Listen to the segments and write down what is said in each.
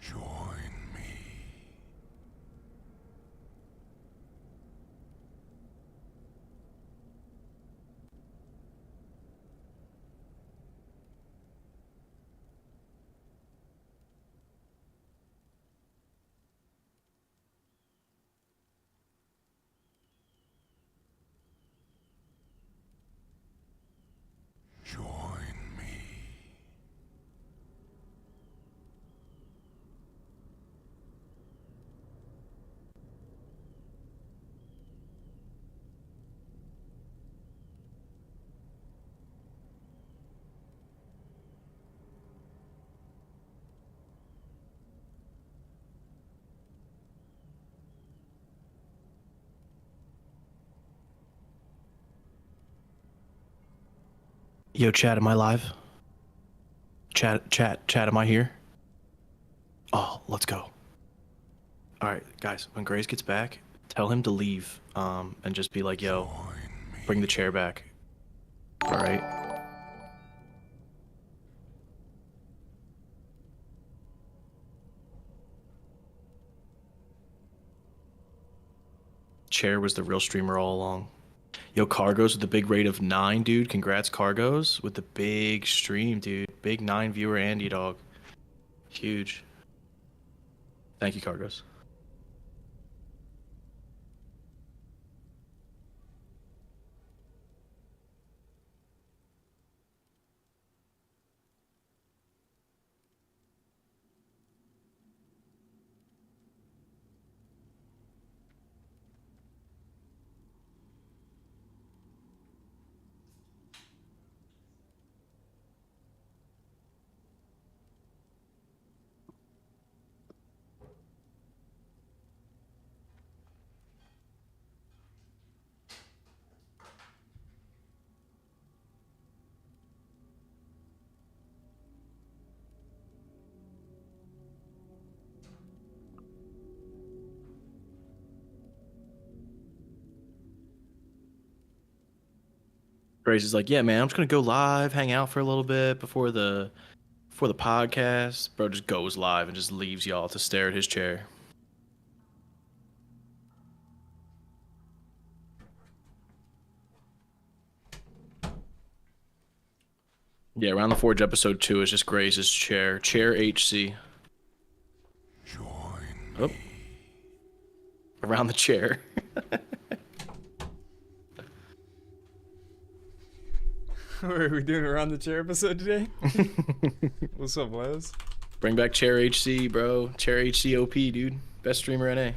Join me. Join me. Yo, chat, am I live? Chat, am I here? Oh, let's go. All right, guys, when Grace gets back, tell him to leave, and just be like, yo, bring the chair back. All right? Chair was the real streamer all along. Yo, Cargos with the big rate of 9, dude. Congrats, Cargos, with the big stream, dude. Big 9 viewer Andy dog. Huge. Thank you, Cargos. Grace is like, yeah, man, I'm just gonna go live, hang out for a little bit before the podcast. Bro just goes live and just leaves y'all to stare at his chair. Yeah, Around the Forge episode 2 is just Grace's chair. Chair HC. Join me. Around the chair. What are we doing around the chair episode today? What's up, Les? Bring back Chair HC, bro. Chair HC OP, dude. Best streamer NA.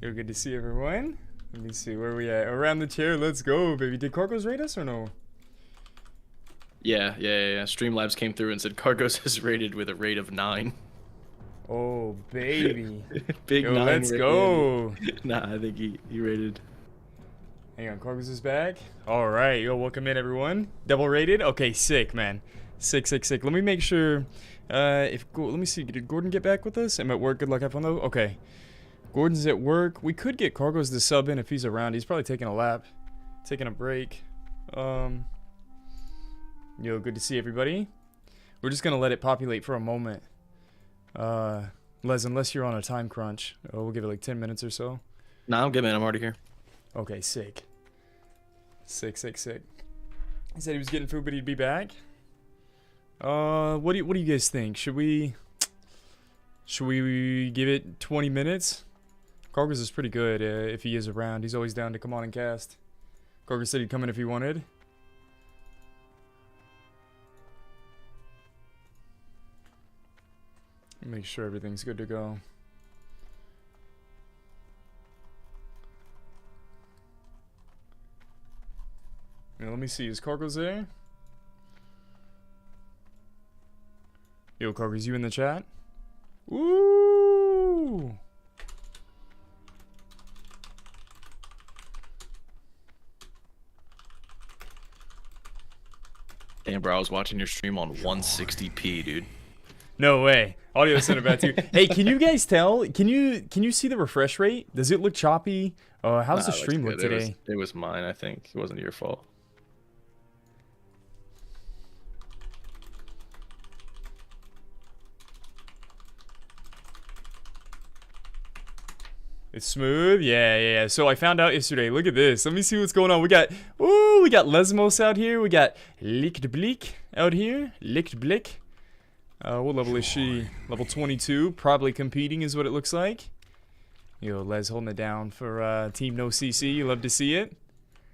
Yo, good to see everyone. Let me see, where are we at? Around the chair, let's go, baby. Did Cargos rate us or no? Yeah. Streamlabs came through and said Cargos is rated with a rate of 9. Oh, baby. Big Yo, 9. Let's go. Nah, I think he rated. Hang on, Cargos is back. All right, yo, welcome in, everyone. Double rated? Okay, sick, man. Sick, sick, sick. Let me make sure. Let me see. Did Gordon get back with us? I'm at work. Good luck. Have fun though. Okay. Gordon's at work. We could get Cargos to sub in if he's around. He's probably taking a lap, taking a break. Yo, good to see everybody. We're just gonna let it populate for a moment. Les, unless you're on a time crunch, we'll give it like 10 minutes or so. Nah, I'm good, man. I'm already here. Okay, sick. Sick, sick, sick. He said he was getting food, but he'd be back. What do you guys think? Should we give it 20 minutes? Cargos is pretty good if he is around. He's always down to come on and cast. Cargos said he'd come in if he wanted. Make sure everything's good to go. Now, let me see. Is Cargos there? Yo, Cargos, you in the chat? Woo! Damn, bro, I was watching your stream on 160p, dude. No way. Audio center bad too. Hey, can you guys tell? Can you see the refresh rate? Does it look choppy? How's the stream look today? It was mine, I think. It wasn't your fault. It's smooth. Yeah. So I found out yesterday. Look at this. Let me see what's going on. We got Lesmos out here. We got Lichtblick out here. Lichtblick. What level is she? Level 22. Probably competing is what it looks like. Yo, Les holding it down for Team No CC. You love to see it.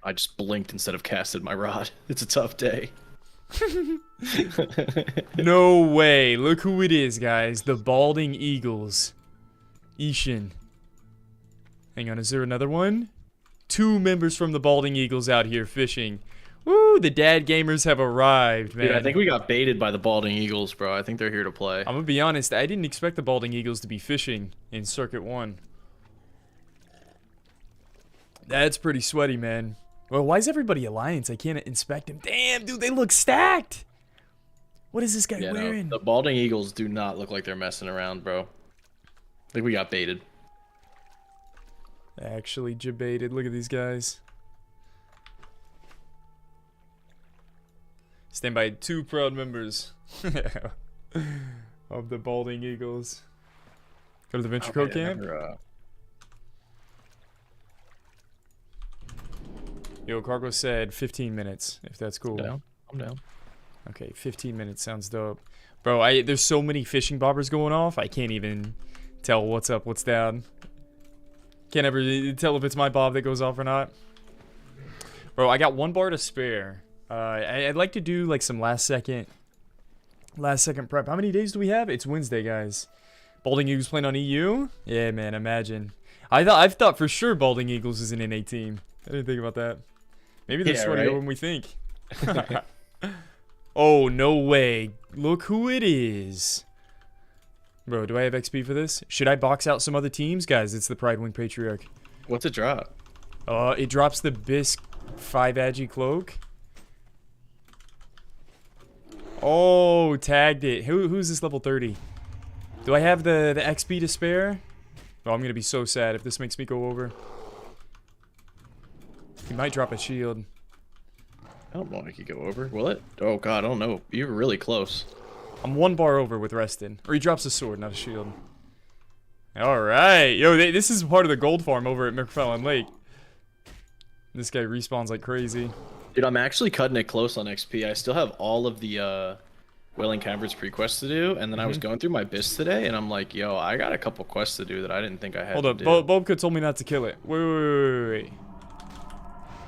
I just blinked instead of casted my rod. It's a tough day. No way. Look who it is, guys. The Balding Eagles. Ishin. Hang on, is there another one? 2 members from the Balding Eagles out here fishing. Woo, the dad gamers have arrived, man. Dude, I think we got baited by the Balding Eagles, bro. I think they're here to play. I'm gonna be honest, I didn't expect the Balding Eagles to be fishing in Circuit 1. That's pretty sweaty, man. Well, why is everybody Alliance? I can't inspect them. Damn, dude, they look stacked. What is this guy wearing? No, the Balding Eagles do not look like they're messing around, bro. I think we got baited. Actually jebaited. Look at these guys. Stand by 2 proud members of the Balding Eagles. Go to the Venture Code camp. Yo, Cargo said 15 minutes, if that's cool. I'm down. Okay, 15 minutes sounds dope. Bro, there's so many fishing bobbers going off, I can't even tell what's up, what's down. Can't ever tell if it's my bob that goes off or not. Bro, I got 1 bar to spare. I'd like to do like some last second prep. How many days do we have? It's Wednesday, guys. Balding Eagles playing on EU? Yeah, man, imagine. I've thought for sure Balding Eagles is an NA team. I didn't think about that. Maybe they're sweatier when we think. Oh, no way. Look who it is. Bro, do I have XP for this? Should I box out some other teams? Guys, it's the Pride Wing Patriarch. What's it drop? It drops the Bisque 5 Agi Cloak. Oh, tagged it. Who's this level 30? Do I have the XP to spare? Oh, I'm going to be so sad if this makes me go over. He might drop a shield. I don't know if he could go over. Will it? Oh, God, I don't know. You're really close. I'm 1 bar over with Reston. Or he drops a sword, not a shield. Alright. Yo, this is part of the gold farm over at McFarlane Lake. This guy respawns like crazy. Dude, I'm actually cutting it close on XP. I still have all of the Wailing Caverns pre-quests to do, and then I was going through my bis today, and I'm like, yo, I got a couple quests to do that I didn't think I had Hold up, Bobka told me not to kill it. Wait.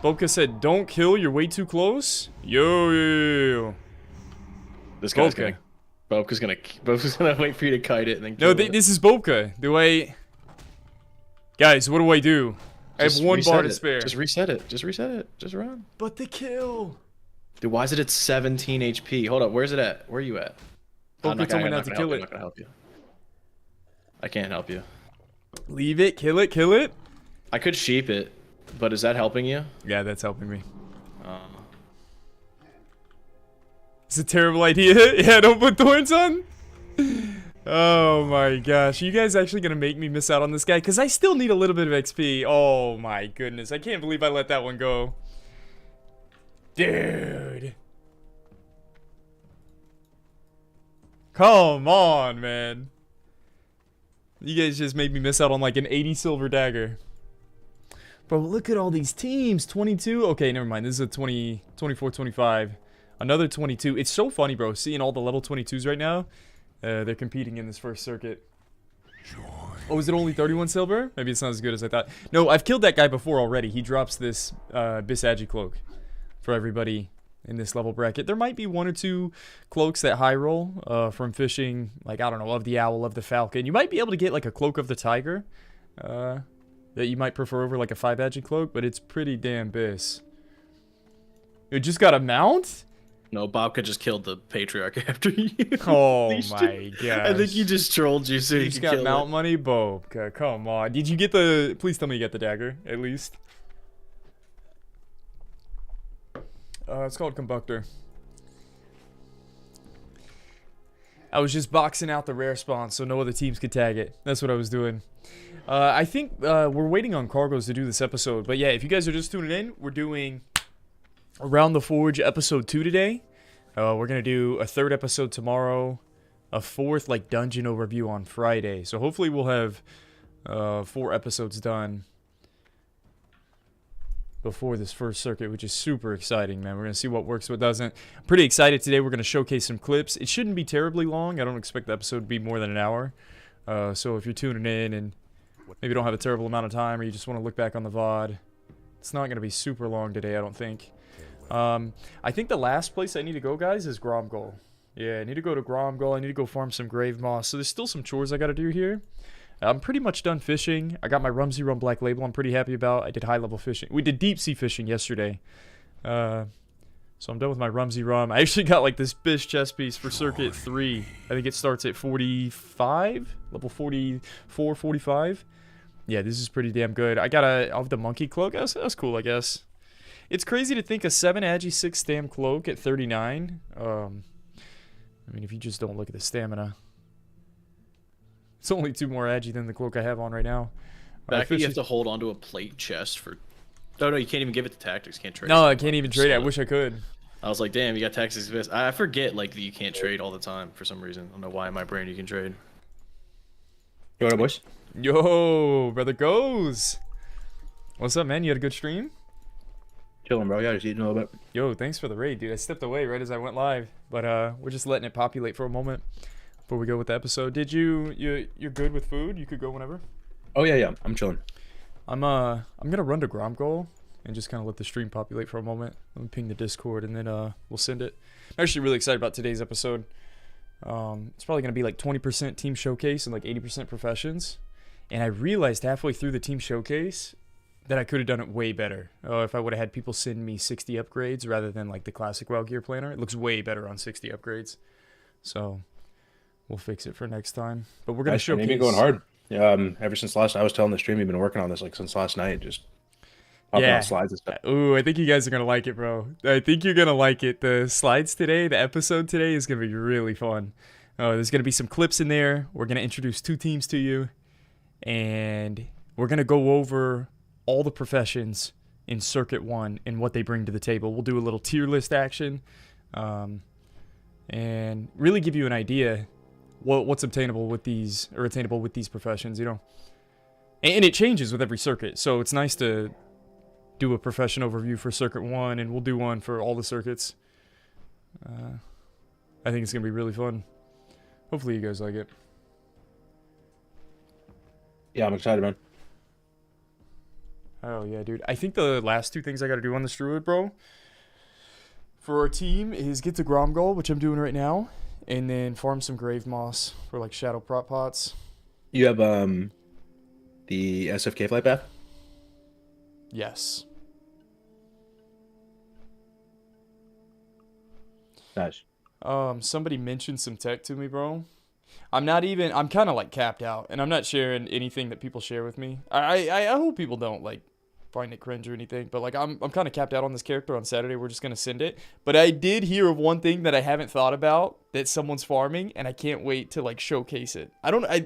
Bobka said, don't kill, you're way too close. Yo. This guy's Bobka's gonna wait for you to kite it and then kill it. This is Bobka. Guys, what do I do? I have 1 bar to spare. Just reset it. Just run. But the kill. Dude, why is it at 17 HP? Hold up, where's it at? Where are you at? Bobka told me not to kill it. I'm not gonna help you. I can't help you. Leave it, kill it. I could sheep it, but is that helping you? Yeah, that's helping me. It's a terrible idea. Yeah, don't put thorns on. Oh my gosh. Are you guys actually going to make me miss out on this guy? Because I still need a little bit of XP. Oh my goodness. I can't believe I let that one go. Dude. Come on, man. You guys just made me miss out on like an 80 silver dagger. Bro, look at all these teams. 22. Okay, never mind. This is a 20, 24, 25. Another 22. It's so funny, bro. Seeing all the level 22s right now. They're competing in this first circuit. Oh, is it only 31 silver? Maybe it's not as good as I thought. No, I've killed that guy before already. He drops this Bisagi cloak for everybody in this level bracket. There might be 1 or 2 cloaks that high roll from fishing, like, I don't know, of the owl, of the falcon. You might be able to get like a cloak of the tiger that you might prefer over like a 5-agi cloak, but it's pretty damn bis. You just got a mount? No, Bobka just killed the patriarch after you. Oh my god! I think he just trolled you so you you just could got kill mount it. money, Bobka. Come on. Did you get the? Please tell me you got the dagger at least. It's called Conductor. I was just boxing out the rare spawn so no other teams could tag it. That's what I was doing. I think we're waiting on Cargos to do this episode. But yeah, if you guys are just tuning in, we're doing Around the Forge episode 2 today. We're going to do a 3rd episode tomorrow. A 4th like dungeon overview on Friday. So hopefully we'll have 4 episodes done before this first circuit, which is super exciting, man. We're going to see what works, what doesn't. I'm pretty excited today. We're going to showcase some clips. It shouldn't be terribly long. I don't expect the episode to be more than an hour. So if you're tuning in and maybe don't have a terrible amount of time or you just want to look back on the VOD, it's not going to be super long today, I don't think. I think the last place I need to go, guys, is Gromgol. Yeah, I need to go to Gromgol. I need to go farm some grave moss. So there's still some chores I got to do here. I'm pretty much done fishing. I got my Rumsey Rum Black Label I'm pretty happy about. I did high-level fishing. We did deep-sea fishing yesterday. So I'm done with my Rumsey Rum. I actually got like this fish chest piece for Circuit 3. I think it starts at 45? Level 44, 45? Yeah, this is pretty damn good. I got of the monkey cloak. That's cool, I guess. It's crazy to think a 7-agi 6 stam cloak at 39. I mean, if you just don't look at the stamina. It's only 2 more agi than the cloak I have on right now. Back you have to hold onto a plate chest for... Oh, no, you can't even give it to Tactics. Can't trade. No, I can't even trade it. I wish I could. I was like, damn, you got Tactics best. I forget, like, that you can't trade all the time for some reason. I don't know why in my brain you can trade. Yo, what up, boys? Yo, brother goes. What's up, man? You had a good stream? Chilling, bro. Yeah, just eating a little bit. Yo, thanks for the raid, dude. I stepped away right as I went live, but we're just letting it populate for a moment before we go with the episode. Did you're good with food? You could go whenever. Oh yeah, I'm chilling. I'm gonna run to Gromgol and just kind of let the stream populate for a moment. Let me ping the Discord and then we'll send it. I'm actually really excited about today's episode. It's probably gonna be like 20% team showcase and like 80% professions. And I realized halfway through the team showcase that I could have done it way better. If I would have had people send me 60 upgrades rather than like the classic WoW gear planner. It looks way better on 60 upgrades. So we'll fix it for next time. But we're gonna showcase. You've been going hard. Ever since last, I was telling the stream, you've been working on this like since last night. Just popping on slides and stuff. Ooh, I think you guys are gonna like it, bro. I think you're gonna like it. The slides today, the episode today is gonna be really fun. There's gonna be some clips in there. We're gonna introduce 2 teams to you, and we're gonna go over all the professions in Circuit 1 and what they bring to the table. We'll do a little tier list action, and really give you an idea what's obtainable with these, or attainable with these professions, you know. And it changes with every circuit, so it's nice to do a profession overview for Circuit 1, and we'll do one for all the circuits. I think it's gonna be really fun. Hopefully you guys like it. Yeah, I'm excited, man. Oh yeah, dude. I think the last 2 things I gotta do on this Druid, bro, for our team is get to Gromgol, which I'm doing right now, and then farm some grave moss for like shadow prop pots. You have the SFK flight path? Yes. Nice. Somebody mentioned some tech to me, bro. I'm kind of like capped out, and I'm not sharing anything that people share with me. I hope people don't like find it cringe or anything, but like I'm kind of capped out on this character on Saturday. We're just gonna send it. But I did hear of one thing that I haven't thought about that someone's farming, and I can't wait to like showcase it.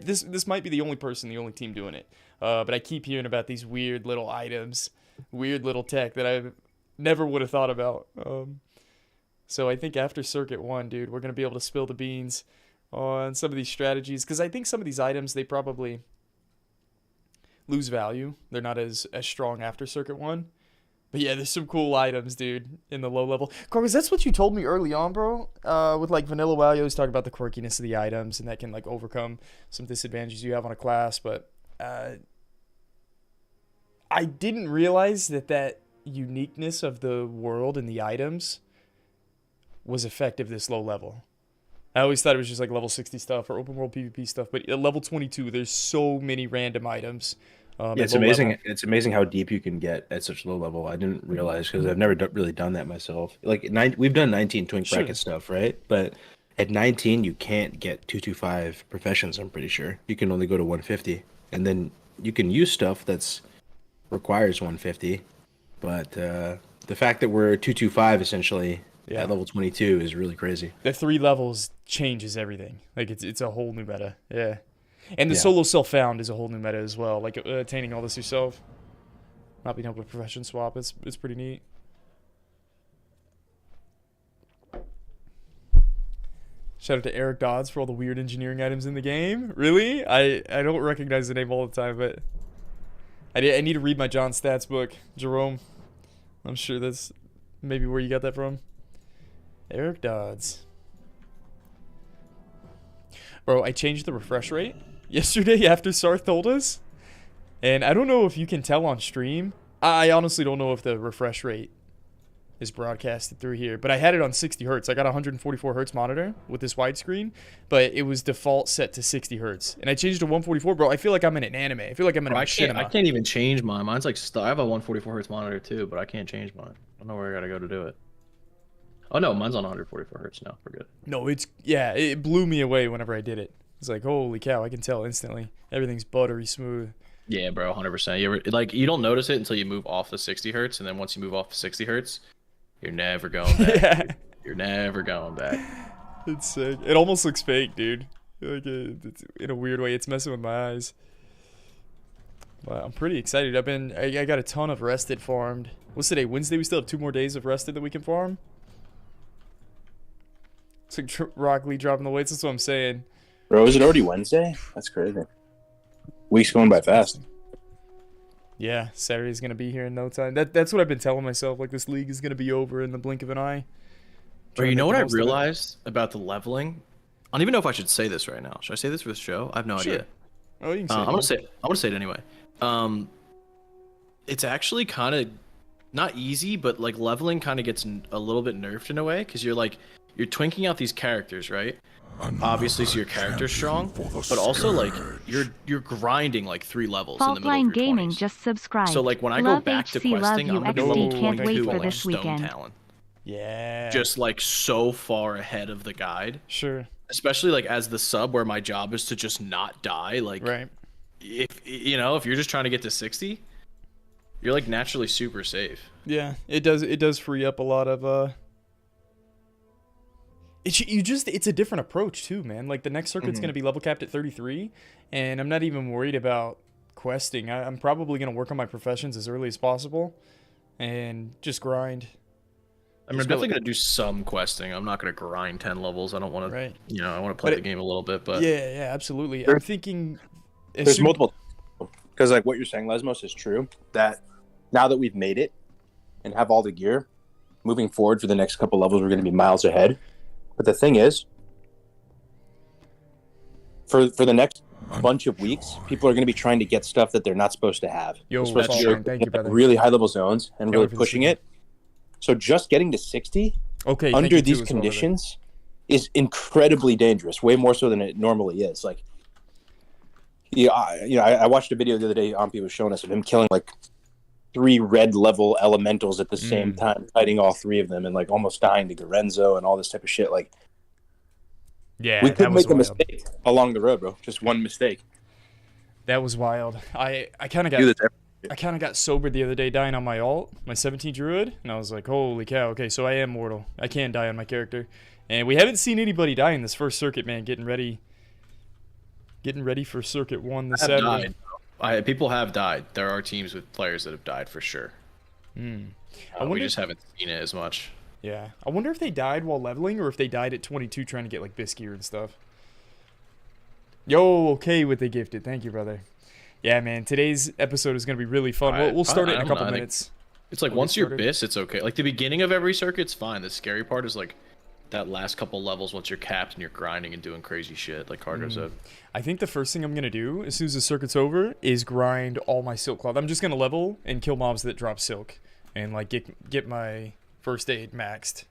This might be the only team doing it. But I keep hearing about these weird little items, weird little tech that I never would have thought about. So I think after Circuit 1, dude, we're gonna be able to spill the beans on some of these strategies, because I think some of these items, they probably lose value. They're not as strong after Circuit 1. But yeah, there's some cool items, dude, in the low level. Carlos, that's what you told me early on, bro. With like Vanilla WoW, you always talk about the quirkiness of the items, and that can like overcome some disadvantages you have on a class. But I didn't realize that uniqueness of the world and the items was effective this low level. I always thought it was just like level 60 stuff or open world PvP stuff, but at level 22, there's so many random items. Yeah, it's amazing. Level. It's amazing how deep you can get at such low level. I didn't realize, because I've never really done that myself. Like we've done 19 twink bracket stuff, right? But at 19, you can't get 225 professions. I'm pretty sure you can only go to 150, and then you can use stuff that's requires 150. But the fact that we're 225 essentially. Yeah, at level 22 is really crazy. The 3 levels changes everything. Like it's a whole new meta. Yeah, and the solo self-found is a whole new meta as well. Like attaining all this yourself, not being able to profession swap. It's pretty neat. Shout out to Eric Dodds for all the weird engineering items in the game. Really? I don't recognize the name all the time, but I need to read my John Stats book, Jerome. I'm sure that's maybe where you got that from. Eric Dodds. Bro, I changed the refresh rate yesterday after Sarth told us. And I don't know if you can tell on stream. I honestly don't know if the refresh rate is broadcasted through here. But I had it on 60 hertz. I got a 144 hertz monitor with this widescreen. But it was default set to 60 hertz. And I changed it to 144. Bro, I feel like I'm in an anime. I feel like I'm in a machinima. I can't even change mine. Mine's like, I have a 144 hertz monitor too, but I can't change mine. I don't know where I gotta go to do it. Oh no, mine's on 144 hertz now. We're good. No, it blew me away whenever I did it. It's like, holy cow, I can tell instantly. Everything's buttery smooth. Yeah, bro, 100%. You don't notice it until you move off the 60 hertz, and then once you move off the 60 hertz, you're never going back. Yeah. You're never going back. It's sick. It almost looks fake, dude. Like it's in a weird way. It's messing with my eyes. But I'm pretty excited. I got a ton of rested farmed. What's today? Wednesday. We still have 2 more days of rested that we can farm. It's like Rock Lee dropping the weights. That's what I'm saying. Bro, is it already Wednesday? That's crazy. Week's going by fast. Yeah, Saturday's gonna be here in no time. That's what I've been telling myself. Like, this league is gonna be over in the blink of an eye. But you know what I realized about the leveling? I don't even know if I should say this right now. Should I say this for the show? I have no idea. Oh, you can say it. I'm gonna say it anyway. It's actually kind of not easy, but like leveling kind of gets a little bit nerfed in a way, because you're twinking out these characters, right? Obviously, so your character's strong, but also like you're grinding like 3 levels in the middle of your Gaming 20s. just subscribed. So like when I go back to questing, I'm gonna be level 22 on like Stone Talon. Yeah. Just like so far ahead of the guide. Sure. Especially like as the sub, where my job is to just not die. Like, right. If you're just trying to get to 60, you're like naturally super safe. Yeah, it does free up a lot of it's a different approach too, man. Like the next circuit's gonna be level capped at 33, and I'm not even worried about questing. I'm probably gonna work on my professions as early as possible, and just grind. I'm definitely gonna do some questing. I'm not gonna grind 10 levels. I don't want to. Right. I want to play the game a little bit, but yeah, absolutely. I'm thinking there's multiple, because like what you're saying, Lesmos, is true. That now that we've made it and have all the gear, moving forward for the next couple levels, we're gonna be miles ahead. But the thing is, for the next bunch of weeks, people are going to be trying to get stuff that they're not supposed to have. Yo, that's true. Thank you, brother. Really high level zones and really pushing it. So just getting to 60 under these conditions is incredibly dangerous, way more so than it normally is. Like, I watched a video the other day. Ampi was showing us of him killing like 3 red level elementals at the same time, fighting all 3 of them and like almost dying to Gorenzo and all this type of shit. Like, yeah, we could make a mistake along the road, bro. Just one mistake. That was wild. I kind of got. Do this every I kind of got sobered the other day dying on my alt, my 17 Druid, and I was like, holy cow, okay, so I am mortal. I can die on my character. And we haven't seen anybody die in this first circuit, man. Getting ready for circuit 1 this Saturday. People have died. There are teams with players that have died for sure. We just haven't seen it as much. Yeah. I wonder if they died while leveling or if they died at 22 trying to get like Bisc gear and stuff. Yo, okay with the gifted. Thank you, brother. Yeah, man. Today's episode is going to be really fun. We'll start it in a couple minutes. It's like once you're Bis, it's okay. Like the beginning of every circuit's fine. The scary part is like that last couple levels once you're capped and you're grinding and doing crazy shit like Cargo said. I think the first thing I'm going to do as soon as the circuit's over is grind all my silk cloth. I'm just going to level and kill mobs that drop silk and like get my first aid maxed.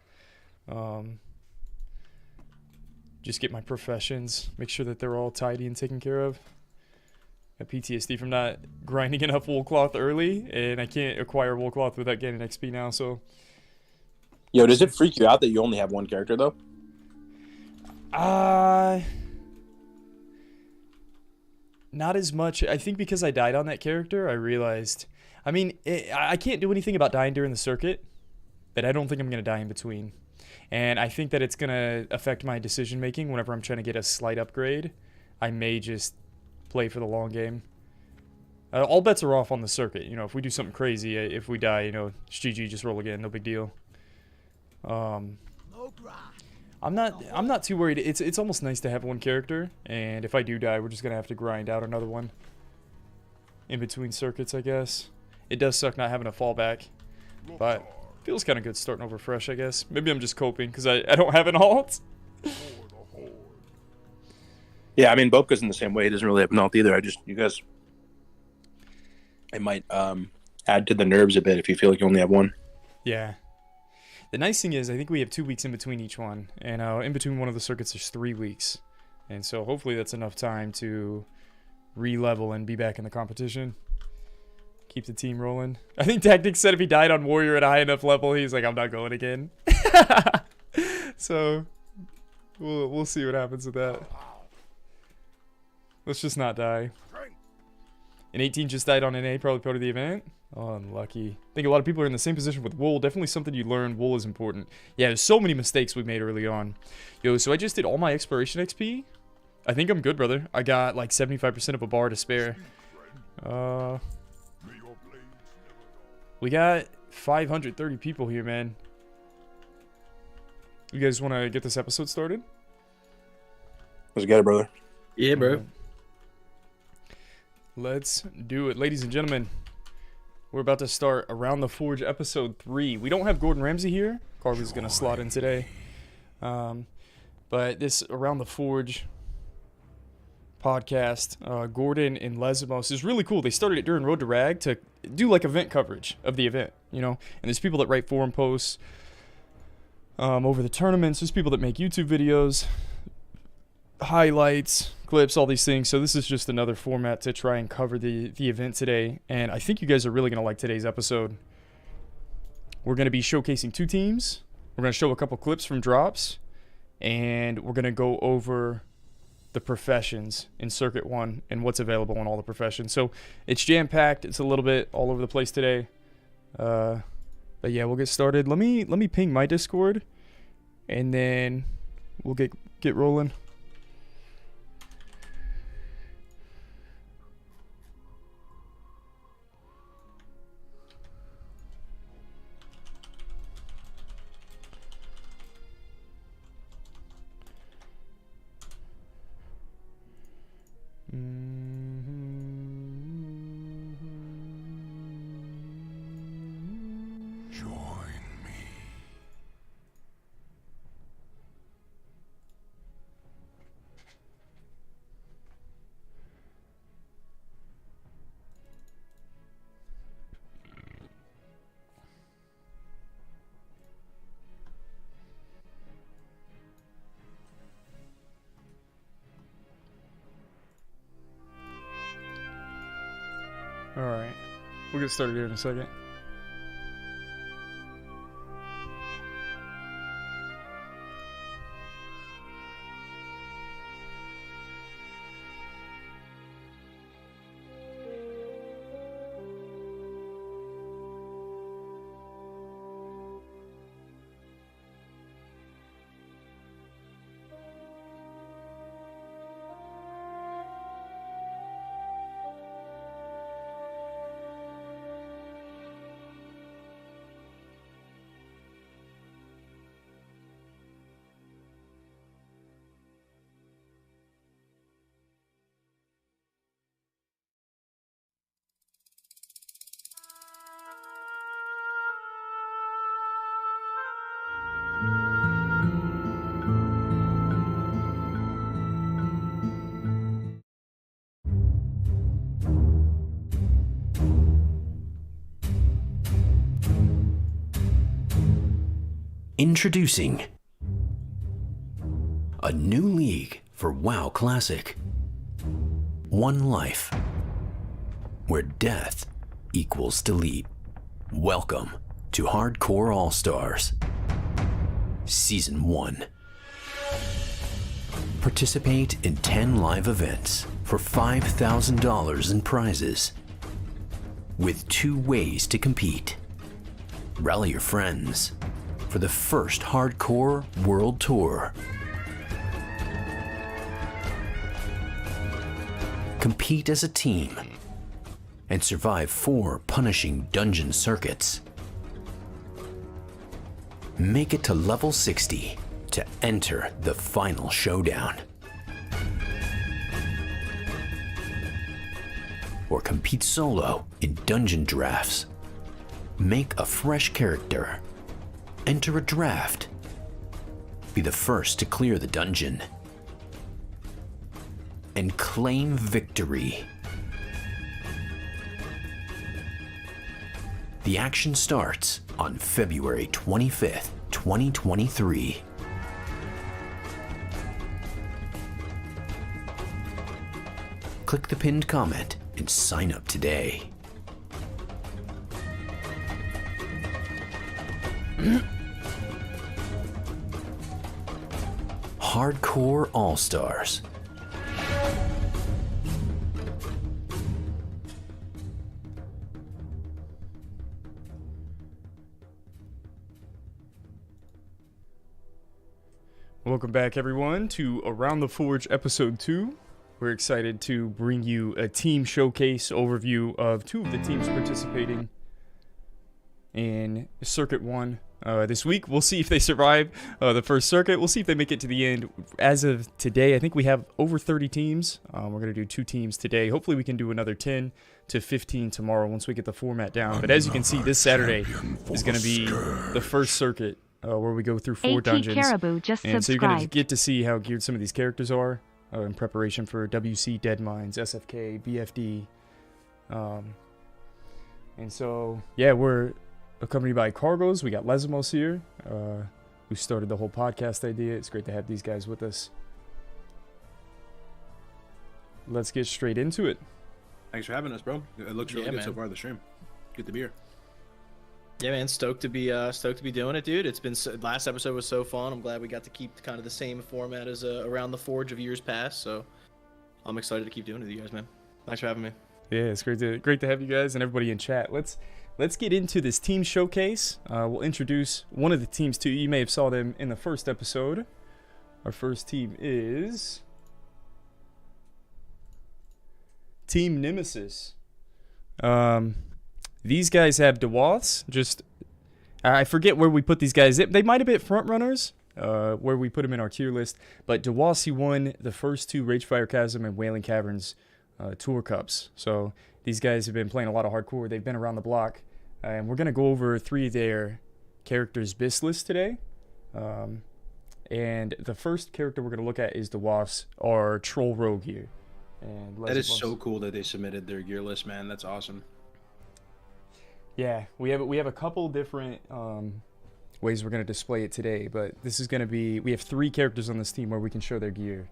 Just get my professions, make sure that they're all tidy and taken care of. Got PTSD from not grinding enough wool cloth early, and I can't acquire wool cloth without getting XP now, so... Yo, does it freak you out that you only have one character, though? Not as much. I think because I died on that character, I realized... I mean, I can't do anything about dying during the circuit, but I don't think I'm going to die in between. And I think that it's going to affect my decision-making whenever I'm trying to get a slight upgrade. I may just play for the long game. All bets are off on the circuit. You know, if we do something crazy, if we die, you know, it's GG, just roll again, no big deal. I'm not too worried. It's almost nice to have one character, and if I do die, we're just going to have to grind out another one in between circuits, I guess. It does suck not having a fallback, but feels kind of good starting over fresh, I guess. Maybe I'm just coping because I don't have an alt. Yeah, I mean, Bopka's in the same way. He doesn't really have an alt either. It might add to the nerves a bit if you feel like you only have one. Yeah. The nice thing is, I think we have 2 weeks in between each one. And in between one of the circuits, there's 3 weeks. And so hopefully that's enough time to re-level and be back in the competition. Keep the team rolling. I think Tactics said if he died on Warrior at a high enough level, he's like, I'm not going again. So, we'll see what happens with that. Let's just not die. And 18 just died on NA, probably part of the event. Oh, unlucky. I think a lot of people are in the same position with Wool. Definitely something you learn. Wool is important. Yeah, there's so many mistakes we made early on. Yo, so I just did all my exploration XP. I think I'm good, brother. I got like 75% of a bar to spare. We got 530 people here, man. You guys want to get this episode started? Let's get it, brother. Yeah, bro. Let's do it. Ladies and gentlemen, we're about to start Around the Forge episode 3. We don't have Gordon Ramsay here. Carly's going to slot in today. But this Around the Forge podcast, Gordon and Lesmos, is really cool. They started it during Road to Rag to do like event coverage of the event, you know? And there's people that write forum posts over the tournaments. There's people that make YouTube videos, highlights, clips, all these things. So this is just another format to try and cover the event today. And I think you guys are really going to like today's episode. We're going to be showcasing 2 teams. We're going to show a couple clips from drops. And we're going to go over the professions in Circuit 1 and what's available in all the professions. So it's jam-packed. It's a little bit all over the place today. But yeah, we'll get started. Let me ping my Discord, and then we'll get rolling. Alright, we'll get started here in a second. Introducing a new league for WoW Classic. One life, where death equals delete. Welcome to Hardcore All-Stars, Season 1. Participate in 10 live events for $5,000 in prizes, with 2 ways to compete. Rally your friends for the first Hardcore World Tour. Compete as a team and survive 4 punishing dungeon circuits. Make it to level 60 to enter the final showdown. Or compete solo in dungeon drafts. Make a fresh character. Enter a draft. Be the first to clear the dungeon. And claim victory. The action starts on February 25th, 2023. Click the pinned comment and sign up today. Hardcore All-Stars. Welcome back, everyone, to Around the Forge Episode 2. We're excited to bring you a team showcase overview of 2 of the teams participating in Circuit 1 this week. We'll see if they survive the first circuit. We'll see if they make it to the end. As of today, I think we have over 30 teams. We're going to do 2 teams today. Hopefully we can do another 10 to 15 tomorrow once we get the format down. But as you can see, this Saturday is going to be the first circuit where we go through 4 dungeons. Caribou just and so you're going to subscribed. get to see how geared some of these characters are in preparation for WC, Deadmines, SFK, BFD. And so, yeah, we're accompanied by Cargos. We got Lesmos here, who started the whole podcast idea. It's great to have these guys with us. Let's get straight into it. Thanks for having us, bro. It looks really good so far, the stream. Good to be here. Yeah, man, stoked to be doing it, dude. It's been last episode was so fun. I'm glad we got to keep kind of the same format as Around the Forge of years past. So I'm excited to keep doing it with you guys, man. Thanks for having me. Yeah, it's great to have you guys and everybody in chat. Let's get into this team showcase. We'll introduce one of the teams to you. You may have saw them in the first episode. Our first team is Team Nemesis. These guys have Dwaths. I forget where we put these guys. They might have been front runners, where we put them in our tier list. But Dwaths, he won the first 2 Ragefire Chasm and Wailing Caverns Tour Cups. So these guys have been playing a lot of hardcore. They've been around the block. And we're going to go over 3 of their characters' BIS list today. And the first character we're going to look at is Dwaths, our Troll Rogue here. And that is so cool that they submitted their gear list, man. That's awesome. Yeah, we have a couple different ways we're going to display it today, but this is going to be, we have 3 characters on this team where we can show their gear.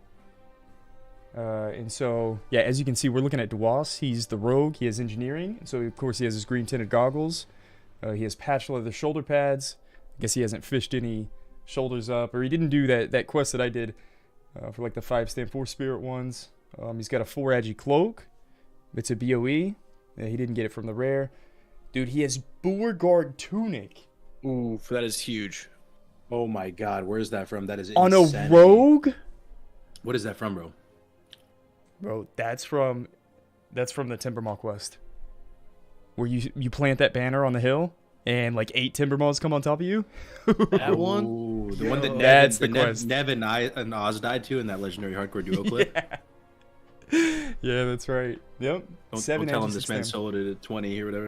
And so, yeah, as you can see, we're looking at Dwaths. He's the rogue, he has engineering, and so of course he has his green tinted goggles. He has patch leather shoulder pads. I guess he hasn't fished any shoulders up, or he didn't do that quest that I did for like the 5 stand 4 spirit ones. He's got a 4 agi cloak. It's a BOE. He didn't get it from the rare. Dude, he has Beauregard tunic. Ooh, that is huge. Oh my god, where's that from? That is on insanity. A rogue? What is that from, bro? Bro, that's from the Timbermaw quest. Where you plant that banner on the hill and like 8 Timbermaws come on top of you. That one? Ooh, the one that that's Nev, the quest. Nev and Oz died to in that legendary hardcore duo clip. Yeah, that's right. Yep. Don't 7 tell him edges this to man stem. sold it at 20 or whatever.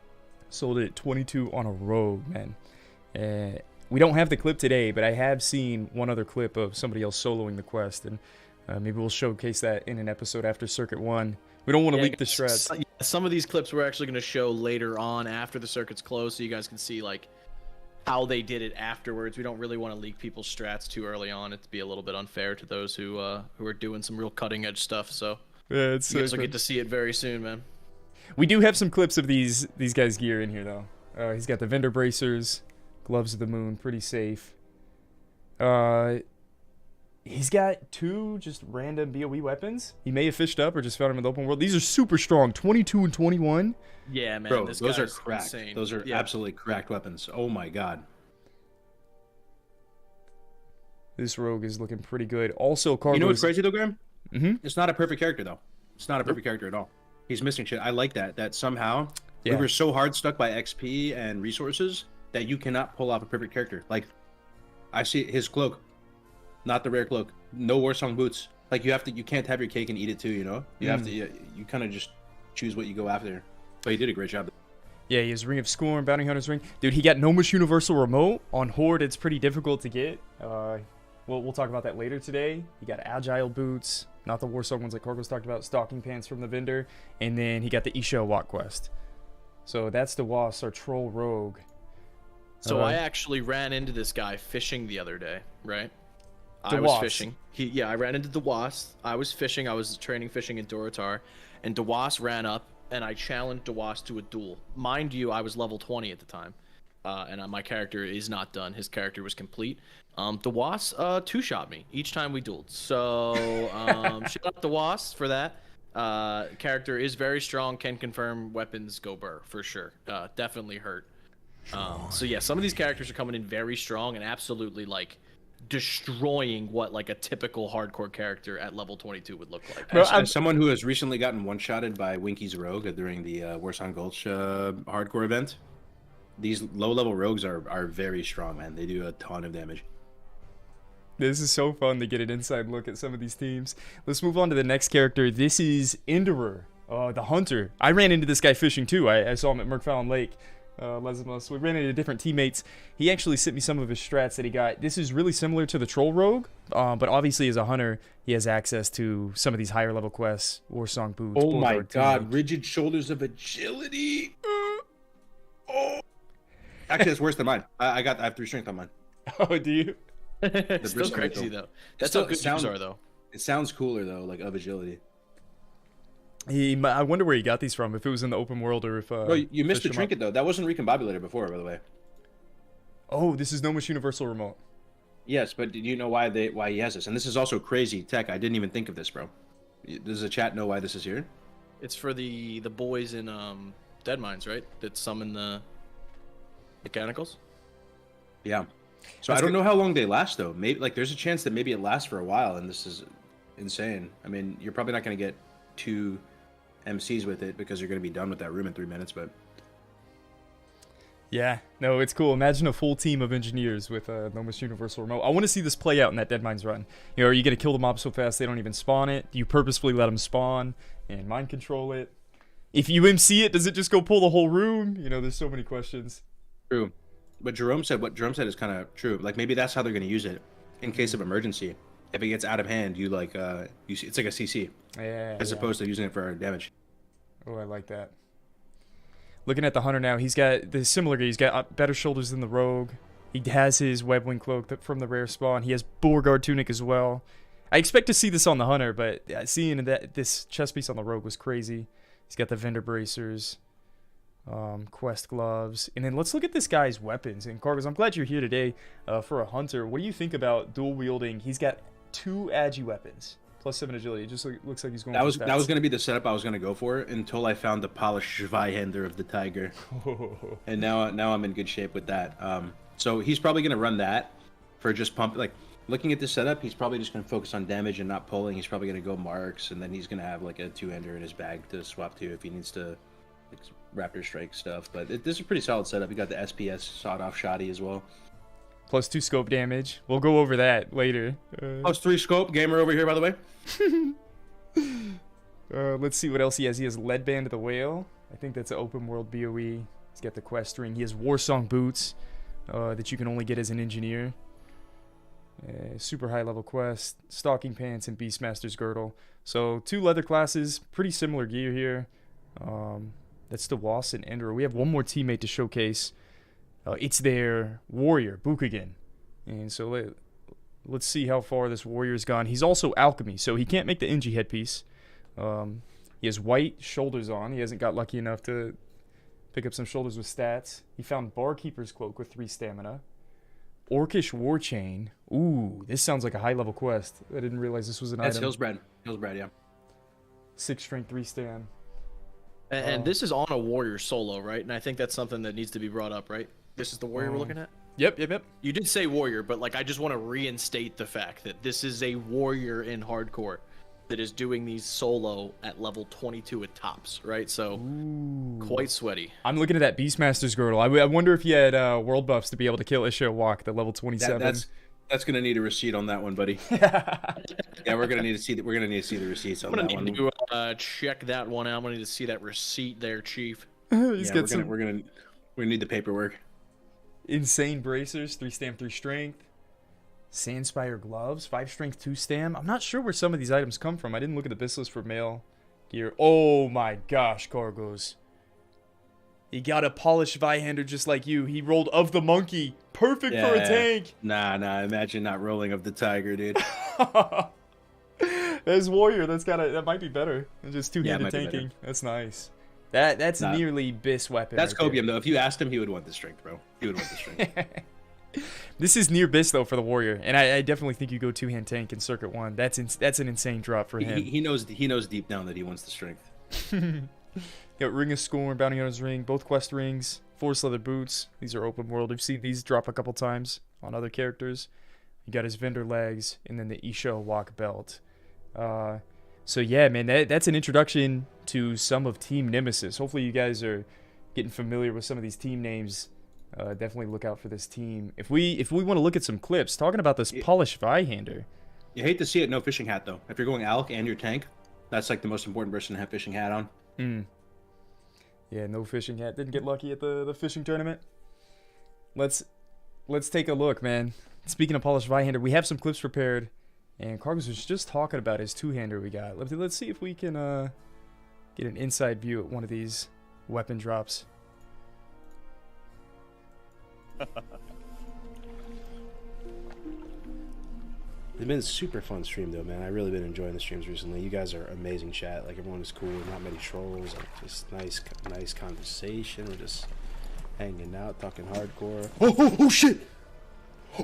Sold it at 22 on a rogue, man. We don't have the clip today, but I have seen one other clip of somebody else soloing the quest, and maybe we'll showcase that in an episode after Circuit 1. We don't want to leak the shreds. Some of these clips we're actually going to show later on after the circuit's closed, so you guys can see like how they did it afterwards. We don't really want to leak people's strats too early on. It'd be a little bit unfair to those who are doing some real cutting edge stuff. So Yeah, it's you guys so will fun. get to see it very soon, man. We do have some clips of these guys' gear in here though. He's got the vendor bracers, gloves of the moon, pretty safe. He's got 2 just random BOE weapons. He may have fished up or just found them in the open world. These are super strong, 22 and 21. Yeah, man. Bro, this those are guy's cracked. insane. Those are Yeah. absolutely cracked weapons. Oh my god. This rogue is looking pretty good. Also, Cargo's... You know what's crazy though, Graham? Mhm. It's not a perfect character though. It's not a perfect character at all. He's missing shit. I like that. That somehow we were so hard stuck by XP and resources that you cannot pull off a perfect character. Like, I see his cloak, not the rare cloak. No Warsong boots. Like you can't have your cake and eat it too. You know, you have to. You kind of just choose what you go after. But he did a great job. Yeah, he has Ring of Scorn, Bounty Hunter's Ring. Dude, he got Gnomish Universal Remote. On Horde, it's pretty difficult to get. We'll talk about that later today. He got Agile Boots, not the Warsong ones like Cargo's talked about, Stalking Pants from the vendor, and then he got the Isha Walk Quest. So that's the Wasp, our Troll Rogue. So I actually ran into this guy fishing the other day, right? I was Wasp. fishing. I ran into the Wasp. I was fishing. I was training fishing in Duratar, and DeWasp ran up, and I challenged DeWasp to a duel. Mind you, I was level 20 at the time, and my character is not done. His character was complete. DeWasp two-shot me each time we dueled. So shout out DeWasp for that. Character is very strong. Can confirm weapons go burr for sure. Definitely hurt. So yeah, some of these characters are coming in very strong and absolutely like destroying what like a typical hardcore character at level 22 would look like. As someone who has recently gotten one-shotted by Winky's Rogue during the Warsong Goldshire hardcore event, these low-level rogues are very strong, man. They do a ton of damage. This is so fun to get an inside look at some of these teams. Let's move on to the next character. This is Enderer, the Hunter. I ran into this guy fishing too. I saw him at Merkfallen Lake. Lesamos. We ran into different teammates. He actually sent me some of his strats that he got. This is really similar to the Troll Rogue, but obviously as a hunter, he has access to some of these higher level quests, Warsong Boots. Oh my Bulldog god, Tunic. rigid shoulders of agility. Oh. Actually, that's worse than mine. I have 3 strength on mine. Oh, do you? It's still bristle crazy rifle. though. That's Still, how good sound- teams are though. It sounds cooler though, like of agility. I wonder where he got these from, if it was in the open world or if... Bro, you missed the fished 'em up. trinket though. That wasn't recombobulator before, by the way. Oh, this is Gnomish Universal Remote. Yes, but do you know why he has this? And this is also crazy tech. I didn't even think of this, bro. Does the chat know why this is here? It's for the boys in Dead Mines, right? That summon the mechanicals. Yeah. So I don't know how long they last though. Maybe like there's a chance that maybe it lasts for a while, and this is insane. I mean, you're probably not going to get 2 MCs with it because you're going to be done with that room in 3 minutes, but Yeah, no, it's cool. Imagine a full team of engineers with a Gnomish Universal Remote. I want to see this play out in that Dead Mines run. You know, are you going to kill the mob so fast they don't even spawn it? Do you purposefully let them spawn and mind control it? If you MC it, does it just go pull the whole room? You know, there's so many questions. true. But what Jerome said is kind of true. Like maybe that's how they're going to use it in case of emergency. If it gets out of hand, you like it's like a CC Yeah. as opposed to using it for damage. Oh, I like that. Looking at the Hunter now, he's got the similar gear. He's got better shoulders than the Rogue. He has his Webwing Cloak from the rare spawn. He has Beauregard Tunic as well. I expect to see this on the Hunter, but seeing that this chest piece on the Rogue was crazy. He's got the Vendor Bracers, Quest Gloves. And then let's look at this guy's weapons. And Cargos, I'm glad you're here today for a Hunter. What do you think about dual wielding? He's got 2 agi weapons. Plus 7 agility. It just looks like he's going. That was fast. going to be the setup I was going to go for until I found the polished Zweihänder of the Tiger, and now I'm in good shape with that. So he's probably going to run that for just pump. Like looking at this setup, he's probably just going to focus on damage and not pulling. He's probably going to go marks, and then he's going to have like a 2-hander in his bag to swap to if he needs to like, Raptor Strike stuff. But this is a pretty solid setup. You got the SPS sawed-off shoddy as well. Plus 2 scope damage. We'll go over that later. Plus 3 scope. Gamer over here, by the way. Let's see what else he has. He has Leadband of the Whale. I think that's an open world BOE. He's got the quest ring. He has Warsong Boots that you can only get as an engineer. Super high level quest. Stalking Pants and Beastmaster's Girdle. So 2 leather classes. Pretty similar gear here. That's the Wasp and Enderer. We have one more teammate to showcase. It's their warrior, Bukagan. And so let's see how far this warrior's gone. He's also Alchemy, so he can't make the Inji headpiece. He has white shoulders on. He hasn't got lucky enough to pick up some shoulders with stats. He found Barkeeper's Cloak with 3 stamina. Orcish War Chain. Ooh, this sounds like a high-level quest. I didn't realize this was an That's item. Hillsbred. Hillsbred, yeah. 6 strength, 3 stam. And this is on a warrior solo, right? And I think that's something that needs to be brought up, right? This is the warrior we're looking at? Yep. You did say warrior, but like I just want to reinstate the fact that this is a warrior in hardcore that is doing these solo at level 22 at tops, right? So quite sweaty. I'm looking at that Beastmaster's girdle. I wonder if he had world buffs to be able to kill Isha Walk at level 27. That's gonna need a receipt on that one, buddy. Yeah, we're gonna need to see that. We're gonna need to see the receipts on I'm that gonna one. need to check that one out. I'm gonna need to see that receipt there, Chief. We're gonna need the paperwork. Insane bracers, 3 stam, 3 strength. Sandspire gloves, 5 strength, 2 stam. I'm not sure where some of these items come from. I didn't look at the bis list for male gear. Oh my gosh, Cargos. He got a polished Vihander just like you. He rolled of the monkey. Perfect for a tank. Nah. Imagine not rolling of the tiger, dude. As warrior, that might be better than just two-handed tanking. That's nice. That's nearly bis weapon. That's right Cobium though. If you asked him, he would want the strength, bro. He would want the strength. This is near bis though for the warrior, and I definitely think you go 2-hand tank in circuit 1. That's an insane drop for him. He knows deep down that he wants the strength. Got Ring of Scorn, Bounty Hunter's Ring, both quest rings, Forest Leather Boots. These are open world. We've seen these drop a couple times on other characters. You got his vendor legs, and then the Isha Walk belt. So yeah, man, that's an introduction to some of Team Nemesis. Hopefully you guys are getting familiar with some of these team names. Definitely look out for this team. If we want to look at some clips, talking about this polished Vihander. You hate to see it, no fishing hat though. If you're going Alk and your tank, that's like the most important person to have fishing hat on. Yeah, no fishing hat. Didn't get lucky at the fishing tournament. Let's take a look, man. Speaking of polished Vihander, we have some clips prepared, and Cargos was just talking about his 2-hander we got. Let's see if we can get an inside view at one of these weapon drops. It's been a super fun stream though, man. I've really been enjoying the streams recently. You guys are amazing chat. Like everyone is cool, not many trolls, like just nice conversation. We're just hanging out, talking hardcore. Oh shit!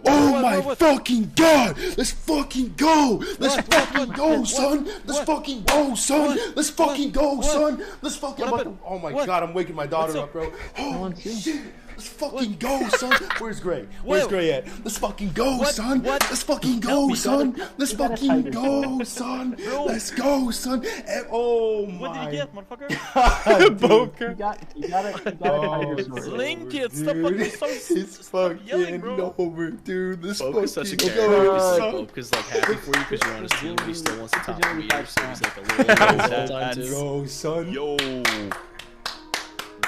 Oh my fucking god! Let's fucking go! Let's fucking go, son! Let's fucking go, son! Let's fucking go, son! Let's fucking oh my god, I'm waking my daughter up, bro. Oh shit! Let's fucking go, son! Where's Gray? Where's Gray at? Let's fucking go, son! Let's fucking go, son! Let's fucking go, son! Let's go, son! Oh my! What did you get, motherfucker? Boker. You gotta Link it! Stop It's yelling, bro. over, dude. This Boke is such a fucking character. Boke is like happy for you because you're on his team, but he still wants to top me. So he's like a little all time too. Go, son! Yo,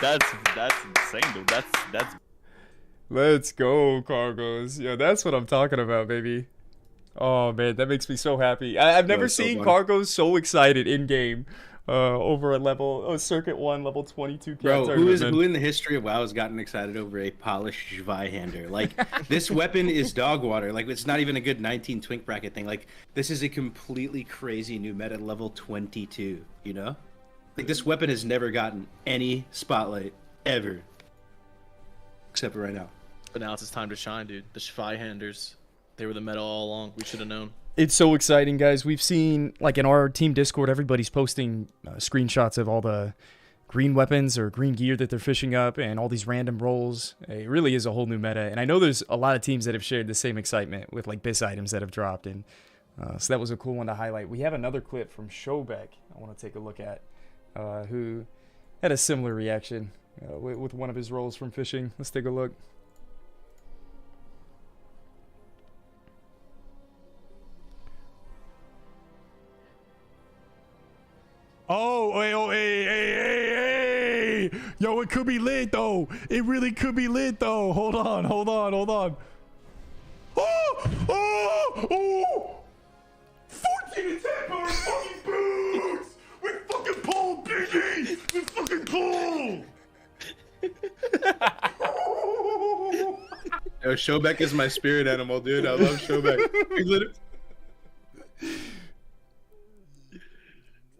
that's insane, dude. That's. Let's go, Cargos. Yeah, that's what I'm talking about, baby. Oh man, that makes me so happy. I've never seen Cargos so excited in game. Over a circuit 1 level 22 bro, who in the history of WoW has gotten excited over a polished Vihander? Like this weapon is dog water. Like it's not even a good 19 twink bracket thing. Like this is a completely crazy new meta level 22, you know? Like this weapon has never gotten any spotlight ever. Except for right now. But now it's his time to shine, dude. The Vihanders, they were the meta all along. We should have known. It's so exciting, guys. We've seen, like in our team Discord, everybody's posting screenshots of all the green weapons or green gear that they're fishing up and all these random rolls. It really is a whole new meta. And I know there's a lot of teams that have shared the same excitement with like bis items that have dropped. And so that was a cool one to highlight. We have another clip from Showbeck I want to take a look at, who had a similar reaction with one of his rolls from fishing. Let's take a look. Oh, hey. Yo, it could be lit, though. It really could be lit, though. Hold on. Oh! 14 and 10 power fucking boots! We fucking pulled, BG! We fucking pulled! Showbeck is my spirit animal, dude. I love Showbeck. He literally-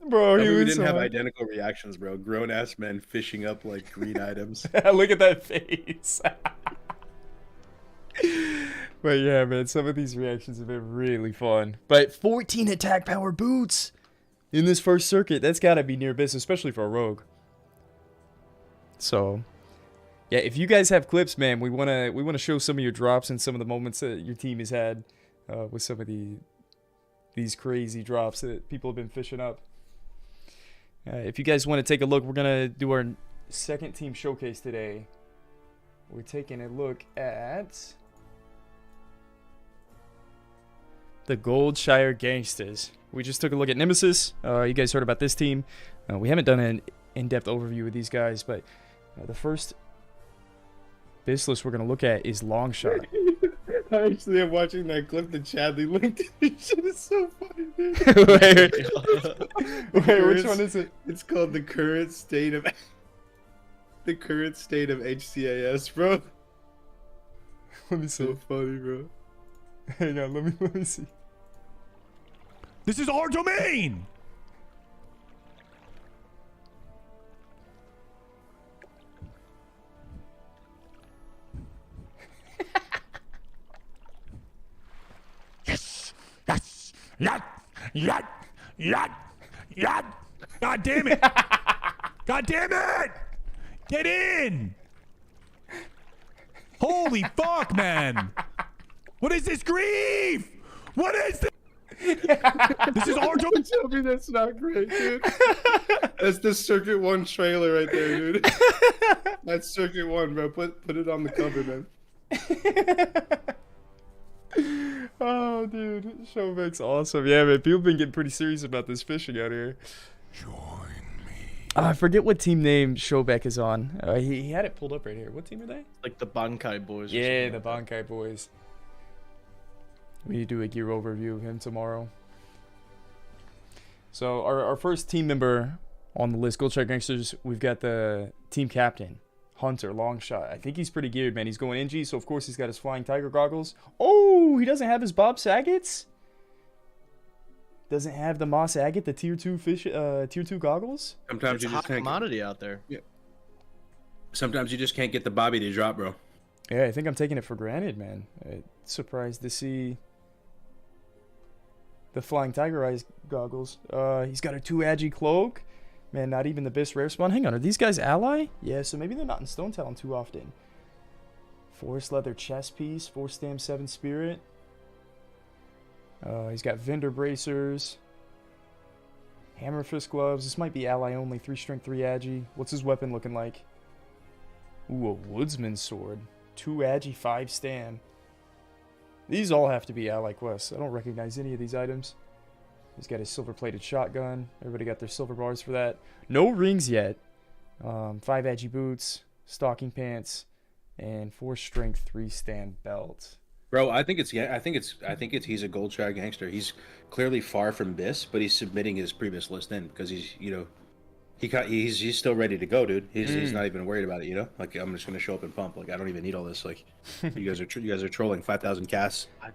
Bro, he we was didn't have so- identical reactions, bro. Grown ass men fishing up like green items. Look at that face. But yeah, man, some of these reactions have been really fun. But 14 attack power boots in this first circuit, that's gotta be near miss, especially for a rogue. So, yeah, if you guys have clips, man, we wanna show some of your drops and some of the moments that your team has had with some of these crazy drops that people have been fishing up. If you guys want to take a look, we're gonna do our second team showcase today. We're taking a look at the Goldshire Gangsters. We just took a look at Nemesis. You guys heard about this team. We haven't done an in-depth overview of these guys, but the first Bistless we're going to look at is Longshot. I actually am watching that clip that Chadley linked. This shit is so funny, dude. Wait, which one is it? It's called the current state of HCAS, bro. Let me see. So funny, bro. Hang on, let me see. This is our domain! Yes! Yes! Yat! Yat! Yat! Yat! God damn it! God damn it! Get in! Holy fuck, man! What is this grief? What is this? This is our domain. Tell me that's not great, dude. That's the Circuit 1 trailer right there, dude. That's Circuit 1, bro. Put it on the cover, man. Oh, dude. Showback's awesome. Yeah, man. People have been getting pretty serious about this fishing out here. Join me. I forget what team name Showback is on. He had it pulled up right here. What team are they? Like the Bankai boys. Or Yeah, something the like that. Bankai boys. We need to do a gear overview of him tomorrow. So our first team member on the list, Goldshire Gangsters, we've got the team captain, Hunter Longshot. I think he's pretty geared, man. He's going NG, so of course he's got his flying tiger goggles. Oh, he doesn't have his Bob Saget's? Doesn't have the Moss Agate, the tier 2 fish, tier 2 goggles? Sometimes It's you a just hot can't. commodity out there. Sometimes you just can't get the Bobby to drop, bro. Yeah, I think I'm taking it for granted, man. Surprised to see the Flying Tiger Eyes goggles. He's got a 2 Agi cloak. Man, not even the best rare spawn. Hang on, are these guys ally? Yeah, so maybe they're not in Stone Talon too often. Forest leather chest piece, 4 stam 7 spirit. He's got vendor bracers. Hammer fist gloves. This might be ally only. 3 strength 3 Agi. What's his weapon looking like? Ooh, a woodsman's sword. 2 Agi 5 stam. These all have to be ally quests. I don't recognize any of these items. He's got his silver-plated shotgun. Everybody got their silver bars for that. No rings yet. 5 Agi boots, stocking pants, and 4 strength 3 stand belt. Bro, I think it's he's a Goldshire gangster. He's clearly far from Biss, but he's submitting his previous list in because he's he's still ready to go, dude. He's not even worried about it, you know. Like I'm just gonna show up and pump. Like I don't even need all this. Like you guys are trolling 5,000 casts. I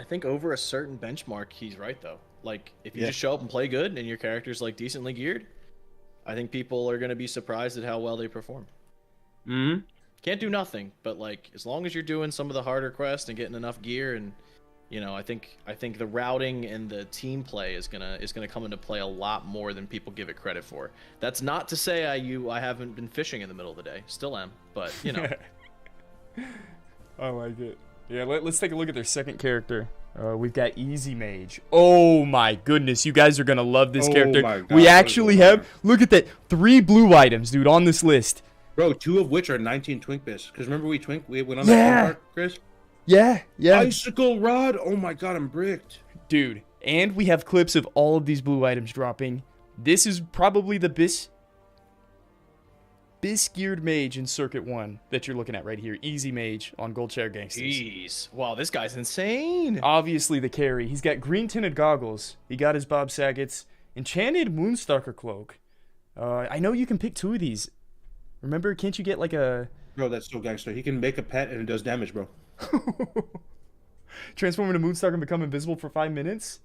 think over a certain benchmark, he's right though. Like if you just show up and play good and your character's like decently geared, I think people are gonna be surprised at how well they perform. Mm-hmm. Can't do nothing, but like as long as you're doing some of the harder quests and getting enough gear, and you know, I think the routing and the team play is gonna come into play a lot more than people give it credit for. That's not to say I haven't been fishing in the middle of the day. Still am, but you know. I like it. Yeah, let's take a look at their second character. We've got Easy Mage. Oh my goodness, you guys are gonna love this character. My God, we actually what is have, look at that, 3 blue items, dude, on this list. Bro, 2 of which are 19 twink Biss. Because remember we went on that part, Chris? Yeah. Icicle rod. Oh my God, I'm bricked. Dude, and we have clips of all of these blue items dropping. This is probably the Biss-geared mage in Circuit 1 that you're looking at right here. Easy Mage on Goldshire Gangsters. Jeez, wow, this guy's insane. Obviously the carry. He's got green tinted goggles. He got his Bob Saget's enchanted Moonstalker cloak. I know you can pick 2 of these. Remember, can't you get like a Bro, that's so gangster. He can make a pet and it does damage, bro. Transform into Moonstalker and become invisible for 5 minutes?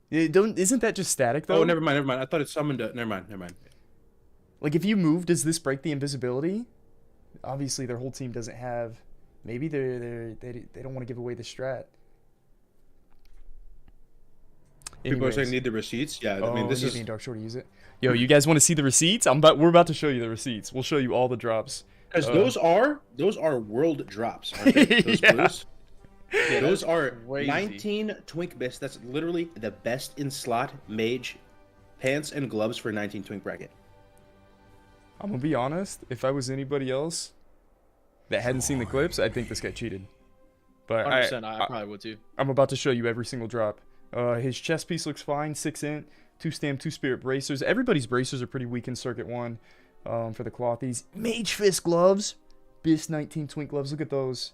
Yeah, isn't that just static, though? Oh, never mind. I thought it summoned a... Never mind. Like, if you move, does this break the invisibility? Obviously, their whole team doesn't have... Maybe they don't want to give away the strat. People are saying Anyways. need the receipts. Yeah, I mean, this is... Dark Shore to use it. Yo, you guys want to see the receipts? We're about to show you the receipts. We'll show you all the drops. Because those are world drops, aren't they? Those Yeah. blues. Yeah, those are crazy. 19 Twink Bits. That's literally the best in slot mage pants and gloves for 19 Twink bracket. I'm gonna be honest. If I was anybody else that hadn't seen the clips, I'd think this guy cheated. But 100%, I probably would too. I'm about to show you every single drop. His chest piece looks fine. 6 int, 2 stam, 2 spirit bracers. Everybody's bracers are pretty weak in Circuit 1 for the clothies. Mage Fist gloves. Bis 19 Twink gloves. Look at those.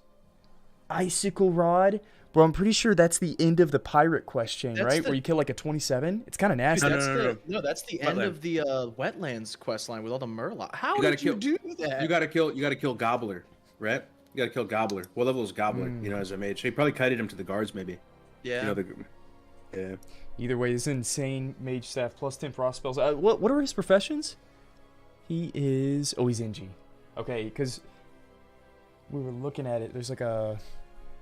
Icicle Rod. Bro, I'm pretty sure that's the end of the pirate quest chain, That's right? the- Where you kill like a 27. It's kind of nasty. No, that's the end of the wetlands quest line with all the Murloc. How did you do that? You gotta kill Gobbler, right? You gotta kill Gobbler. What level is Gobbler? You know, as a mage, so he probably kited him to the guards, maybe. Yeah. You know, yeah. Either way, this is insane mage staff plus 10 frost spells. What are his professions? He is... Oh, he's NG. Okay, because we were looking at it. There's like a...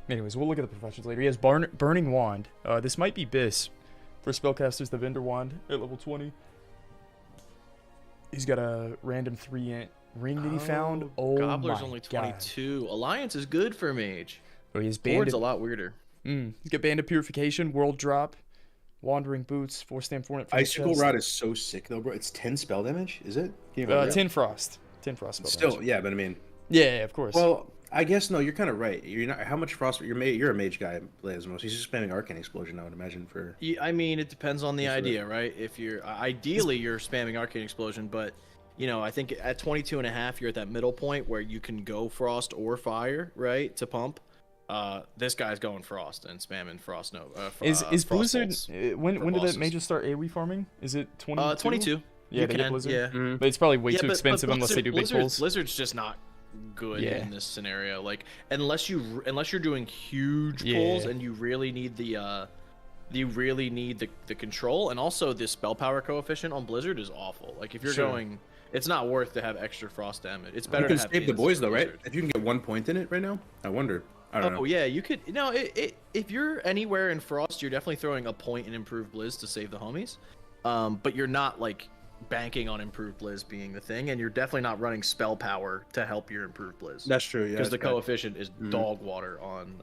Anyways, we'll look at the professions later. He has Burning Wand. This might be Bis. For spellcasters, the Vendor Wand at level 20. He's got a random 3 int ring that he found. Oh Gobbler's my only God. 22. Alliance is good for mage. Oh, he has Band Board's of... a lot weirder. He's got Band of Purification, World Drop, Wandering Boots, 4 stamp 4 int for the Icicle chest. Rod is so sick though, bro. It's 10 spell damage, is it? Can you remember? 10 frost. 10 frost spell Still, damage. yeah, but I mean, Yeah, of course. well, I guess no. You're kind of right. You're not. How much frost? You're a mage guy, Lesmos. He's just spamming Arcane Explosion, I would imagine. For I mean, it depends on the That's idea, right? If you're ideally you're spamming Arcane Explosion, but you know, I think at 22 and a half, you're at that middle point where you can go frost or fire, right, to pump. This guy's going frost and spamming frost. Is frost Blizzard bolts when for did the bosses. mages start AoE farming? Is it 22? 22. Yeah, You they get can, Blizzard. yeah. But it's probably way Yeah, too but expensive unless they do big pulls. Blizzard's just not good Yeah. in this scenario. Like unless you're doing huge Yeah. pulls and you really need the control, and also the spell power coefficient on Blizzard is awful. Like if you're Sure. going, it's not worth to have extra frost damage. It's better you can to have save the Bins boys for though, right? Blizzard. If you can get 1 point in it right now, I wonder. I don't know. Oh yeah, you could. No, if you're anywhere in frost, you're definitely throwing a point in improved Blizz to save the homies. But you're not like banking on improved Blizz being the thing, and you're definitely not running spell power to help your improved Blizz. That's true. Yeah, Because the that's bad. coefficient is dog water on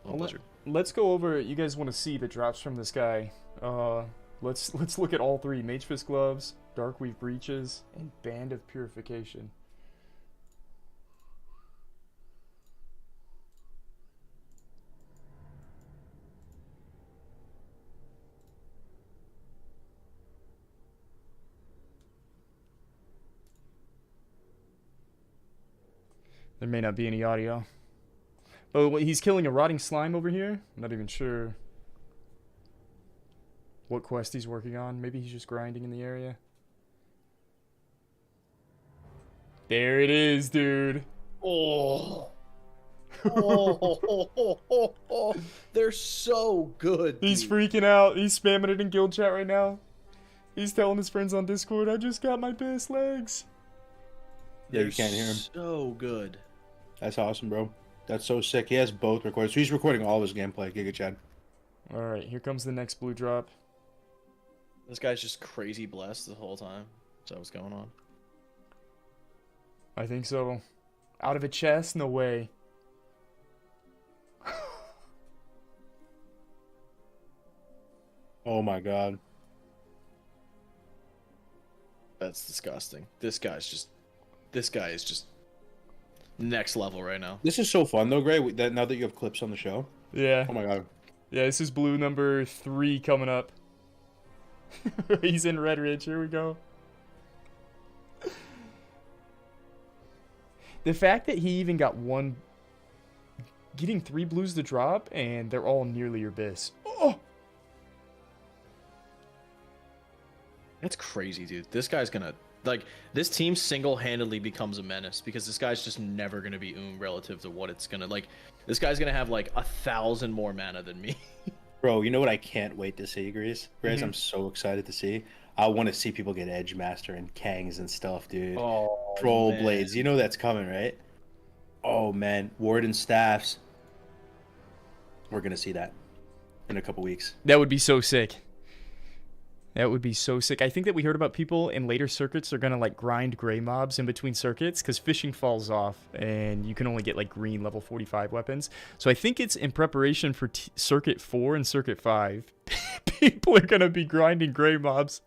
Blizzard. Let's go over. You guys want to see the drops from this guy? Let's look at all 3: Mage Fist gloves, Darkweave breeches, and Band of Purification. There may not be any audio. Oh, he's killing a rotting slime over here. I'm not even sure what quest he's working on. Maybe he's just grinding in the area. There it is, dude. Oh. They're so good. He's dude. freaking out. He's spamming it in guild chat right now. He's telling his friends on Discord, I just got my best legs. Yeah, you can't hear him. So good. That's awesome, bro. That's so sick. He has both recorded. So he's recording all of his gameplay, Giga Chad. Alright, here comes the next blue drop. This guy's just crazy blessed the whole time. Is that what's going on? I think so. Out of a chest? No way. Oh my god. That's disgusting. This guy is just next level right now. This is so fun though, Gray. That now that you have clips on the show. Yeah. Oh my god. Yeah, this is blue number 3 coming up. He's in Red Ridge. Here we go. The fact that he even got one... Getting 3 blues to drop, and they're all nearly your bis. Oh! That's crazy, dude. This guy's gonna like this team single-handedly becomes a menace because this guy's just never gonna be relative to what it's gonna like. This guy's gonna have like 1,000 more mana than me. Bro, you know what I can't wait to see, Grace? Grace, I'm so excited to see. I want to see people get Edge Master and Kangs and stuff, dude. Oh, Troll man. Blades. You know that's coming, right? Oh, man. Warden Staffs. We're going to see that in a couple weeks. That would be so sick. That would be so sick. I think that we heard about people in later circuits are going to like grind gray mobs in between circuits because fishing falls off and you can only get like green level 45 weapons. So I think it's in preparation for circuit 4 and circuit 5. People are going to be grinding gray mobs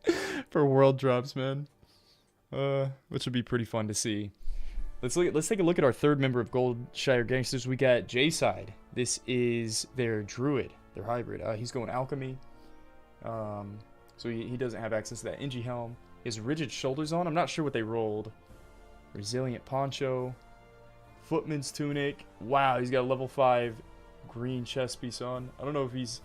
for world drops, man. Which would be pretty fun to see. Let's take a look at our third member of Goldshire Gangsters. We got J-Side. This is their Druid, their hybrid. He's going Alchemy. So he doesn't have access to that Ingy helm. He has rigid shoulders on. I'm not sure what they rolled. Resilient poncho. Footman's tunic. Wow, he's got a level 5 green chest piece on. I don't know if he's...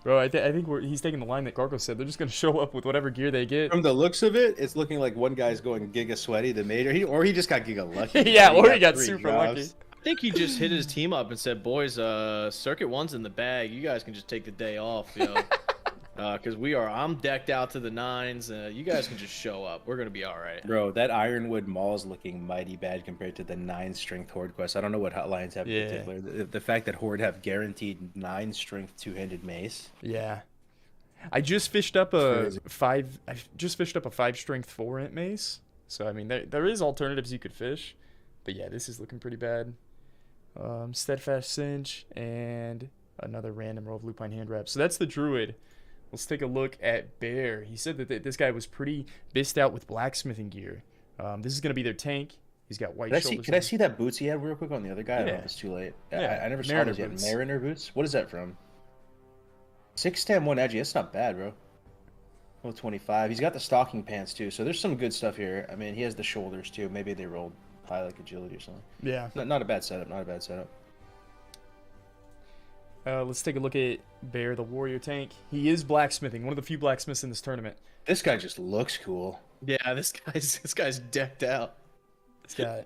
Bro, I think he's taking the line that Gargo said. They're just going to show up with whatever gear they get. From the looks of it, it's looking like one guy's going Giga Sweaty, the mage, or he just got Giga Lucky. Yeah, or he got 3 super drops. lucky. I think he just hit his team up and said, "Boys, Circuit 1's in the bag. You guys can just take the day off, yo." Because I'm decked out to the nines. You guys can just show up. We're gonna be all right. Bro, that Ironwood Maul is looking mighty bad compared to the 9 strength Horde quest. I don't know what Hotlines have in particular. The fact that Horde have guaranteed 9 strength 2-handed mace. Yeah. I just fished up a 5 strength 4 int mace. So I mean there is alternatives you could fish. But yeah, this is looking pretty bad. Steadfast Cinch and another random roll of Lupine Hand Wrap. So that's the Druid. Let's take a look at Bear. He said that this guy was pretty bissed out with blacksmithing gear. This is going to be their tank. He's got white shoulders. Can I see that boots he had real quick on the other guy? I don't know Yeah. if it's too late. Yeah, I never saw Mariner those yet. boots. Mariner boots? What is that from? 6'10", 1 edgy. That's not bad, bro. 25. He's got the stocking pants, too. So there's some good stuff here. I mean, he has the shoulders, too. Maybe they rolled high like agility or something. Yeah. Not a bad setup. Not a bad setup. Let's take a look at Bear, the warrior tank. He is blacksmithing, one of the few blacksmiths in this tournament. This guy just looks cool. Yeah, this guy's decked out. He's got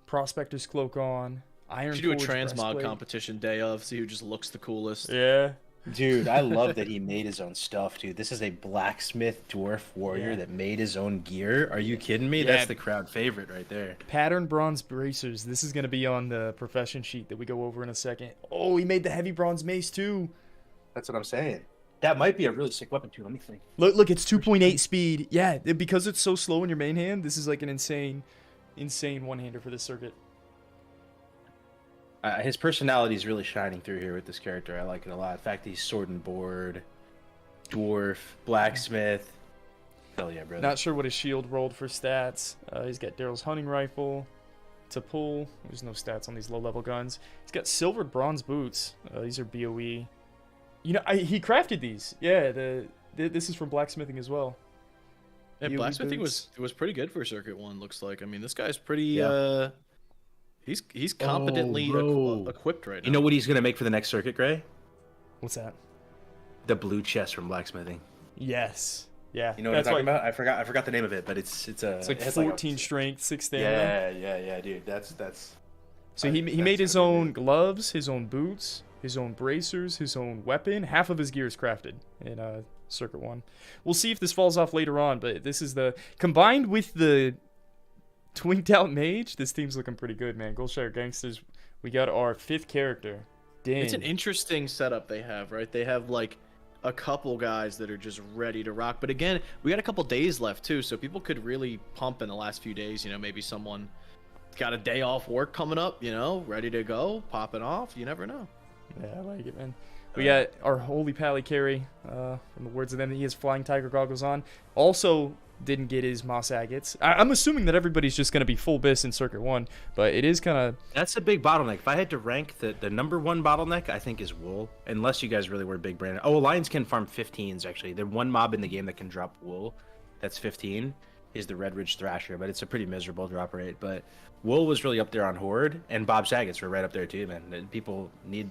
Prospector's cloak on, Iron Should do a Forge transmog breastplate. competition day of, see who just looks the coolest. Yeah. Dude, I love that he made his own stuff, dude. This is a blacksmith dwarf warrior that made his own gear. Are you kidding me? Yeah. That's the crowd favorite right there. Pattern bronze bracers. This is going to be on the profession sheet that we go over in a second. Oh, he made the heavy bronze mace too. That's what I'm saying. That might be a really sick weapon too. Let me think. Look, it's 2.8 speed. Yeah, because it's so slow in your main hand, this is like an insane one-hander for this circuit. His personality is really shining through here with this character. I like it a lot. In fact, he's sword and board, dwarf, blacksmith. Hell yeah, brother. Not sure what his shield rolled for stats. He's got Daryl's hunting rifle to pull. There's no stats on these low-level guns. He's got silvered bronze boots. These are BOE. You know, he crafted these. Yeah, this is from blacksmithing as well. Yeah, BOE blacksmithing boots. was pretty good for Circuit 1, looks like. I mean, this guy's pretty he's competently equipped right now. You know what he's gonna make for the next circuit, Gray? What's that? The blue chest from blacksmithing. Yes. Yeah. You know what I'm talking about? I forgot the name of it, but it's like it has 14 strength, 6 stamina. Yeah, dude. That's. So he made his own gloves, his own boots, his own bracers, his own weapon. Half of his gear is crafted in Circuit 1. We'll see if this falls off later on, but this is combined with the twinked out mage, this team's looking pretty good, man. Goldshire Gangsters, we got our 5th character. Din. It's an interesting setup they have, right? They have like a couple guys that are just ready to rock. But again, we got a couple days left too, so people could really pump in the last few days. You know, maybe someone got a day off work coming up, you know, ready to go, popping off. You never know. Yeah, I like it, man. We got our holy pally carry, from the words of them, he has flying tiger goggles on. Also didn't get his moss agates. I'm assuming that everybody's just going to be full bis in Circuit 1, but it is kind of... That's a big bottleneck. If I had to rank the number 1 bottleneck, I think is wool. Unless you guys really were big brand. Oh, Lions can farm 15s, actually. The one mob in the game that can drop wool, that's 15, is the Red Ridge Thrasher, but it's a pretty miserable drop rate. But wool was really up there on Horde, and Bob Saget's were right up there too, man. And people need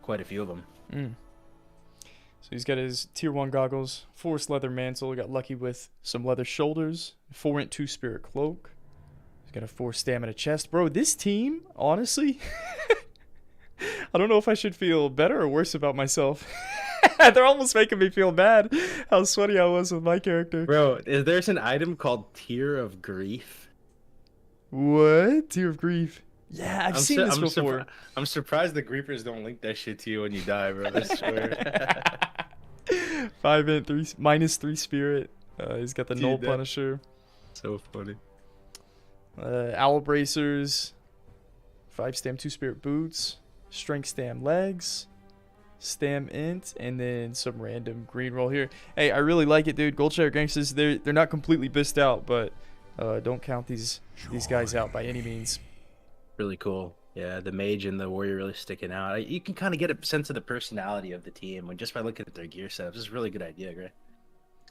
quite a few of them. So he's got his tier 1 goggles, forest leather mantle, got lucky with some leather shoulders, 4-int 2-spirit cloak. He's got a 4 stamina chest. Bro, this team, honestly, I don't know if I should feel better or worse about myself. They're almost making me feel bad how sweaty I was with my character. Bro, there's an item called Tear of Grief. What? Tear of Grief. Yeah, I've seen this before. I'm surprised the Griefers don't link that shit to you when you die, bro. I swear. 5-int, -3 spirit. He's got the Null Punisher. So funny. Owl bracers. 5 stam 2 spirit boots. Strength stam legs. Stam int, and then some random green roll here. Hey, I really like it, dude. Goldshire gangsters, they're not completely bissed out, but don't count these guys out by any means. Really cool. Yeah, the mage and the warrior really sticking out. You can kind of get a sense of the personality of the team when just by looking at their gear setups. It's a really good idea, Gray.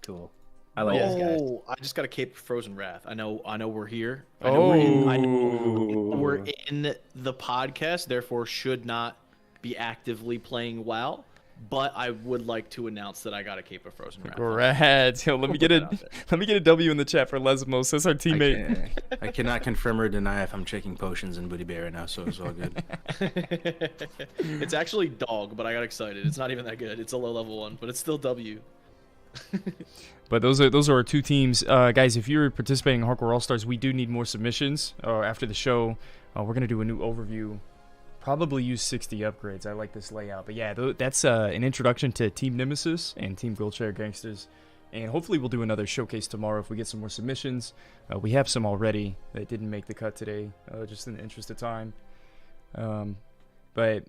Cool. I like these guys. Oh, I just got a cape for Frozen Wrath. I know we're here. I know we're in the podcast, therefore should not be actively playing WoW. But I would like to announce that I got a cape of Frozen Wrath. Rad. Yo, let me get a W in the chat for Lesmos. That's our teammate. I cannot confirm or deny if I'm checking potions in Booty Bay right now, so it's all good. It's actually dog, but I got excited. It's not even that good. It's a low level one, but it's still W. But those are our 2 teams. Guys, if you're participating in Hardcore All-Stars, we do need more submissions. After the show, we're going to do a new overview. Probably use 60 upgrades. I like this layout. But yeah, that's an introduction to Team Nemesis and Team Goldshire Gangsters. And hopefully we'll do another showcase tomorrow if we get some more submissions. We have some already that didn't make the cut today, just in the interest of time. But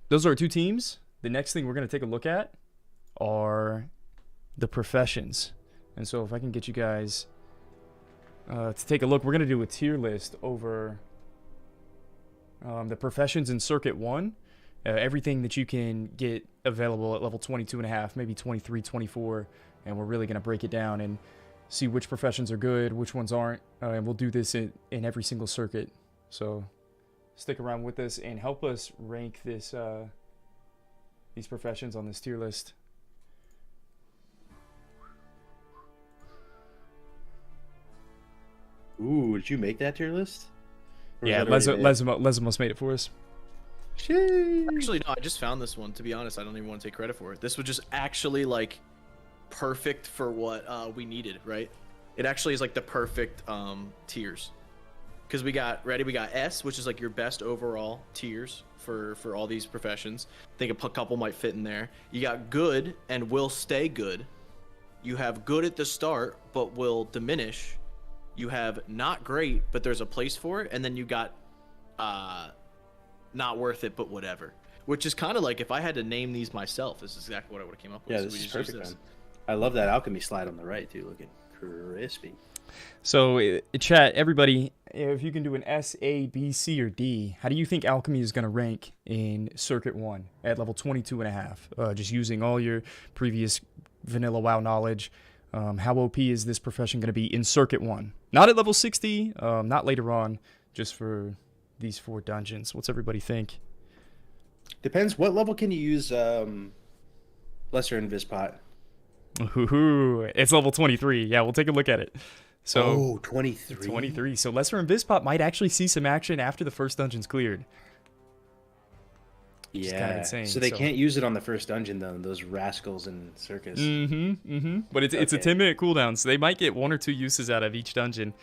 those are our 2 teams. The next thing we're going to take a look at are the professions. And so if I can get you guys to take a look, we're going to do a tier list over the professions in Circuit 1. Everything that you can get available at level 22.5, maybe 23, 24. And we're really going to break it down and see which professions are good, which ones aren't. And we'll do this in every single circuit. So stick around with us and help us rank these professions on this tier list. Ooh, did you make that tier list? Yeah, Lesmos made it for us. Actually, no, I just found this one. To be honest, I don't even want to take credit for it. This was just actually like perfect for what we needed, right? It actually is like the perfect tiers. Because we got S, which is like your best overall tiers for all these professions. I think a couple might fit in there. You got good and will stay good. You have good at the start, but will diminish. You have not great, but there's a place for it. And then you got not worth it, but whatever. Which is kind of like, if I had to name these myself, this is exactly what I would have came up with. Yeah, So this we is just use perfect, this. man. I love that alchemy slide on the right, too. Looking crispy. So, chat, everybody, if you can do an S, A, B, C, or D, how do you think Alchemy is going to rank in Circuit 1 at level 22.5? Just using all your previous vanilla WoW knowledge. How OP is this profession going to be in Circuit 1? Not at level 60, not later on, just for these 4 dungeons. What's everybody think? Depends. What level can you use Lesser Invispot? Ooh, it's level 23. Yeah, we'll take a look at it. So, 23. 23. So Lesser Invispot might actually see some action after the first dungeon's cleared. Yeah. Kind of insane. So they can't use it on the first dungeon, though, those rascals in Circus. But it's a 10-minute cooldown, so they might get 1 or 2 uses out of each dungeon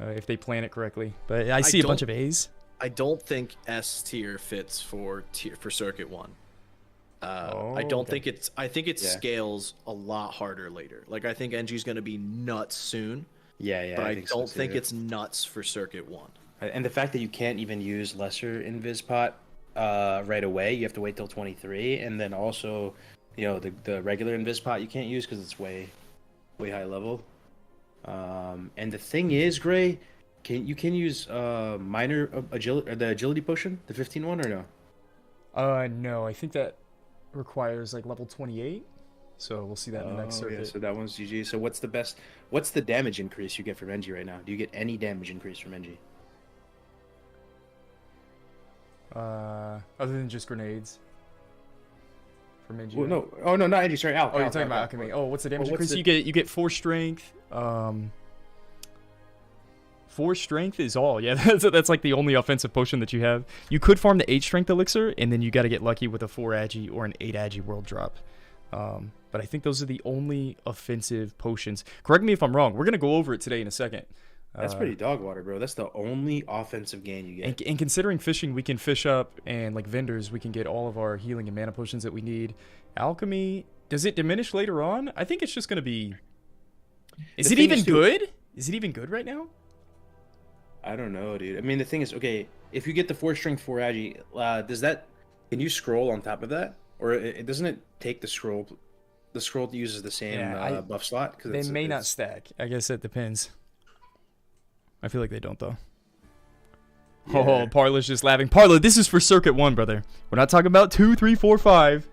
if they plan it correctly. But I see a bunch of A's. I don't think S tier fits for Circuit 1. I don't think it's. I think it scales a lot harder later. Like, I think NG's going to be nuts soon. Yeah. But I don't think it's nuts for Circuit 1. And the fact that you can't even use Lesser Invispot right away, you have to wait till 23, and then also, the regular Invispot you can't use because it's way high level. And the thing is, Gray, you can use minor agility, or the agility potion, the 15 one, or no? No, I think that requires like level 28. So we'll see that in the next circuit. Yeah, so that one's GG. So what's the damage increase you get from NG right now? Do you get any damage increase from NG? Other than just grenades. from NG. Well, no. Oh no, not NG. Sorry, Al. Oh, you're talking about Alchemy. Oh, what's the damage Well, what's increase? You get 4 strength. 4 strength is all. Yeah, that's like the only offensive potion that you have. You could farm the 8 strength elixir, and then you got to get lucky with a 4 agi or an 8 agi world drop. But I think those are the only offensive potions. Correct me if I'm wrong. We're gonna go over it today in a second. That's pretty dog water, bro. That's the only offensive gain you get. And considering fishing, we can fish up, and like vendors, we can get all of our healing and mana potions that we need. Alchemy, does it diminish later on? I think it's just gonna be. Is it even good? Is it even good right now? I don't know, dude. I mean, the thing is, okay, if you get the 4 strength 4 agi, does that? Can you scroll on top of that, or doesn't it take the scroll? The scroll uses the same buff slot. They may not stack. I guess it depends. I feel like they don't though. Yeah. Oh, Parla's just laughing. Parla, this is for Circuit 1, brother. We're not talking about 2, 3, 4, 5.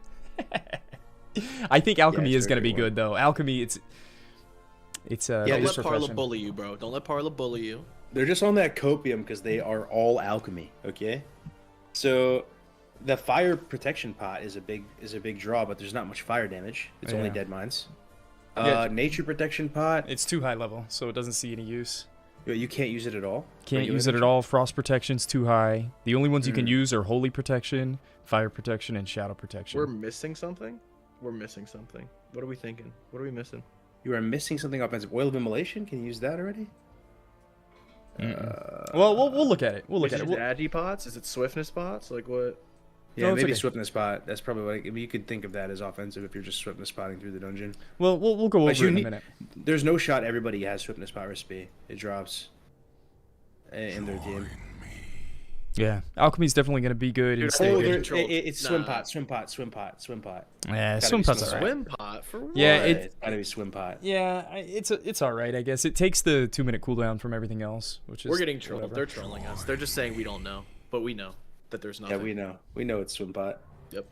I think Alchemy is gonna be good though. Alchemy, it's don't let Parla bully you, bro. Don't let Parla bully you. They're just on that copium because they are all alchemy. Okay, so the fire protection pot is a big draw, but there's not much fire damage. It's only dead mines. Nature protection pot. It's too high level, so it doesn't see any use. You can't use it at all. Can't use it at all. Frost protection's too high. The only ones you can use are holy protection, fire protection, and shadow protection. We're missing something. We're missing something. What are we thinking? What are we missing? You are missing something offensive. Oil of immolation. Can you use that already? Well, we'll look at it. We'll look at it. Is it agi pots? Is it swiftness pots? Like what? Yeah, maybe swiftness spot. That's probably what you could think of that as offensive if you're just swiftness spotting through the dungeon. Well, we'll go over it in a minute. There's no shot everybody has swiftness spot recipe. It drops in their team. Yeah, Alchemy's definitely gonna be good. It's swim pot. Yeah, swim pot's alright. Swim pot for what? Yeah, it's gotta be swim pot. Yeah, it's alright. I guess it takes the 2-minute cooldown from everything else, which is. We're getting trolled. They're trolling us. They're just saying we don't know, but we know that there's nothing. Yeah, we know. We know it's swim pot. Yep.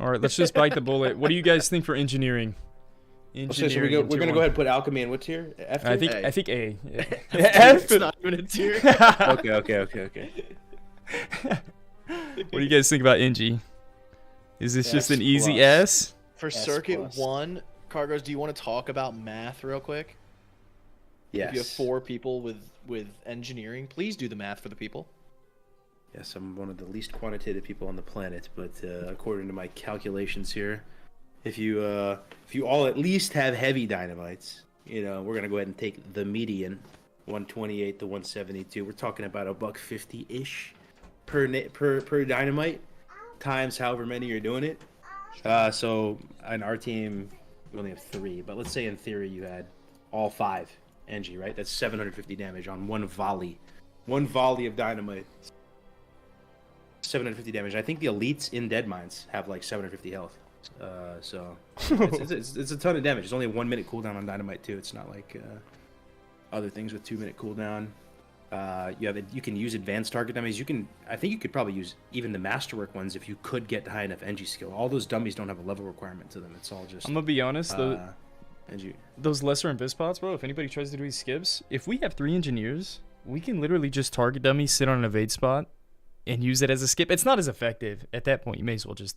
All right, let's just bite the bullet. What do you guys think for engineering? So we're gonna go ahead and put alchemy in what tier? F tier? I think A. Yeah. F. It's not even a tier. Okay. What do you guys think about NG? Is this just an easy S? For Circuit 1, Cargos, do you want to talk about math real quick? Yes. If you have 4 people with engineering, please do the math for the people. Yes, I'm one of the least quantitative people on the planet, but according to my calculations here, if you all at least have heavy dynamites, we're gonna go ahead and take the median, 128 to 172. We're talking about $150-ish per dynamite, times however many you're doing it. So on our team, we only have 3, but let's say in theory you had all 5 NG, right? That's 750 damage on one volley of dynamite. 750 damage. I think the elites in Dead Mines have like 750 health. So it's a ton of damage. It's only a 1-minute cooldown on dynamite too. It's not like other things with 2-minute cooldown. You can use advanced target dummies. I think you could probably use even the masterwork ones if you could get high enough NG skill. All those dummies don't have a level requirement to them. It's all just. I'm gonna be honest though. NG. Those lesser invis spots, bro. If anybody tries to do these skips, if we have 3 engineers, we can literally just target dummies, sit on an evade spot, and use it as a skip. It's not as effective. At that point, you may as well just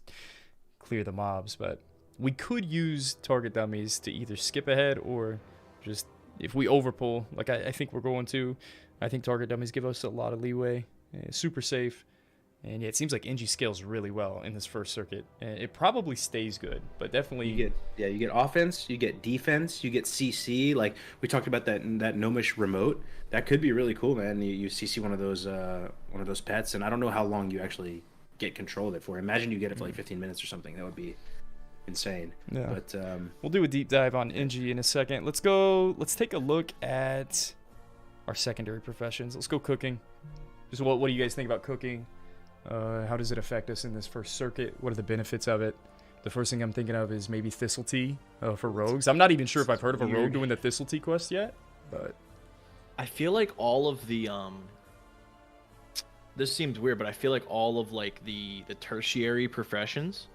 clear the mobs. But we could use target dummies to either skip ahead or just, if we overpull, like I think we're going to, I think target dummies give us a lot of leeway. Super safe. And yeah, it seems like NG scales really well in this first circuit. And it probably stays good, but definitely... You get offense, you get defense, you get CC. Like, we talked about that gnomish remote. That could be really cool, man. You CC one of those pets, and I don't know how long you actually get control of it for. Imagine you get it for like 15 minutes or something. That would be insane. Yeah. But we'll do a deep dive on NG in a second. Let's take a look at our secondary professions. Let's go cooking. Just what do you guys think about cooking? How does it affect us in this first circuit? What are the benefits of it? The first thing I'm thinking of is maybe Thistle Tea for rogues. I'm not even sure if I've heard of a rogue doing the Thistle Tea quest yet, but I feel like all of the this seems weird, but I feel like all of like the tertiary professions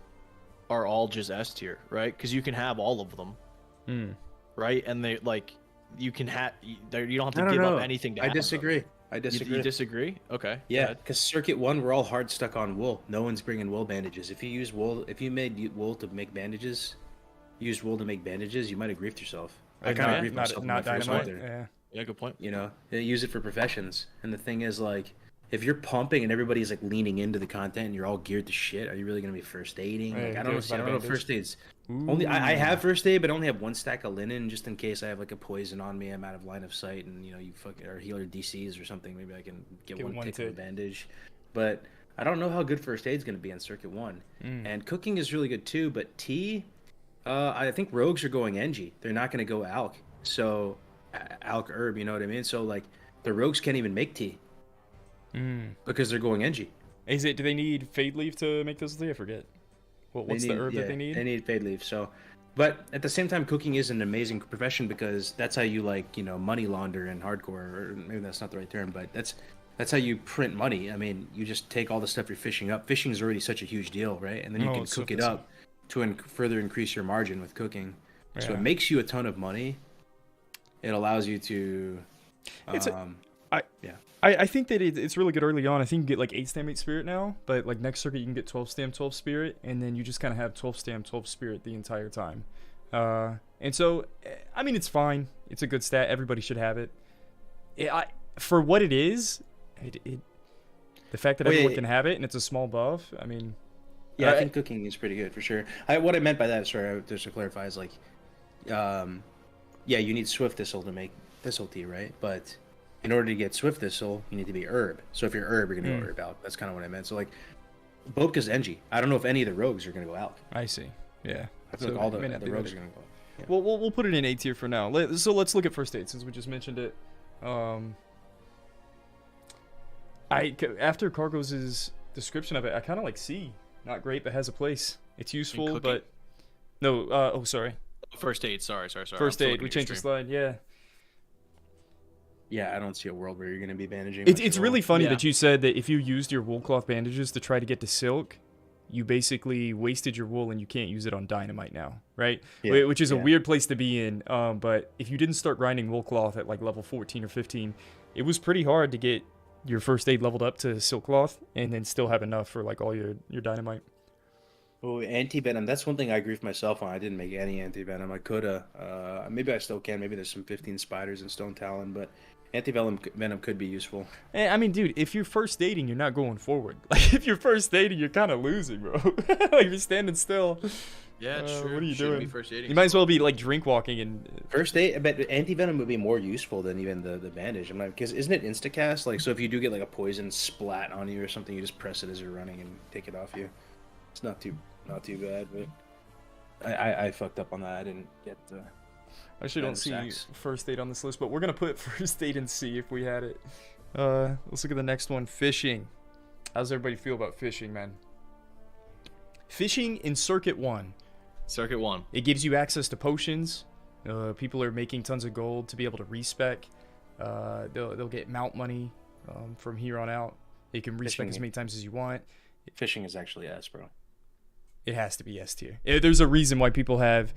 are all just S tier, right? Because you can have all of them, right? And they like you can have you don't have to give up anything to have I disagree. them. I You disagree. disagree? Okay. Yeah, because Circuit 1, we're all hard stuck on wool. No one's bringing wool bandages. If you use wool, if you made wool to make bandages, used wool to make bandages, you might have griefed yourself. I kind of griefed myself in my not first dynamite. one there. Yeah. Yeah, good point. You know, they use it for professions. And the thing is, like, if you're pumping and everybody's like leaning into the content and you're all geared to shit, are you really gonna be first aiding? Hey, Like, I give don't us know. I that don't know. bandage. First aid's only. I have first aid, but I only have one stack of linen just in case I have like a poison on me. I'm out of line of sight, and you know, you fucking or healer DCs or something. Maybe I can get one tick of a bandage. But I don't know how good first aid's gonna be on Circuit 1. And cooking is really good too. But tea, I think rogues are going NG. They're not gonna go alch. So alch herb, you know what I mean? So like the rogues can't even make tea. Because they're going NG. Is it? Do they need fade leaf to make this tea? I forget. What's the herb that they need? They need fade leaf. So, but at the same time, cooking is an amazing profession because that's how you like, you know, money launder in hardcore, or maybe that's not the right term, but that's how you print money. I mean, you just take all the stuff you're fishing up. Fishing is already such a huge deal, right? And then you can cook it up to further increase your margin with cooking. So it makes you a ton of money. It allows you to. I think that it's really good early on. I think you get like 8 stam 8 spirit now, but like next circuit you can get 12 stam 12 spirit, and then you just kind of have 12 stam 12 spirit the entire time. And so, I mean, it's fine. It's a good stat. Everybody should have it. For what it is, the fact that everyone can have it and it's a small buff. I mean, yeah, I think cooking is pretty good for sure. What I meant by that, sorry, just to clarify, is like, yeah, you need swift thistle to make thistle tea, right? But in order to get swift thistle, you need to be herb. So if you're herb, you're gonna go herb out. That's kind of what I meant. So like, Bobka's NG. I don't know if any of the rogues are gonna go out. I see. Yeah. I feel like all the rogues are gonna go out. Yeah. Well, we'll put it in A tier for now. So let's look at first aid since we just mentioned it. After Cargos' description of it, I kind of like C. Not great, but has a place. It's useful, but no. Sorry. First aid. Sorry. First aid. We changed the slide. Yeah. Yeah, I don't see a world where you're going to be bandaging. It's really funny that you said that if you used your wool cloth bandages to try to get to silk, you basically wasted your wool and you can't use it on dynamite now, right? Yeah, which is a weird place to be in. But if you didn't start grinding wool cloth at like level 14 or 15, it was pretty hard to get your first aid leveled up to silk cloth and then still have enough for like all your dynamite. Oh, anti-venom. That's one thing I griefed myself on. I didn't make any anti-venom. I coulda. Maybe I still can. Maybe there's some 15 spiders in Stone Talon, but anti-venom could be useful. I mean, dude, if you're first aiding, you're not going forward. Like, if you're first aiding, you're kind of losing, bro. Like, you're standing still. Yeah, it's true. What are you Shouldn't doing? Be first aiding. You might as well be, like, drink walking and... First aid, but anti-venom would be more useful than even the bandage. I'm not, because isn't it instacast? Like, so if you do get, like, a poison splat on you or something, you just press it as you're running and take it off you. It's not too bad, but I fucked up on that. I didn't get... I actually don't see first aid on this list, but we're going to put first aid in C if we had it. Let's look at the next one. Fishing. How does everybody feel about fishing, man? Fishing in Circuit 1. Circuit 1. It gives you access to potions. People are making tons of gold to be able to respec. They'll get mount money from here on out. You can respec as many times as you want. Fishing is actually S, bro. It has to be S tier. There's a reason why people have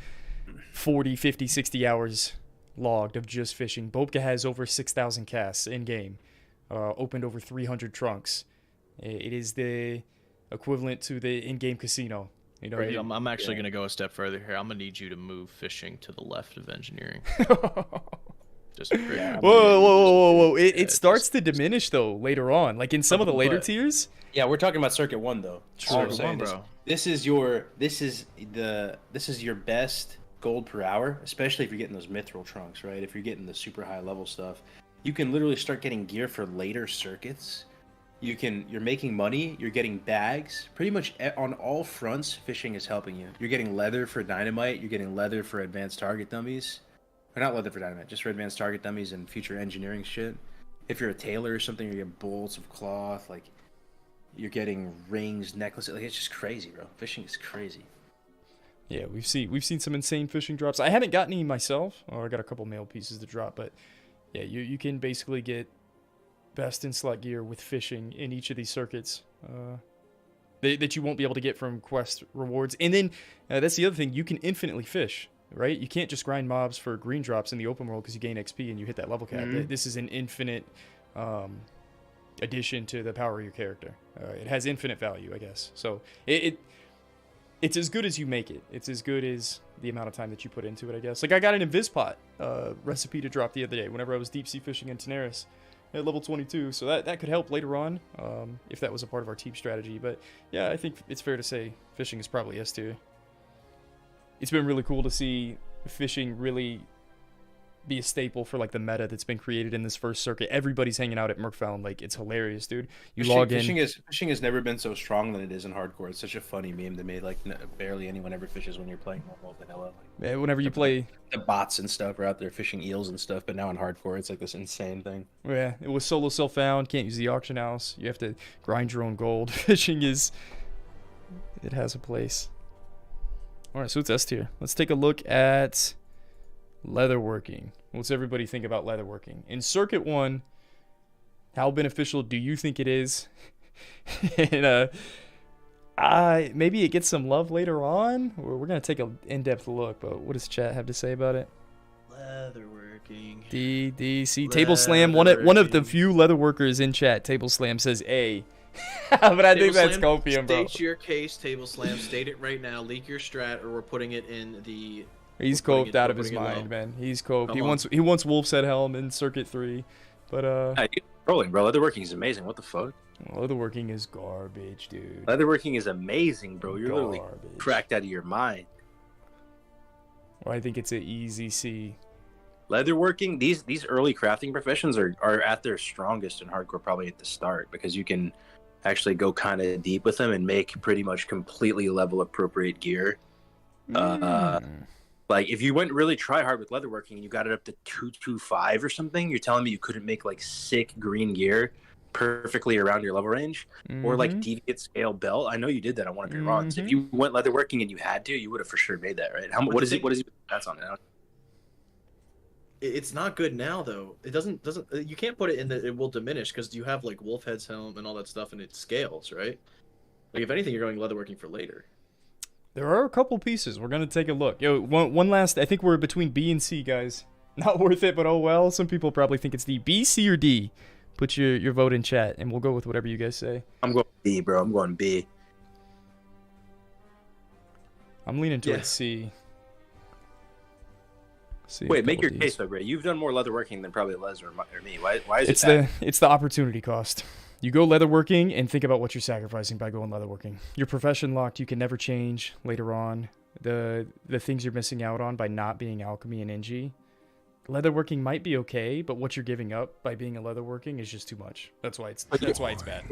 40, 50, 60 hours logged of just fishing. Bobka has over 6,000 casts in-game. Opened over 300 trunks. It is the equivalent to the in-game casino. You know, right, I'm actually going to go a step further here. I'm going to need you to move fishing to the left of engineering. Just whoa. It starts to diminish, though, later on. Like, in some of the later tiers. Yeah, we're talking about Circuit 1, though. Circuit 1, bro. This is your best gold per hour, especially if you're getting those mithril trunks, right? If you're getting the super high level stuff, you can literally start getting gear for later circuits. You're making money, you're getting bags. Pretty much on all fronts, fishing is helping you. You're getting leather for dynamite, you're getting leather for advanced target dummies. Or not leather for dynamite, just for advanced target dummies and future engineering shit. If you're a tailor or something, you're getting bolts of cloth, like you're getting rings, necklaces. Like, it's just crazy, bro. Fishing is crazy. Yeah, we've seen some insane fishing drops. I haven't got any myself, or I got a couple mail pieces to drop, but yeah, you can basically get best in slot gear with fishing in each of these circuits that you won't be able to get from quest rewards. And then that's the other thing, you can infinitely fish, right? You can't just grind mobs for green drops in the open world because you gain XP and you hit that level cap. This is an infinite addition to the power of your character. It has infinite value, I guess. So it's as good as you make it. It's as good as the amount of time that you put into it, I guess. Like, I got an Invispot recipe to drop the other day whenever I was deep sea fishing in Tenaris at level 22. So that could help later on if that was a part of our team strategy. But yeah, I think it's fair to say fishing is probably S tier. It's been really cool to see fishing really be a staple for like the meta that's been created in this first circuit. Everybody's hanging out at Merkfound. Like, it's hilarious, dude. Log in. Fishing has never been so strong than it is in hardcore. It's such a funny meme to me. Like, barely anyone ever fishes when you're playing normal vanilla. Yeah, whenever you play, the bots and stuff are out there fishing eels and stuff, but now in hardcore, it's like this insane thing. Yeah, it was solo self-found. Can't use the auction house. You have to grind your own gold. Fishing it has a place. All right, so it's S tier. Let's take a look at leatherworking. What's everybody think about leatherworking? In Circuit 1, how beneficial do you think it is? And maybe it gets some love later on? We're going to take an in-depth look, but what does chat have to say about it? Leatherworking. DDC. Table Slam, one of the few leatherworkers in chat, Table Slam says A. But I think that's copium, bro. State your case, Table Slam. State it right now. Leak your strat, or we're putting it in the... He's coped out of his mind, man. He's coped. He wants Wolf's Head Helm in Circuit 3, but Rolling, bro. Leatherworking is amazing. What the fuck? Leatherworking is garbage, dude. Leatherworking is amazing, bro. You're literally Garbage. cracked out of your mind. Well, I think it's an easy C. Leatherworking, these early crafting professions are at their strongest in hardcore probably at the start, because you can actually go kind of deep with them and make pretty much completely level appropriate gear. Like, if you went really try hard with leatherworking and you got it up to 225 or something, you're telling me you couldn't make like sick green gear perfectly around your level range, or like deviate scale belt. I know you did that on one of your runs. If you went leatherworking and you had to, you would have for sure made that, right? What is it? That's on it. It's not good now, though. It doesn't. You can't put it in that it will diminish, because you have like Wolf Head's Helm and all that stuff, and it scales, right? Like, if anything, you're going leatherworking for later. There are a couple pieces. We're gonna take a look. Yo, one last. I think we're between B and C, guys. Not worth it, but oh well. Some people probably think it's D. B, C, or D. Put your vote in chat, and we'll go with whatever you guys say. I'm going B, bro. I'm going B. I'm leaning towards C. Wait, make your case though, Gray. You've done more leatherworking than probably Les or me. Why is it it's the opportunity cost. You go leatherworking and think about what you're sacrificing by going leatherworking. Your profession locked, you can never change later on. The things you're missing out on by not being alchemy and NG. Leatherworking might be okay, but what you're giving up by being a leatherworking is just too much. That's why it's bad.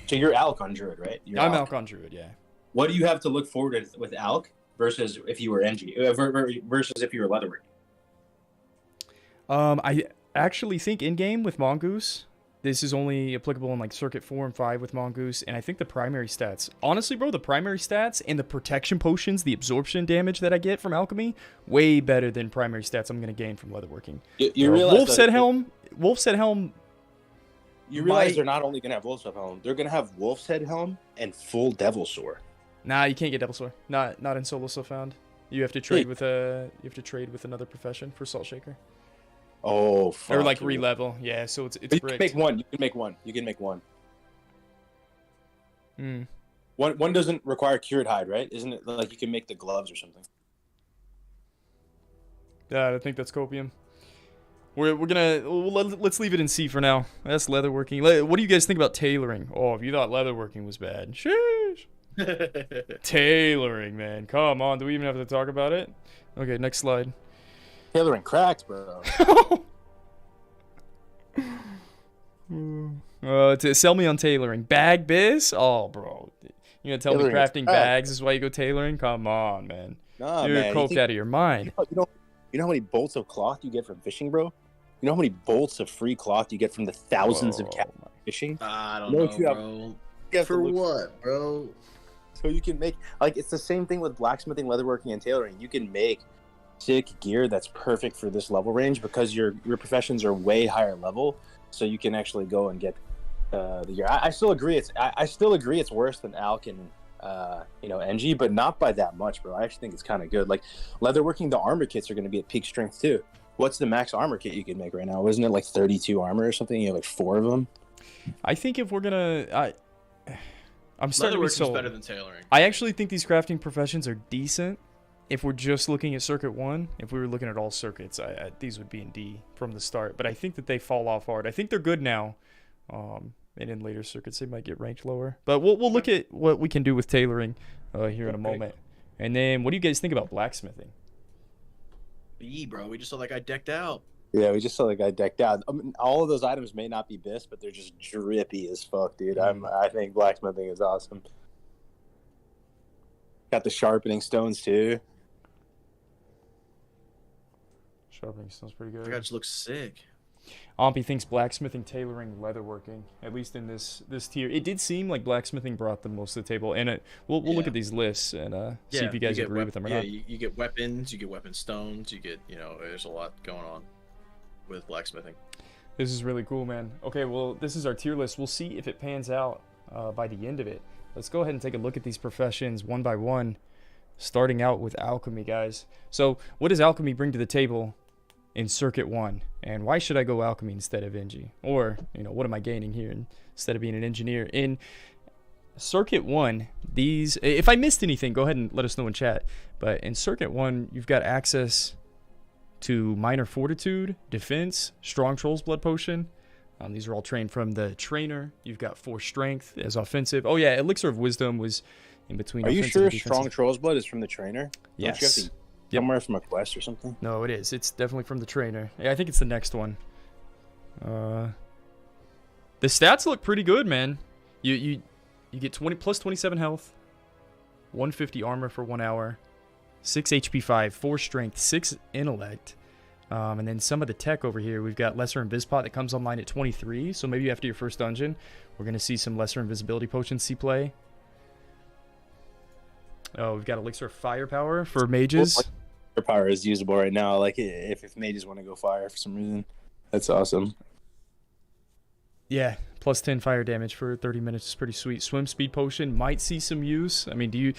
So you're Alch on Druid, right? I'm Alch on Druid, yeah. What do you have to look forward to with Alch versus if you were NG versus if you were leatherworking? I actually think in-game with Mongoose, this is only applicable in like Circuit 4 and 5 with Mongoose, and I think the primary stats, honestly, bro, the primary stats and the protection potions, the absorption damage that I get from Alchemy, way better than primary stats I'm going to gain from leatherworking. You realize Wolf's Head Helm. You realize they're not only going to have Wolf's Head Helm, they're going to have Wolf's Head Helm and full Devil Sword. Nah, you can't get Devil Sword. Not in solo self-found. You have to trade with another profession for Salt Shaker. Oh, fuck. Or like re-level. Yeah, so it's you can bricked. make one. You can make one. One doesn't require cured hide, right? Isn't it like you can make the gloves or something? Yeah, I think that's copium. Let's leave it in C for now. That's leatherworking. What do you guys think about tailoring? Oh, if you thought leatherworking was bad, sheesh. Tailoring, man, come on. Do we even have to talk about it? Okay, next slide. Tailoring cracks, bro. To sell me on tailoring. Bag biz? Oh, bro. You gonna tell me crafting bags is why you go tailoring? Come on, man. Nah, You're man. coked out of your mind. You know how many bolts of cloth you get from fishing, bro? You know how many bolts of free cloth you get from the thousands of cats fishing? I don't know, bro. For what, bro? So you can make, like, it's the same thing with blacksmithing, leatherworking, and tailoring. You can make sick gear that's perfect for this level range because your professions are way higher level, so you can actually go and get the gear. I still agree it's worse than Alch and NG, but not by that much, bro. I actually think it's kind of good. Like leatherworking, the armor kits are going to be at peak strength too. What's the max armor kit you can make right now? Wasn't it like 32 armor or something? You have like 4 of them. I think if we're gonna, I'm starting to be Leatherworks is sold. better than tailoring. I actually think these crafting professions are decent. If we're just looking at Circuit 1, if we were looking at all circuits, these would be in D from the start. But I think that they fall off hard. I think they're good now. And in later circuits, they might get ranked lower. But we'll look at what we can do with tailoring here in a moment. And then, what do you guys think about blacksmithing? Bro, we just saw that guy decked out. Yeah, we just saw the guy decked out. I mean, all of those items may not be bis, but they're just drippy as fuck, dude. I think blacksmithing is awesome. Got the sharpening stones too. Sharpening stone's pretty That good. guy just looks sick. Ompy thinks blacksmithing, tailoring, leatherworking, at least in this tier. It did seem like blacksmithing brought the most to the table, and we'll look at these lists and see if you guys agree with them or not. Yeah, you get weapons, you get weapon stones, you get, there's a lot going on with blacksmithing. This is really cool, man. Okay, well, this is our tier list. We'll see if it pans out by the end of it. Let's go ahead and take a look at these professions one by one, starting out with alchemy, guys. So, what does alchemy bring to the table in Circuit 1? And why should I go alchemy instead of Engie? Or, what am I gaining here instead of being an engineer? In Circuit 1, if I missed anything, go ahead and let us know in chat. But in Circuit 1, you've got access to minor fortitude, defense, strong troll's blood potion. These are all trained from the trainer. You've got 4 strength as offensive. Oh yeah, elixir of wisdom was in between. Are you offensive sure and defensive. strong troll's blood is from the trainer? Yes. Don't you have to somewhere from a quest or something? No, it is. It's definitely from the trainer. Yeah, I think it's the next one. The stats look pretty good, man. You get 20 plus 27 health, 150 armor for 1 hour, 6 HP 5, 4 strength, 6 intellect. And then some of the tech over here, we've got Lesser Invispot that comes online at 23. So maybe after your first dungeon, we're going to see some Lesser Invisibility potions see play. Oh, we've got Elixir of Firepower for mages. Firepower is usable right now. Like if mages want to go fire for some reason, that's awesome. Yeah, plus 10 fire damage for 30 minutes is pretty sweet. Swim Speed Potion might see some use. I mean, do you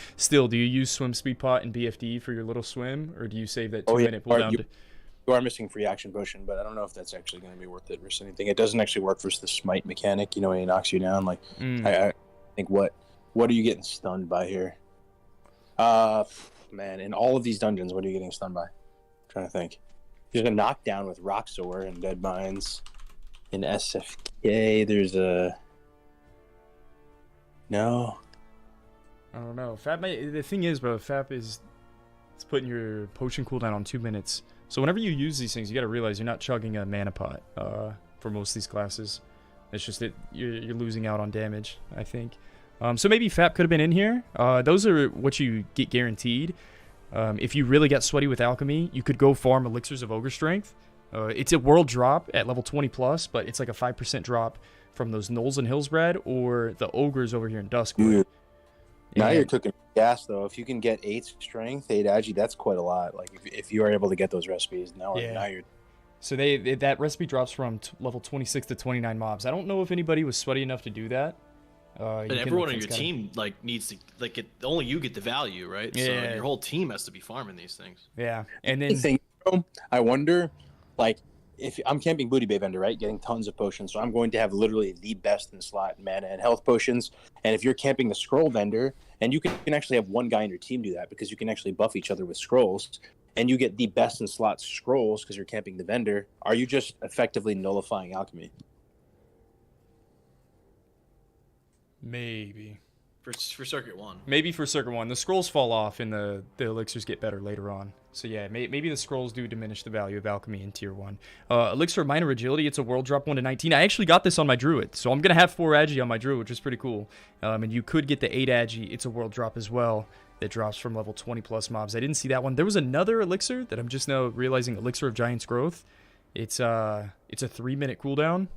use Swim Speed Pot and BFD for your little swim? Or do you save that 2-minute cooldown? You are missing free action potion, but I don't know if that's actually going to be worth it versus anything. It doesn't actually work versus the smite mechanic, when he knocks you down. Like, I think what are you getting stunned by here? Man, in all of these dungeons, what are you getting stunned by? I'm trying to think. There's a knockdown with Roxor and Dead Mines. In SFK, there's a... No. I don't know. The thing is, bro, FAP is it's putting your potion cooldown on 2 minutes. So whenever you use these things, you got to realize you're not chugging a mana pot for most of these classes. It's just that you're losing out on damage, I think. So maybe FAP could have been in here. Those are what you get guaranteed. If you really got sweaty with alchemy, you could go farm elixirs of ogre strength. It's a world drop at level 20 plus, but it's like a 5% drop from those Knolls and Hillsbrad or the ogres over here in Duskwood. Now you're cooking gas, though. If you can get 8 strength, 8 agi, that's quite a lot. Like if you are able to get those recipes, now you're. So that recipe drops from level 26 to 29 mobs. I don't know if anybody was sweaty enough to do that. And everyone on your team needs to only you get the value, right? Yeah. So your whole team has to be farming these things. Yeah, and then I wonder, if I'm camping Booty Bay Vendor, right, getting tons of potions, so I'm going to have literally the best in slot mana and health potions. And if you're camping the Scroll Vendor, and you can actually have one guy in your team do that because you can actually buff each other with scrolls, and you get the best in slot scrolls because you're camping the vendor, are you just effectively nullifying alchemy? Maybe. For Circuit 1. Maybe for Circuit 1. The scrolls fall off and the elixirs get better later on. So yeah, maybe the scrolls do diminish the value of alchemy in tier 1. Elixir of Minor Agility, it's a world drop 1 to 19. I actually got this on my Druid, so I'm going to have 4 agi on my Druid, which is pretty cool. And you could get the 8 agi, it's a world drop as well, that drops from level 20 plus mobs. I didn't see that one. There was another elixir that I'm just now realizing, Elixir of Giant's Growth. It's a 3-minute cooldown,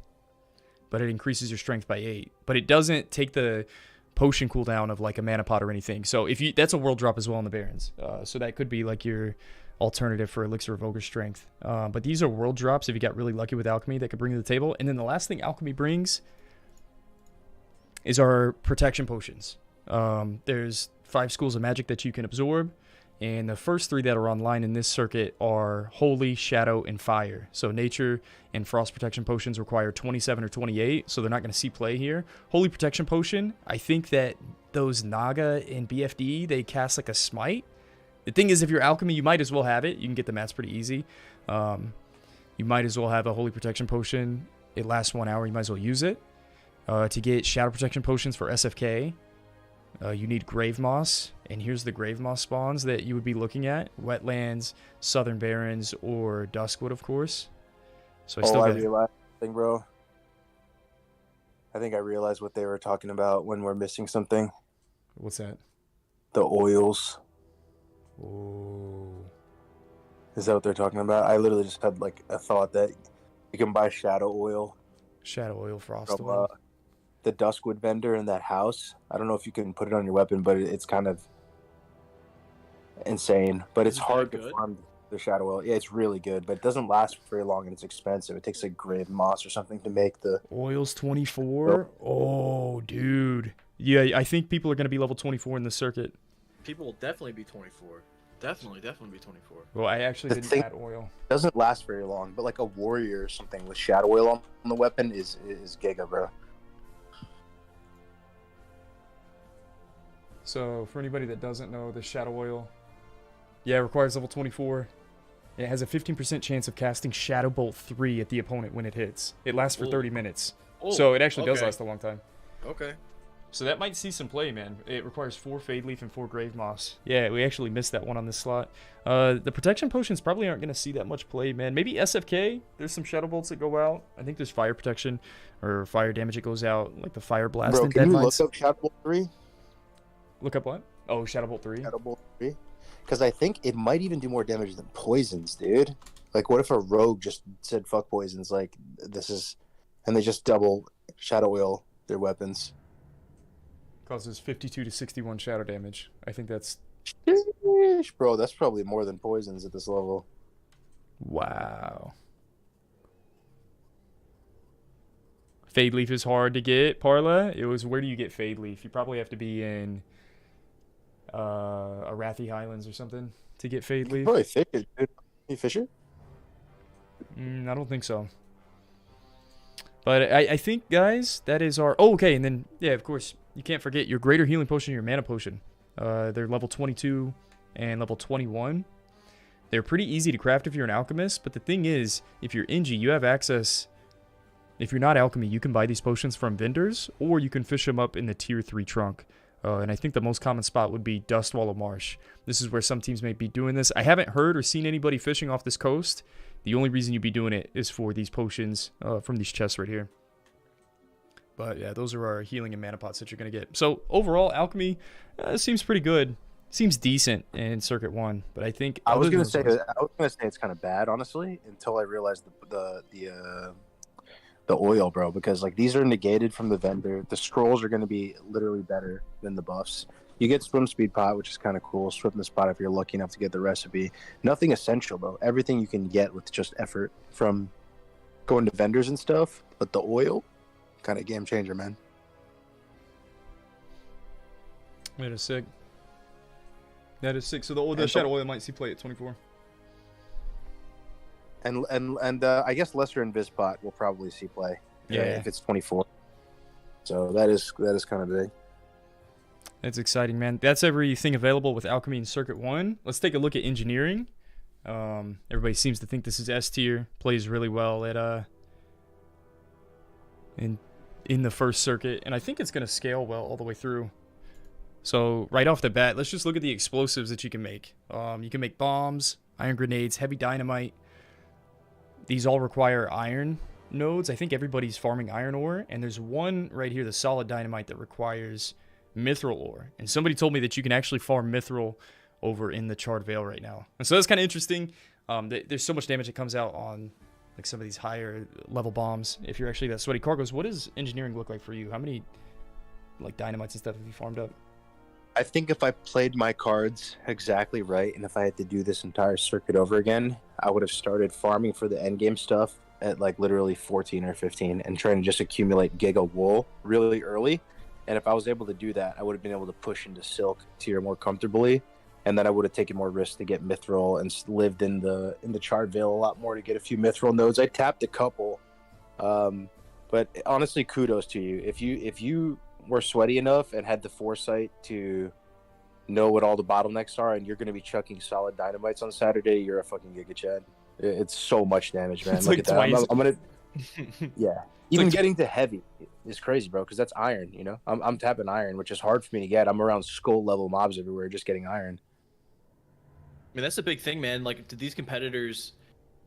but it increases your strength by 8. But it doesn't take the potion cooldown of like a mana pot or anything. So that's a world drop as well in the Barrens. So that could be like your alternative for Elixir of Ogre Strength. But these are world drops if you got really lucky with alchemy that could bring to the table. And then the last thing alchemy brings is our protection potions. There's 5 schools of magic that you can absorb, And the first 3 that are online in this circuit are Holy, Shadow, and Fire. So Nature and Frost Protection Potions require 27 or 28, so they're not going to see play here. Holy Protection Potion, I think that those Naga and BFD, they cast like a Smite. The thing is, if you're Alchemy, you might as well have it. You can get the mats pretty easy. You might as well have a Holy Protection Potion. It lasts 1 hour. You might as well use it. To get Shadow Protection Potions for SFK, you need Grave Moss, and here's the Grave Moss spawns that you would be looking at. Wetlands, Southern Barrens, or Duskwood, of course. So I realized something, bro. I think I realized what they were talking about when we're missing something. What's that? The oils. Oh. Is that what they're talking about? I literally just had like a thought that you can buy Shadow Oil. Shadow Oil, Frost from, Oil. The Duskwood vendor in that house. I don't know if you can put it on your weapon, but it's kind of insane. But it's hard to farm the Shadow Oil. Yeah, it's really good, but it doesn't last very long and it's expensive. It takes like Grave Moss or something to make the Oil's 24. Oh, dude. Yeah, I think people are going to be level 24 in the circuit. People will definitely be 24. Definitely be 24. Well, I actually didn't add oil. It doesn't last very long, but like a warrior or something with Shadow Oil on the weapon is giga, bro. So, for anybody that doesn't know, the Shadow Oil, yeah, it requires level 24. It has a 15% chance of casting Shadow Bolt 3 at the opponent when it hits. It lasts for 30 minutes. So, it actually does last a long time. Okay. So, that might see some play, man. It requires 4 Fade Leaf and 4 Grave Moss. Yeah, we actually missed that one on this slot. The Protection Potions probably aren't going to see that much play, man. Maybe SFK. There's some Shadow Bolts that go out. I think there's Fire Protection or Fire Damage that goes out, like the Fire Blast and can you Deadlines. look up Shadow Bolt 3? Look up what? Oh, Shadow Bolt 3? Shadow Bolt 3? Because I think it might even do more damage than poisons, dude. Like, what if a rogue just said, fuck poisons, like, this is... And they just double Shadow Oil their weapons. Causes 52 to 61 shadow damage. I think that's... Sheesh, bro, that's probably more than poisons at this level. Wow. Fade Leaf is hard to get, Parla. It was, where do you get Fade Leaf? You probably have to be in Arathi Highlands or something to get Fade Leaf. Probably Fisher, dude. Hey, Fisher? I don't think so. But I think, guys, that is our... Oh, okay, and then, yeah, of course, you can't forget your Greater Healing Potion and your Mana Potion. They're level 22 and level 21. They're pretty easy to craft if you're an Alchemist, but the thing is, if you're Inji, you have access... If you're not Alchemy, you can buy these potions from vendors, or you can fish them up in the Tier 3 trunk. And I think the most common spot would be Dustwallow Marsh. This is where some teams may be doing this. I haven't heard or seen anybody fishing off this coast. The only reason you'd be doing it is for these potions from these chests right here. But yeah, those are our healing and mana pots that you're going to get. So overall, Alchemy seems pretty good. Seems decent in Circuit 1. But I think... I was going to say it's kind of bad, honestly, until I realized the oil, bro, because like these are negated from the vendor. The scrolls are going to be literally better than the buffs. You get Swim Speed Pot, which is kind of cool. Swiftness Pot if you're lucky enough to get the recipe. Nothing essential, bro. Everything you can get with just effort from going to vendors and stuff. But the oil, kind of game changer, man. That is sick. That is sick. So the Shadow Oil might see play at 24. And I guess Lesser Invis Pot will probably see play. Yeah. If it's 24. So that is kind of big. That's exciting, man. That's everything available with Alchemy in Circuit 1. Let's take a look at Engineering. Everybody seems to think this is S tier. Plays really well at in the first circuit, and I think it's going to scale well all the way through. So right off the bat, let's just look at the explosives that you can make. You can make bombs, iron grenades, heavy dynamite. These all require iron nodes. I think everybody's farming iron ore, and there's one right here, the solid dynamite, that requires mithril ore. And somebody told me that you can actually farm mithril over in the Charred Vale right now. And so that's kind of interesting. There's so much damage that comes out on like some of these higher level bombs. If you're actually that sweaty. Cargos, what does engineering look like for you? How many like dynamites and stuff have you farmed up? I think if I played my cards exactly right, and if I had to do this entire circuit over again, I would have started farming for the endgame stuff at like literally 14 or 15 and trying to just accumulate Giga Wool really early. And if I was able to do that, I would have been able to push into Silk tier more comfortably and then I would have taken more risks to get mithril and lived in the Charred Vale a lot more to get a few mithril nodes. I tapped a couple, but honestly, kudos to you. If you were sweaty enough and had the foresight to know what all the bottlenecks are, and you're going to be chucking solid dynamites on Saturday, you're a fucking Giga Chad. It's so much damage, man. It's Look like at that. twice. I'm gonna, yeah. Even like getting to heavy is crazy, bro, because that's iron. You know, I'm tapping iron, which is hard for me to get. I'm around skull level mobs everywhere, just getting iron. I mean, that's the big thing, man. Like, do these competitors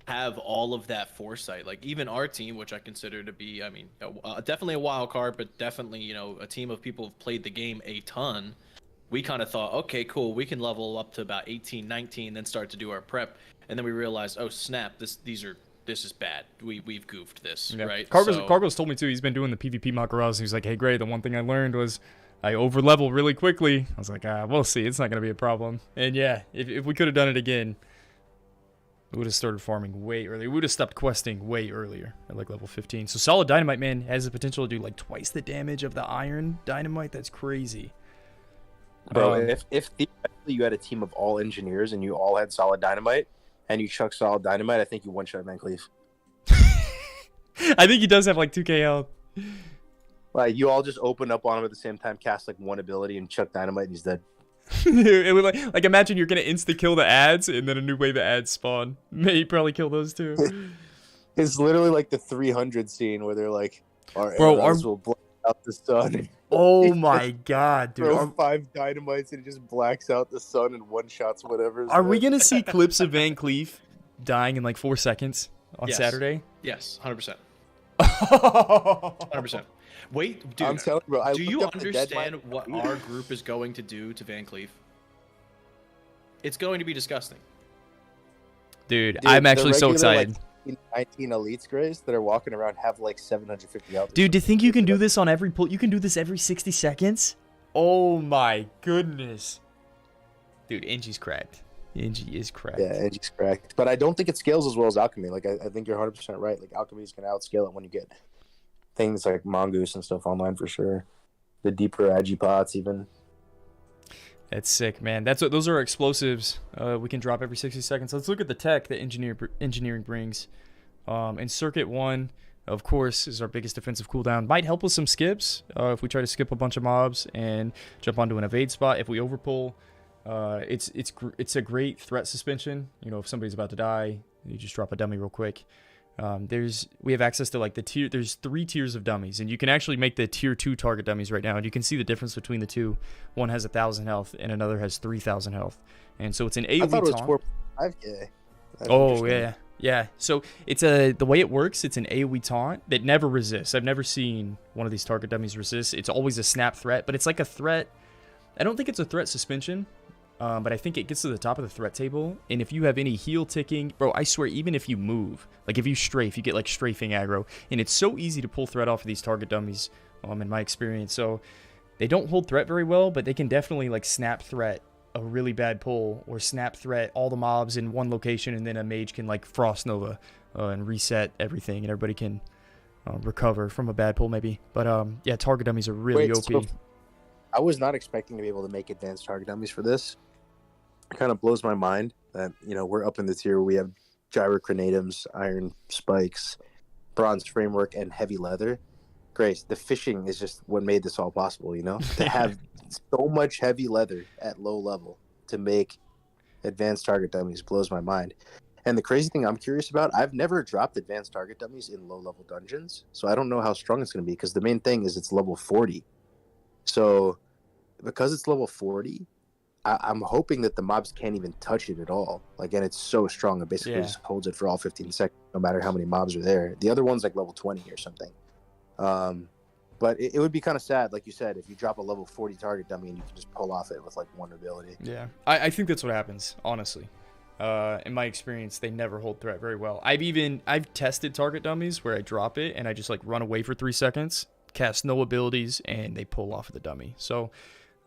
have all of that foresight? Like, even our team, which I consider to be, I mean, definitely a wild card, but definitely, you know, a team of people who've played the game a ton. We kind of thought, okay, cool, we can level up to about 18, 19, then start to do our prep. And then we realized, oh snap, this is bad. We've goofed this, right? Cargo's told me too. He's been doing the PvP Makaraz, and he's like, hey, Gray, the one thing I learned was I over level really quickly. I was like, we'll see. It's not gonna be a problem. And yeah, if we could have done it again, we would have started farming way earlier. We would have stopped questing way earlier at like level 15. So solid dynamite, man, has the potential to do like twice the damage of the iron dynamite. That's crazy. Bro, if theoretically you had a team of all engineers and you all had solid dynamite and you chuck solid dynamite, I think you one-shot Van Cleef. I think he does have like 2k health. Like, you all just open up on him at the same time, cast like one ability, and chuck dynamite, and he's dead. It would like imagine you're gonna insta-kill the ads, and then a new wave of ads spawn. May probably kill those too. It's literally like the 300 scene where they're like, our Bro, arrows will black out the sun. Oh my god, dude. Throw 5 dynamites and it just blacks out the sun and one-shots whatever. Are we gonna see clips of Van Cleef dying in like 4 seconds on Saturday? Yes, 100%. 100%. Wait, dude. I'm telling you, bro, do you understand what our group is going to do to Van Cleef? It's going to be disgusting. Dude, I'm actually so excited. Like, 19 elites, Grace, that are walking around have like 750 health. Dude, do you think you can do this on every pull? You can do this every 60 seconds? Oh my goodness. Dude, Engie's cracked. Engie is cracked. Yeah, Engie's cracked. But I don't think it scales as well as Alchemy. Like, I think you're 100% right. Like, Alchemy's going to outscale it when you get things like Mongoose and stuff online for sure. The deeper Agipots even. That's sick, man. Those are explosives. We can drop every 60 seconds. Let's look at the tech that engineering brings. And Circuit 1, of course, is our biggest defensive cooldown. Might help with some skips if we try to skip a bunch of mobs and jump onto an evade spot. If we overpull, it's a great threat suspension. You know, if somebody's about to die, you just drop a dummy real quick. We have access to like there's 3 tiers of dummies, and you can actually make the tier 2 target dummies right now, and you can see the difference between the two. One has 1,000 health and another has 3,000 health, and so it's an AoE I thought it was taunt. 4.5k. Oh yeah. So it's the way it works. It's an AoE taunt that never resists. I've never seen one of these target dummies resist. It's always a snap threat, but it's like a threat. I don't think it's a threat suspension. But I think it gets to the top of the threat table, and if you have any heal ticking, bro, I swear, even if you move, like if you strafe, you get like strafing aggro, and it's so easy to pull threat off of these target dummies, in my experience. So they don't hold threat very well, but they can definitely like snap threat a really bad pull, or snap threat all the mobs in one location, and then a mage can like Frost Nova and reset everything, and everybody can recover from a bad pull maybe. But yeah, target dummies are really OP. So I was not expecting to be able to make advanced target dummies for this. It kind of blows my mind that, you know, we're up in the tier where we have gyrocronatums, iron spikes, bronze framework, and heavy leather. Grace, the fishing is just what made this all possible, you know? To have so much heavy leather at low level to make advanced target dummies blows my mind. And the crazy thing I'm curious about, I've never dropped advanced target dummies in low level dungeons, so I don't know how strong it's going to be, because the main thing is it's level 40. So because it's level 40, I'm hoping that the mobs can't even touch it at all. Like, and it's so strong, it basically just holds it for all 15 seconds, no matter how many mobs are there. The other one's like level 20 or something. But it would be kind of sad, like you said, if you drop a level 40 target dummy and you can just pull off it with like one ability. Yeah, I think that's what happens, honestly. In my experience, they never hold threat very well. I've tested target dummies where I drop it and I just like run away for 3 seconds, cast no abilities, and they pull off of the dummy. So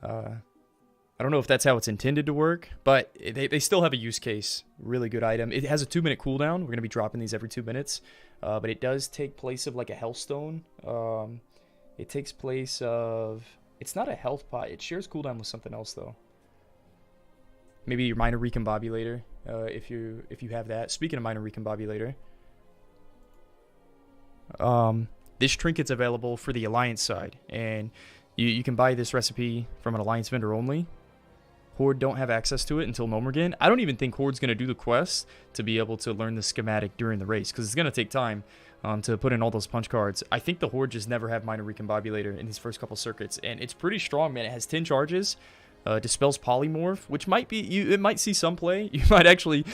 I don't know if that's how it's intended to work, but they still have a use case. Really good item. It has a 2-minute cooldown. We're going to be dropping these every 2 minutes. But it does take place of like a Hellstone. It takes place of... It's not a health pot. It shares cooldown with something else, though. maybe your minor recombobulator, if you have that. Speaking of minor recombobulator, this trinket's available for the Alliance side, and you can buy this recipe from an Alliance vendor only. Horde don't have access to it until Nomergan. I don't even think Horde's going to do the quest to be able to learn the schematic during the race, because it's going to take time to put in all those punch cards. I think the Horde just never have minor recombobulator in these first couple circuits, and it's pretty strong, man. It has 10 charges, dispels polymorph, which might be, it might see some play. You might actually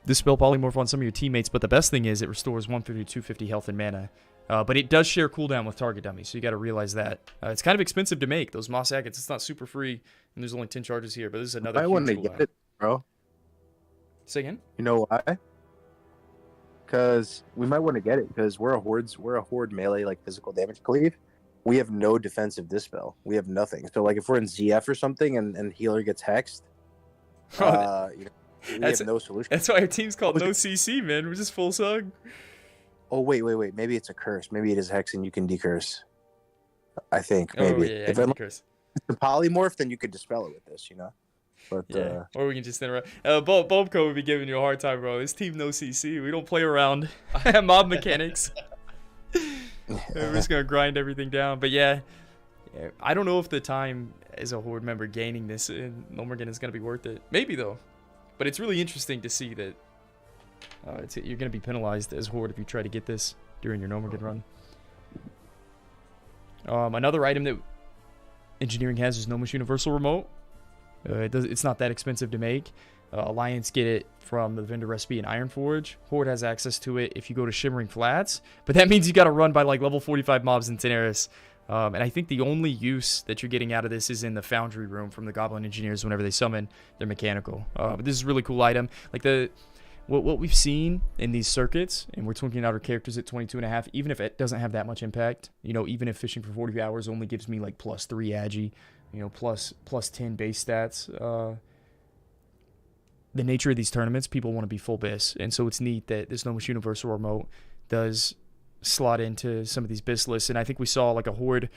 dispel polymorph on some of your teammates, but the best thing is it restores 150 to 250 health and mana. But it does share cooldown with target dummies, so you got to realize that. It's kind of expensive to make, those moss agates. It's not super free, and there's only 10 charges here, but this is another I huge want to cooldown. get it, bro. Say again? You know why? Because we might want to get it because we're a horde melee like physical damage cleave. We have no defensive dispel. We have nothing. So like if we're in ZF or something and healer gets hexed, you know, we have no solution. That's why our team's called No CC, man. We're just full sug. Oh wait. Maybe it's a curse. Maybe it is hex and you can decurse. I think maybe. Oh, yeah, If it's a polymorph, then you could dispel it with this, you know. But yeah. Or we can just interrupt. Bulbco would be giving you a hard time, bro. This team no CC. We don't play around. Mob mechanics. We're just gonna grind everything down. But yeah, I don't know if the time as a Horde member gaining this in Nomergan is gonna be worth it. Maybe though. But it's really interesting to see that you're gonna be penalized as Horde if you try to get this during your Nomergan run. Another item that Engineering has is Gnomish Universal Remote. It's not that expensive to make. Alliance get it from the vendor recipe in Ironforge. Horde has access to it if you go to Shimmering Flats, but that means you got to run by like level 45 mobs in Teneris. And I think the only use that you're getting out of this is in the Foundry room from the Goblin Engineers whenever they summon their mechanical. But this is a really cool item. Like what we've seen in these circuits, and we're tweaking out our characters at 22.5, even if it doesn't have that much impact, you know, even if fishing for 40 hours only gives me like +3 agi, you know, plus 10 base stats. The nature of these tournaments, people want to be full bis, and so it's neat that this Gnomish Universal Remote does slot into some of these bis lists, and I think we saw like a Horde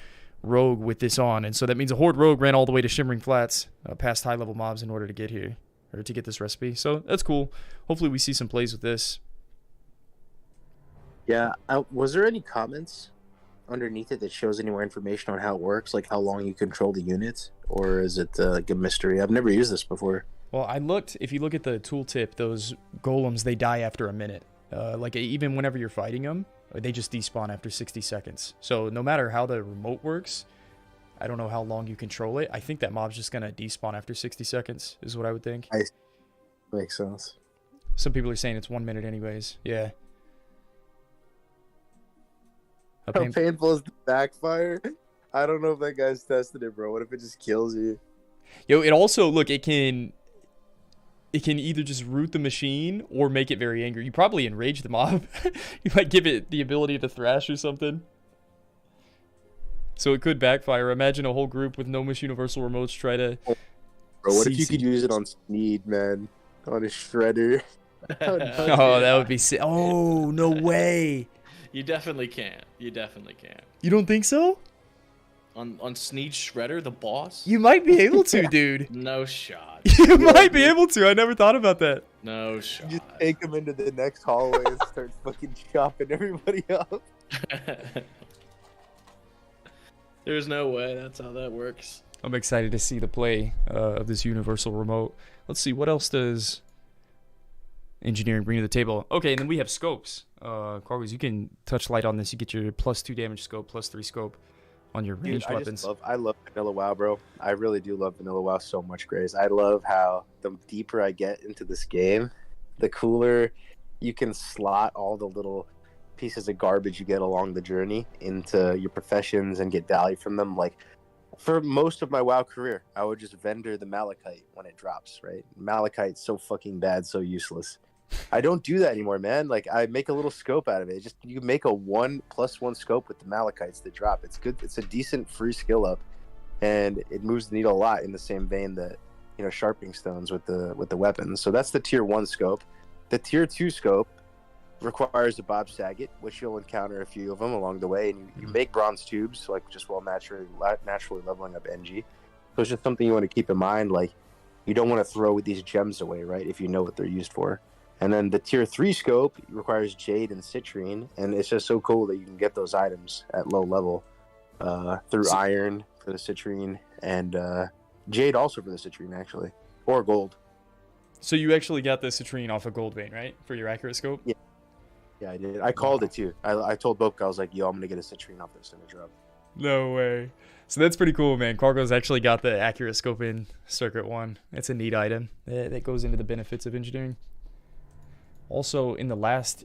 Rogue with this on, and so that means a Horde Rogue ran all the way to Shimmering Flats past high-level mobs in order to get here, or to get this recipe, so that's cool. Hopefully we see some plays with this. yeah, was there any comments underneath it that shows any more information on how it works, like how long you control the units, or is it like a mystery? I've never used this before. Well, I looked, if you look at the tooltip, those golems, they die after a minute. Like even whenever you're fighting them, they just despawn after 60 seconds. So no matter how the remote works, I don't know how long you control it. I think that mob's just going to despawn after 60 seconds is what I would think. Makes sense. Some people are saying it's 1 minute anyways. Yeah. How painful is the backfire? I don't know if that guy's tested it, bro. What if it just kills you? Yo, it also, look, it can either just root the machine or make it very angry. You probably enrage the mob. You might give it the ability to thrash or something. So it could backfire. Imagine a whole group with Gnomish Universal Remotes try to... Bro, what if you could use it on Sneed, man? On a shredder? Oh, that would be sick. Oh, no way. You definitely can't. You definitely can't. You don't think so? On Sneed Shredder, the boss? You might be able to, dude. No shot. You might be able to. I never thought about that. No shot. You just take him into the next hallway and start fucking chopping everybody up. There's no way that's how that works. I'm excited to see the play of this universal remote. Let's see, what else does engineering bring to the table? Okay, and then we have scopes. Carlos, you can touch light on this. You get your +2 damage scope, +3 scope on your ranged weapons. I love Vanilla WoW, bro. I really do love Vanilla WoW so much, Grace. I love how the deeper I get into this game, the cooler you can slot all the little pieces of garbage you get along the journey into your professions and get value from them. Like, for most of my WoW career, I would just vendor the Malachite when it drops, right? Malachite's so fucking bad, so useless. I don't do that anymore, man. Like, I make a little scope out of it. Just, you make a 1+1 scope with the Malachites that drop. It's good. It's a decent free skill up, and it moves the needle a lot in the same vein that, you know, sharpening stones with the weapons. So that's the tier 1 scope. The tier 2 scope requires a Bob Saget, which you'll encounter a few of them along the way, and you make bronze tubes, like just while naturally leveling up NG. So it's just something you want to keep in mind. Like, you don't want to throw these gems away, right? If you know what they're used for. And then the tier 3 scope requires jade and citrine, and it's just so cool that you can get those items at low level through iron for the citrine and jade also for the citrine, actually, or gold. So you actually got the citrine off a gold vein, right, for your accurate scope? Yeah. Yeah, I did. I called it too. I told Boke, I was like, yo, I'm gonna get a citrine off this in a drop. No way. So that's pretty cool, man. Cargo's actually got the accurate scope in Circuit 1. It's a neat item that goes into the benefits of engineering. Also, in the last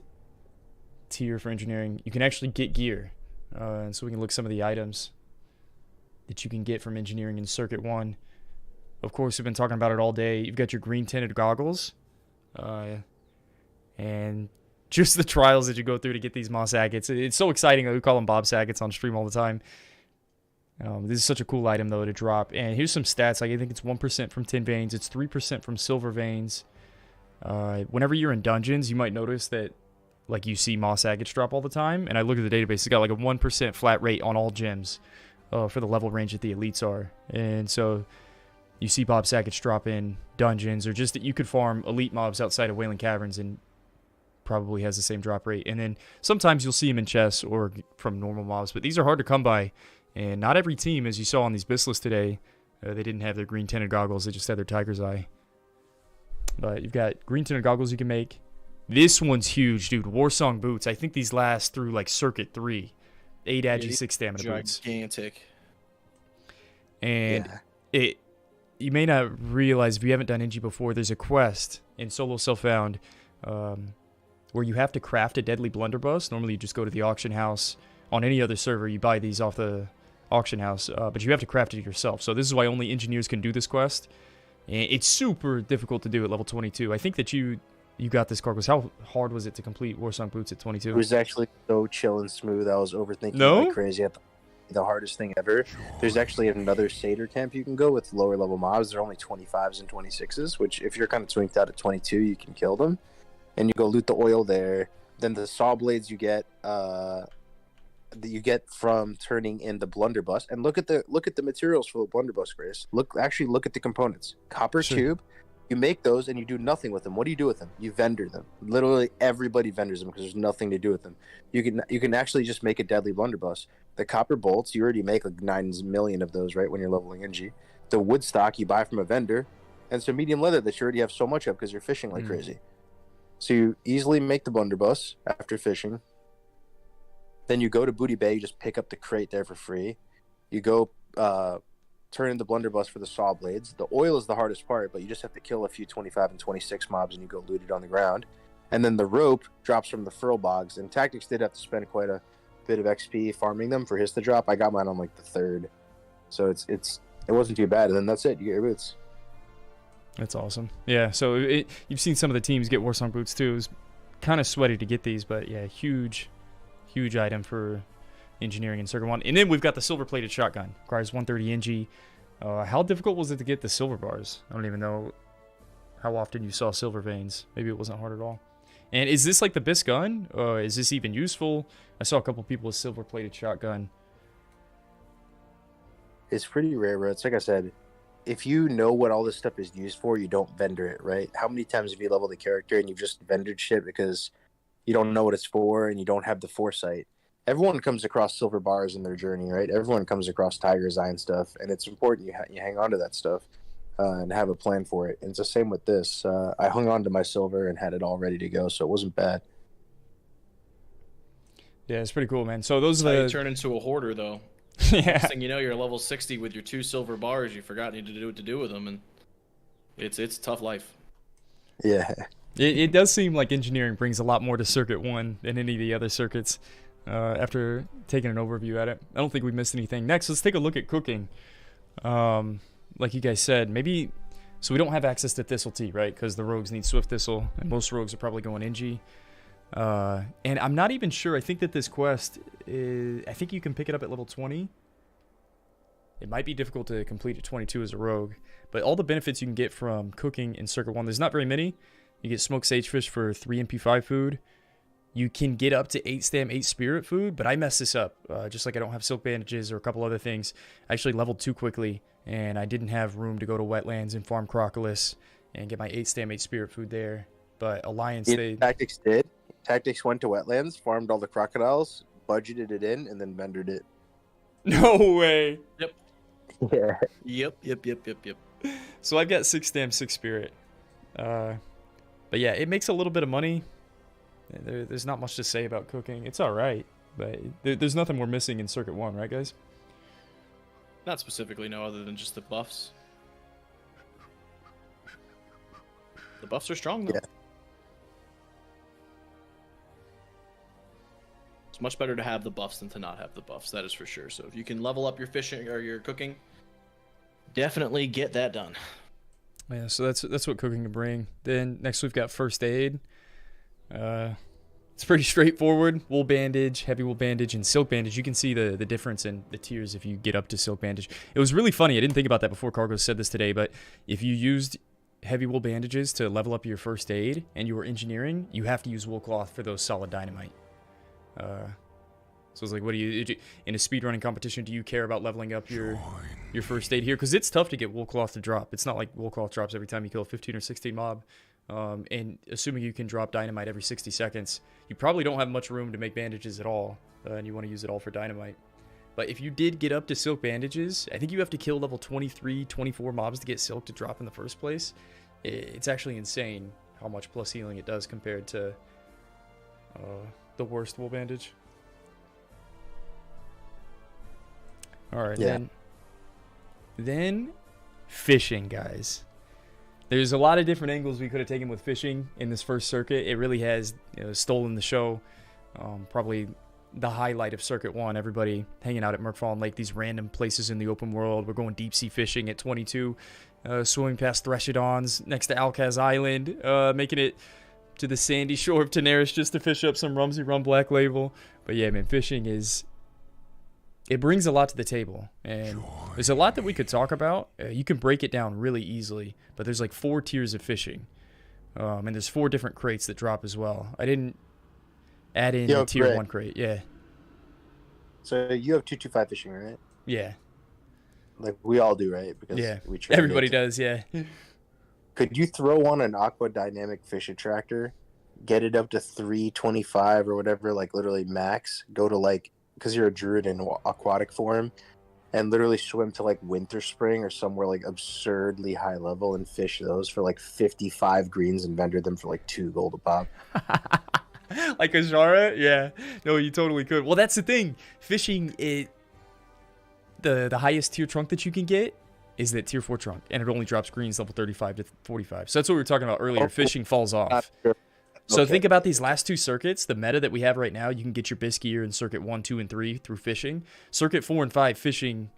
tier for engineering, you can actually get gear. And so we can look some of the items that you can get from engineering in Circuit 1. Of course, we've been talking about it all day. You've got your green tinted goggles. And just the trials that you go through to get these moss agates. It's so exciting that we call them Bob Sackets on stream all the time. This is such a cool item, though, to drop. And here's some stats. Like, I think it's 1% from tin veins. It's 3% from silver veins. Whenever you're in dungeons, you might notice that, like, you see moss agates drop all the time. And I look at the database. It's got, like, a 1% flat rate on all gems for the level range that the elites are. And so you see Bob Sackets drop in dungeons, or just that you could farm elite mobs outside of Wailing Caverns and probably has the same drop rate. And then sometimes you'll see them in chests or from normal mobs, but these are hard to come by. And not every team, as you saw on these Bislists today, they didn't have their green tinted goggles. They just had their Tiger's Eye. But you've got green tinted goggles you can make. This one's huge, dude. Warsong boots. I think these last through like Circuit 3. 8 agi, 6 stamina boots. Gigantic. And you may not realize, if you haven't done NG before, there's a quest in Solo Self-Found where you have to craft a deadly blunderbuss. Normally you just go to the auction house. On any other server, you buy these off the auction house, but you have to craft it yourself. So this is why only engineers can do this quest. And it's super difficult to do at level 22. I think that you got this, Cargos. How hard was it to complete Warsong Boots at 22? It was actually so chill and smooth. I was overthinking like crazy. The hardest thing ever. There's actually another Satyr camp you can go with lower level mobs. They're only 25s and 26s, which if you're kind of twinked out at 22, you can kill them. And you go loot the oil there. Then the saw blades you get from turning in the blunderbuss. And look at the materials for the blunderbuss, Grace. Look at the components. Copper tube. You make those and you do nothing with them. What do you do with them? You vendor them. Literally everybody vendors them because there's nothing to do with them. You can actually just make a deadly blunderbuss. The copper bolts, you already make like 9 million of those, right, when you're leveling NG. The wood stock you buy from a vendor, and some medium leather that you already have so much of because you're fishing like crazy. So you easily make the blunderbuss after fishing. Then you go to Booty Bay, you just pick up the crate there for free. You go turn in the blunderbuss for the saw blades. The oil is the hardest part, but you just have to kill a few 25 and 26 mobs and you go loot it on the ground. And then the rope drops from the furl bogs, and Tactics did have to spend quite a bit of XP farming them for his to drop. I got mine on like the 3rd. So it wasn't too bad, and then that's it. You get your boots. That's awesome. Yeah, so you've seen some of the teams get Warsong Boots too. It was kind of sweaty to get these, but yeah, huge item for engineering in Circuit 1. And then we've got the silver-plated shotgun. Requires 130 NG. How difficult was it to get the silver bars? I don't even know how often you saw silver veins. Maybe it wasn't hard at all. And is this like the best gun? Is this even useful? I saw a couple people with silver-plated shotgun. It's pretty rare, bro. It's like I said, if you know what all this stuff is used for, you don't vendor it, right? How many times have you leveled a character and you've just vendored shit because you don't know what it's for and you don't have the foresight? Everyone comes across silver bars in their journey, right? Everyone comes across Tiger's Eye and stuff, and it's important you hang on to that stuff and have a plan for it. And it's the same with this. I hung on to my silver and had it all ready to go, so it wasn't bad. Yeah, it's pretty cool, man. So those That's are how the... you turn into a hoarder, though. Yeah. Next thing you know, you're level 60 with your 2 silver bars. You forgot to do what to do with them, and it's a tough life. Yeah. It does seem like engineering brings a lot more to Circuit 1 than any of the other circuits. After taking an overview at it, I don't think we missed anything. Next, let's take a look at cooking. Like you guys said, maybe... So we don't have access to Thistle Tea, right? Because the rogues need Swift Thistle, and most rogues are probably going NG. And I'm not even sure. I think that this quest is... I think you can pick it up at level 20. It might be difficult to complete at 22 as a rogue. But all the benefits you can get from cooking in Circuit 1, there's not very many. You get smoked sagefish for 3 MP5 food. You can get up to 8 stam, 8 spirit food, but I messed this up. Just like I don't have silk bandages or a couple other things. I actually leveled too quickly and I didn't have room to go to Wetlands and farm Crocalus and get my 8 stam 8 spirit food there. But Alliance, Tactics did. Tactics went to Wetlands, farmed all the crocodiles, budgeted it in, and then vendored it. No way. Yeah. Yep. So I've got 6 stam 6 spirit. But yeah, it makes a little bit of money. There's not much to say about cooking. It's all right, but there's nothing we're missing in Circuit 1, right, guys? Not specifically, no, other than just the buffs. The buffs are strong, though. Yeah. It's much better to have the buffs than to not have the buffs, that is for sure. So if you can level up your fishing or your cooking, definitely get that done. Yeah, so that's what cooking can bring. Then next we've got first aid. It's pretty straightforward. Wool bandage, heavy wool bandage, and silk bandage. You can see the difference in the tiers if you get up to silk bandage. It was really funny. I didn't think about that before Cargo said this today, but if you used heavy wool bandages to level up your first aid and you were engineering, you have to use wool cloth for those solid dynamite. So it's like, what do you in a speedrunning competition? Do you care about leveling up your first aid here? Because it's tough to get wool cloth to drop. It's not like wool cloth drops every time you kill a 15 or 16 mob. And assuming you can drop dynamite every 60 seconds, you probably don't have much room to make bandages at all, and you want to use it all for dynamite. But if you did get up to silk bandages, I think you have to kill level 23, 24 mobs to get silk to drop in the first place. It's actually insane how much plus healing it does compared to the worst wool bandage. All right, Yeah. then fishing, guys. There's a lot of different angles we could have taken with fishing in this first circuit. It really has stolen the show. Probably the highlight of Circuit 1. Everybody hanging out at Merkfallen Lake, these random places in the open world. We're going deep sea fishing at 22, swimming past Threshodons next to Alcaz Island, making it to the sandy shore of Daenerys just to fish up some Rumsey Rum Black Label. But yeah, man, fishing it brings a lot to the table, and there's a lot that we could talk about. You can break it down really easily, but there's like 4 tiers of fishing, and there's 4 different crates that drop as well. I didn't add in the tier Greg. 1 crate. Yeah. So you have 225 fishing, right? Yeah. Like we all do, right? Because Yeah. we trained Everybody it. does. Yeah. Could you throw on an aqua dynamic fish attractor, get it up to 325 or whatever, like literally max, go to like, because you're a druid in aquatic form, and literally swim to like Winter Spring or somewhere like absurdly high level and fish those for like 55 greens and vendor them for like 2 gold a pop? Like Azara? Yeah. No, you totally could. Well, that's the thing. Fishing, the highest tier trunk that you can get is that tier 4 trunk, and it only drops greens level 35 to 45. So that's what we were talking about earlier. Fishing falls off. So think about these last 2 circuits. The meta that we have right now, you can get your Biskier in Circuit 1, 2, and 3 through fishing. Circuit 4 and 5, fishing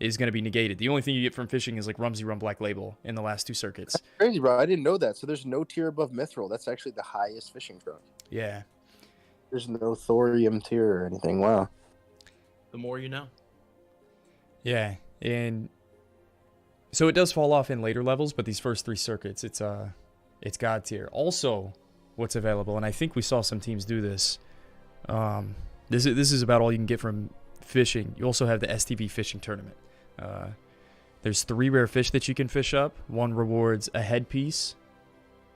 is going to be negated. The only thing you get from fishing is like Rumsey Rum Black Label in the last 2 circuits. That's crazy, bro. I didn't know that. So there's no tier above Mithril. That's actually the highest fishing trunk. Yeah. There's no thorium tier or anything. Wow. The more you know. Yeah, and so it does fall off in later levels, but these first 3 circuits, it's God tier. Also, what's available, and I think we saw some teams do this. This is about all you can get from fishing. You also have the STV fishing tournament. There's 3 rare fish that you can fish up. 1 rewards a headpiece,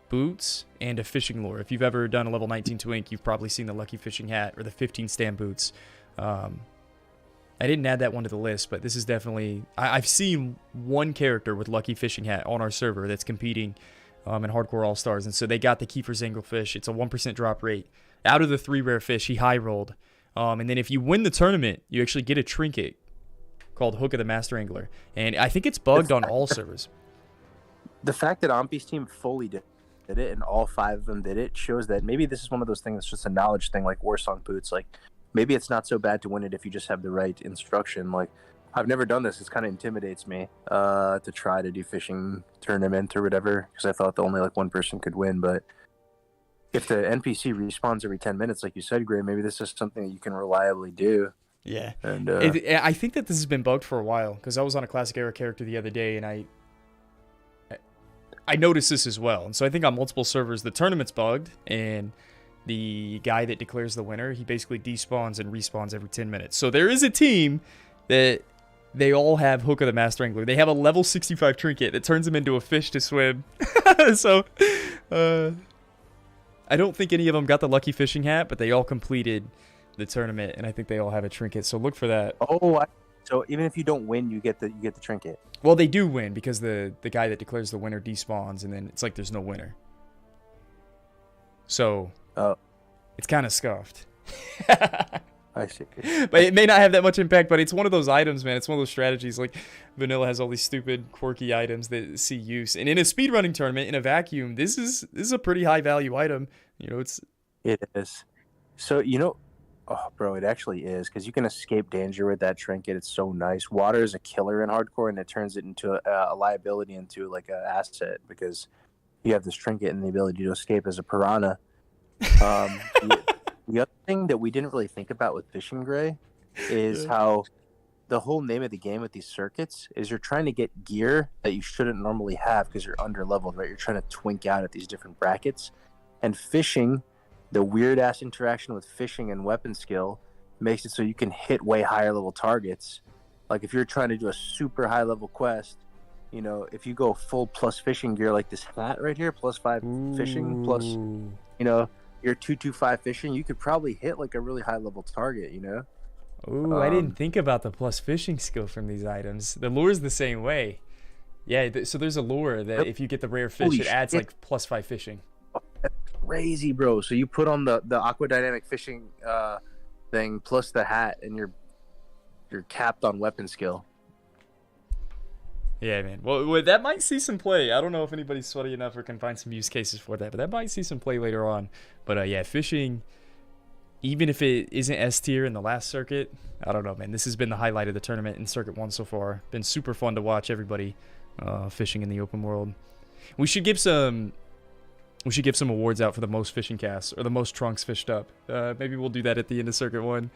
boots, and a fishing lure. If you've ever done a level 19 twink, you've probably seen the lucky fishing hat or the 15 stand boots. I didn't add that one to the list, but this is definitely... I've seen 1 character with lucky fishing hat on our server that's competing in Hardcore All-Stars, and so they got the Kiefer's Anglefish. It's a 1% drop rate. Out of the 3 rare fish, he high-rolled. And then if you win the tournament, you actually get a trinket called Hook of the Master Angler. And I think it's bugged on all servers. The fact that Ompi's team fully did it and all 5 of them did it shows that maybe this is one of those things that's just a knowledge thing, like Warsong Boots. Like, maybe it's not so bad to win it if you just have the right instruction. Like, I've never done this. It kind of intimidates me to try to do fishing tournament or whatever, because I thought the only like 1 person could win. But if the NPC respawns every 10 minutes, like you said, Gray, maybe this is something that you can reliably do. Yeah. And I think that this has been bugged for a while, because I was on a Classic Era character the other day, and I noticed this as well. And so I think on multiple servers, the tournament's bugged, and the guy that declares the winner, he basically despawns and respawns every 10 minutes. So there is a team that they all have Hook of the Master Angler. They have a level 65 trinket that turns them into a fish to swim. So, I don't think any of them got the lucky fishing hat, but they all completed the tournament, and I think they all have a trinket. So look for that. Oh, so even if you don't win, you get the trinket. Well, they do win because the guy that declares the winner despawns, and then it's like there's no winner. So, it's kind of scuffed. I see. But it may not have that much impact, but it's one of those items, man. It's one of those strategies. Like, Vanilla has all these stupid, quirky items that see use. And in a speedrunning tournament, in a vacuum, this is a pretty high-value item. You know, It is. So, you know... Oh, bro, it actually is, because you can escape danger with that trinket. It's so nice. Water is a killer in hardcore, and it turns it into a liability, into like an asset, because you have this trinket and the ability to escape as a piranha. The other thing that we didn't really think about with Fishing Gray is how the whole name of the game with these circuits is you're trying to get gear that you shouldn't normally have because you're under-leveled, right? You're trying to twink out at these different brackets. And fishing... The weird-ass interaction with fishing and weapon skill makes it so you can hit way higher-level targets. Like, if you're trying to do a super high-level quest, you know, if you go full plus fishing gear like this hat right here, +5 fishing, plus, you know, your 225 fishing, you could probably hit, like, a really high-level target, you know? Ooh, I didn't think about the plus fishing skill from these items. The lure's the same way. Yeah, so there's a lure that if you get the rare fish, it adds, like, +5 fishing. Crazy, bro. So you put on the aquadynamic fishing thing plus the hat, and you're capped on weapon skill. Yeah, man. Well, that might see some play. I don't know if anybody's sweaty enough or can find some use cases for that, but that might see some play later on. But yeah, fishing, even if it isn't S tier in the last circuit, I don't know, man. This has been the highlight of the tournament in Circuit 1 so far. Been super fun to watch everybody fishing in the open world. We should give some awards out for the most fishing casts or the most trunks fished up. Maybe we'll do that at the end of Circuit 1.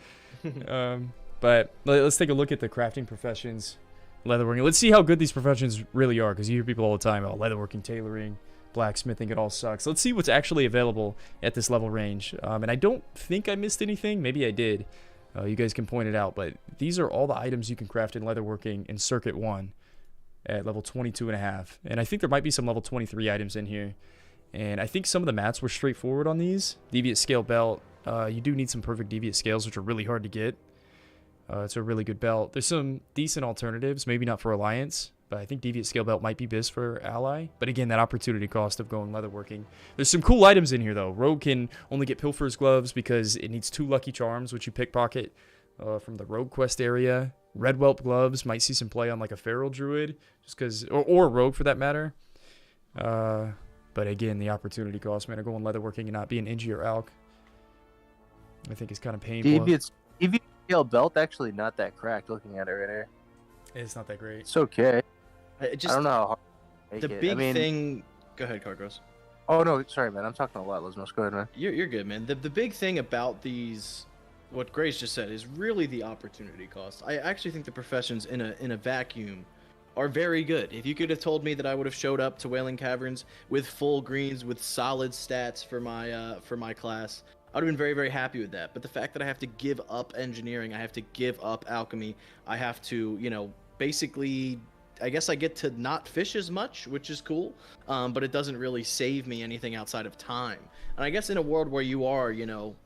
But let's take a look at the crafting professions, leatherworking. Let's see how good these professions really are, because you hear people all the time, oh, leatherworking, tailoring, blacksmithing, it all sucks. Let's see what's actually available at this level range. And I don't think I missed anything. Maybe I did. You guys can point it out. But these are all the items you can craft in leatherworking in Circuit 1 at level 22.5. And I think there might be some level 23 items in here. And I think some of the mats were straightforward on these. Deviate scale belt. You do need some perfect deviate scales, which are really hard to get. It's a really good belt. There's some decent alternatives, maybe not for Alliance, but I think deviate scale belt might be best for Ally. But again, that opportunity cost of going leatherworking. There's some cool items in here, though. Rogue can only get Pilfer's Gloves because it needs 2 lucky charms, which you pickpocket from the Rogue quest area. Red Whelp Gloves might see some play on like a Feral Druid, just because, or Rogue for that matter. But again, the opportunity cost, man, of going leatherworking and not being Ingi or Alk, I think is kind of painful. Deviate scale belt, actually not that cracked looking at it right here. It's not that great. It's okay. I don't know how hard to the make it. big I mean, thing. Go ahead, Cargos. Oh no, sorry, man. I'm talking a lot, Lismos. Go ahead, man. You're good, man. The big thing about these, what Grace just said, is really the opportunity cost. I actually think the professions in a vacuum are very good. If you could have told me that I would have showed up to Wailing Caverns with full greens, with solid stats for my class, I would have been very, very happy with that. But the fact that I have to give up engineering, I have to give up alchemy, I have to, you know, basically, I guess I get to not fish as much, which is cool, but it doesn't really save me anything outside of time. And I guess in a world where you are, you know,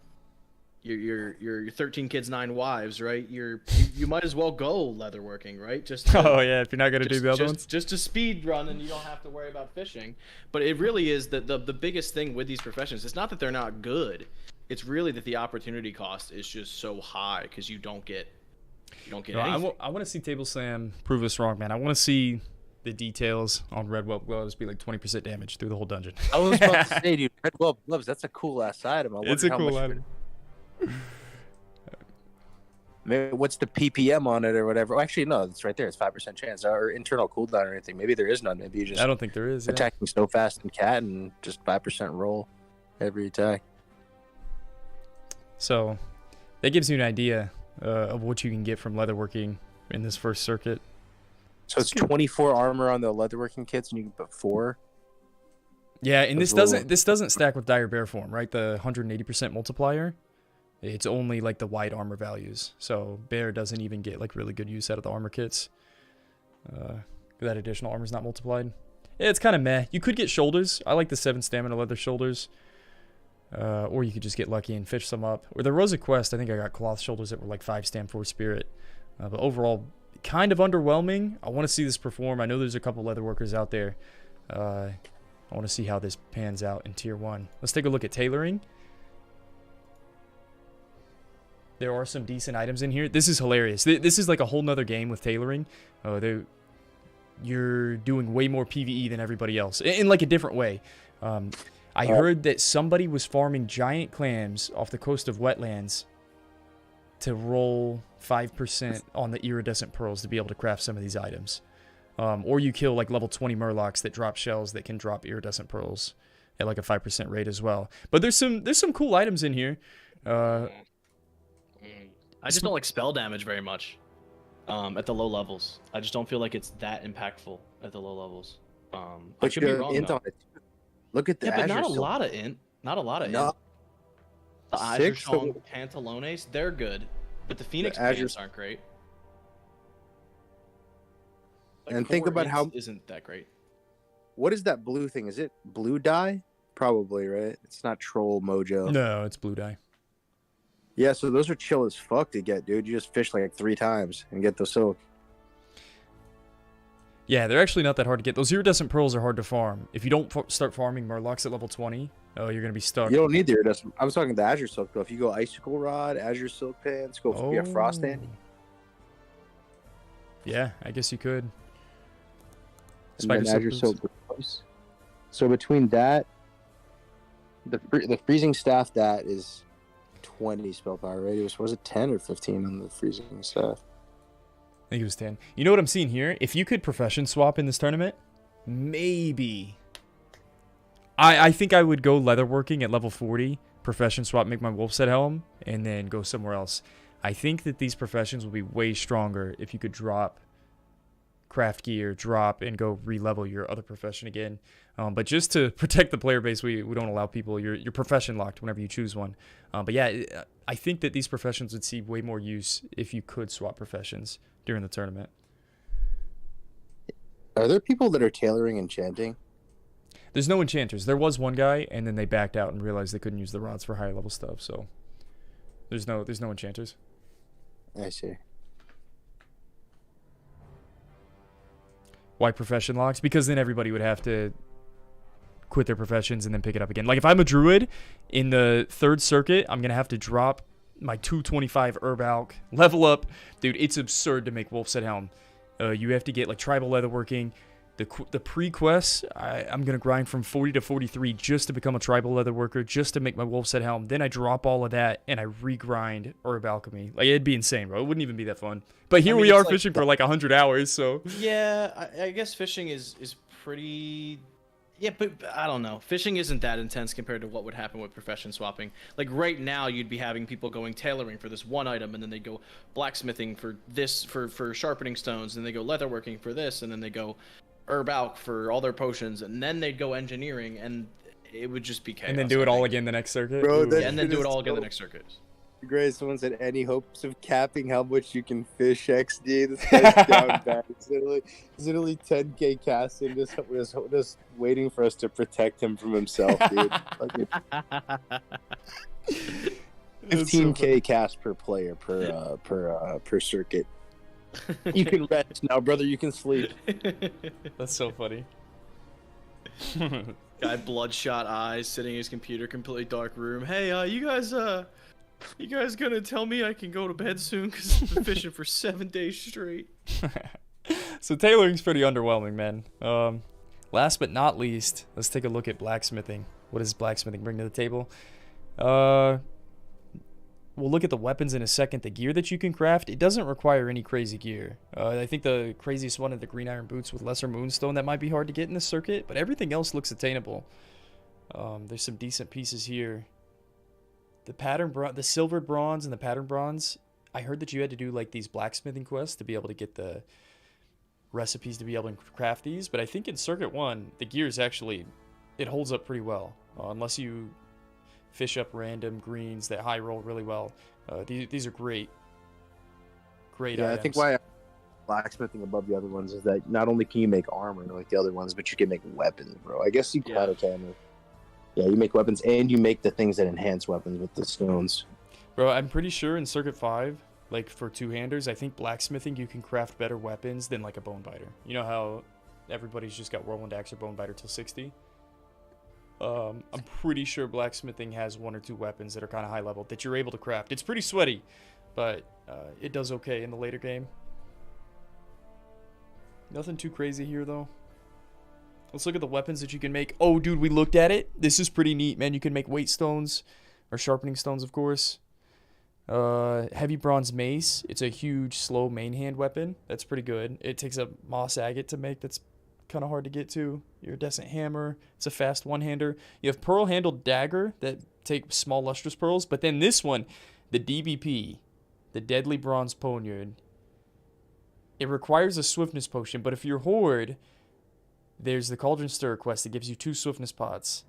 you're 13 kids, 9 wives, right? You might as well go leatherworking, right? Just oh yeah, if you're not gonna do the other ones, just to speed run, and you don't have to worry about fishing. But it really is the biggest thing with these professions. It's not that they're not good. It's really that the opportunity cost is just so high because you don't get anything. I want to see Table Slam prove us wrong, man. I want to see the details on Red Whelp Gloves be like 20% damage through the whole dungeon. I was about to say, dude, Red Whelp Gloves, that's a cool ass item. It's a cool item. Maybe what's the PPM on it or whatever? Oh, actually, no, it's right there. It's 5% chance or internal cooldown or anything. Maybe there is none. Maybe you just I don't think there is. attacking so fast and cat and just 5% roll every attack. So that gives you an idea of what you can get from leatherworking in this first circuit. So it's 24 armor on the leatherworking kits, and you can put 4. Yeah, and this doesn't stack with Dire Bear form, right? The 180% multiplier. It's only like the white armor values. So bear doesn't even get like really good use out of the armor kits. That additional armor's not multiplied. Yeah, it's kind of meh. You could get shoulders. I like the 7 stamina leather shoulders. Or you could just get lucky and fish some up. Or there was a quest, I think I got cloth shoulders that were like 5 stam 4 spirit. But overall, kind of underwhelming. I want to see this perform. I know there's a couple leather workers out there. I want to see how this pans out in tier 1. Let's take a look at tailoring. There are some decent items in here. This is hilarious. This is like a whole nother game with tailoring. You're doing way more PvE than everybody else in like a different way. I heard that somebody was farming giant clams off the coast of wetlands to roll 5% on the iridescent pearls to be able to craft some of these items. Or you kill like level 20 murlocs that drop shells that can drop iridescent pearls at like a 5% rate as well. But there's some cool items in here. I just don't like spell damage very much at the low levels. I just don't feel like it's that impactful at the low levels. I could be wrong, though. Look at the Yeah, but not a Azure lot of int. Not a lot of No. int. The Azure Song Pantalones, they're good. But the Phoenix pants aren't great. Like, and think about how isn't that great. What is that blue thing? Is it blue dye? Probably, right? It's not troll mojo. No, it's blue dye. Yeah, so those are chill as fuck to get, dude. You just fish like 3 times and get the silk. Yeah, they're actually not that hard to get. Those iridescent pearls are hard to farm. If you don't start farming murlocs at level 20, you're going to be stuck. You don't need the iridescent. I was talking the Azure silk, though. If you go icicle rod, Azure silk pants, go be a frost Andy. Yeah, I guess you could. And then Azure silk. So between that, the freezing staff, that is 20 spell power, right? Was it 10 or 15 on the freezing staff? I think it was 10. You know what I'm seeing here? If you could profession swap in this tournament, maybe. I think I would go leatherworking at level 40, profession swap, make my wolf set helm, and then go somewhere else. I think that these professions will be way stronger if you could drop craft gear, drop, and go re-level your other profession again. But just to protect the player base, we don't allow people your profession locked whenever you choose one. But yeah, I think that these professions would see way more use if you could swap professions during the tournament. Are there people that are tailoring enchanting? There's no enchanters. There was one guy, and then they backed out and realized they couldn't use the rods for higher level stuff. So there's no enchanters. I see. Why profession locks? Because then everybody would have to quit their professions and then pick it up again. Like if I'm a druid in the 3rd circuit, I'm gonna have to drop my 225 herb alch, level up. Dude, it's absurd to make wolf set helm. You have to get like tribal leatherworking. The pre-quests, I'm going to grind from 40 to 43 just to become a tribal leatherworker, just to make my wolf set helm. Then I drop all of that and I regrind herb alchemy. Like, it'd be insane, bro. It wouldn't even be that fun. But here we are fishing for like 100 hours, so. Yeah, I guess fishing is pretty... Yeah, but I don't know. Fishing isn't that intense compared to what would happen with profession swapping. Like right now, you'd be having people going tailoring for this one item, and then they go blacksmithing for this, for sharpening stones, and they go leatherworking for this, and then they go herb alch for all their potions, and then they'd go engineering, and it would just be chaos. And then do it all again the next circuit? Bro, yeah, and then do it all again the next circuit. Great. Someone said, any hopes of capping how much you can fish XD? This guy's down bad. It's literally 10k casting, just waiting for us to protect him from himself, dude. 15k cast per player per circuit. You can rest now, brother. You can sleep. That's so funny. Guy, bloodshot eyes, sitting in his computer, completely dark room. Hey, you guys gonna tell me I can go to bed soon? Because I've been fishing for 7 days straight. So tailoring's pretty underwhelming, man. Last but not least, let's take a look at blacksmithing. What does blacksmithing bring to the table? We'll look at the weapons in a second. The gear that you can craft, it doesn't require any crazy gear. I think the craziest one are the green iron boots with lesser moonstone. That might be hard to get in this circuit, but everything else looks attainable. There's some decent pieces here. The silvered bronze and the pattern bronze, I heard that you had to do like these blacksmithing quests to be able to get the recipes to be able to craft these, but I think in circuit 1 the gear is actually, it holds up pretty well, unless you fish up random greens that high roll really well. These are great. Great Yeah, items. I think why blacksmithing above the other ones is that not only can you make armor like the other ones, but you can make weapons, bro. I guess you kind of can. Yeah, you make weapons and you make the things that enhance weapons with the stones. Bro, I'm pretty sure in Circuit 5, like for two-handers, I think blacksmithing you can craft better weapons than like a bone biter. You know how everybody's just got whirlwind axe or bone biter till 60? I'm pretty sure blacksmithing has 1 or 2 weapons that are kind of high level that you're able to craft. It's pretty sweaty, but it does okay in the later game. Nothing too crazy here though. Let's look at the weapons that you can make. Oh, dude, we looked at it. This is pretty neat, man. You can make weight stones, or sharpening stones, of course. Heavy bronze mace. It's a huge, slow main hand weapon. That's pretty good. It takes a moss agate to make. That's kind of hard to get to. Iridescent hammer. It's a fast one-hander. You have pearl-handled dagger that take small lustrous pearls. But then this one, the DBP, the deadly bronze poniard. It requires a swiftness potion, but if you're horde, there's the Cauldron Stir quest that gives you 2 swiftness pots.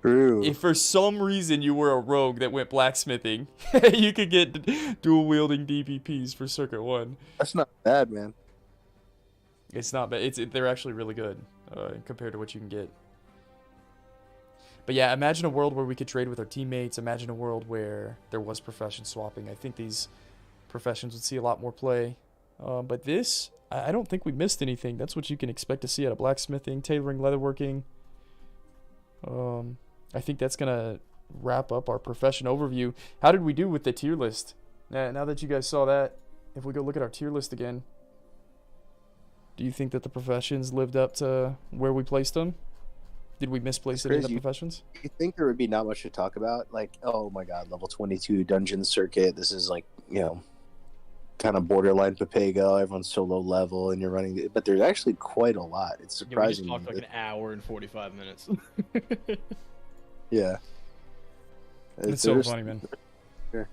True. If for some reason you were a rogue that went blacksmithing, you could get dual wielding DPPs for Circuit 1. That's not bad, man. It's not bad. They're actually really good compared to what you can get. But yeah, imagine a world where we could trade with our teammates. Imagine a world where there was profession swapping. I think these professions would see a lot more play. But this, I don't think we missed anything. That's what you can expect to see out of blacksmithing, tailoring, leatherworking. I think that's going to wrap up our profession overview. How did we do with the tier list? Now that you guys saw that, if we go look at our tier list again, do you think that the professions lived up to where we placed them? Did we misplace any of the professions? You think there would be not much to talk about? Like, oh my god, level 22 dungeon circuit. This is like, you know, kind of borderline Papago. Everyone's so low level and you're running, but there's actually quite a lot. It's surprising. Yeah, we just talked like an hour and 45 minutes. Yeah. It's so funny, man. Sure.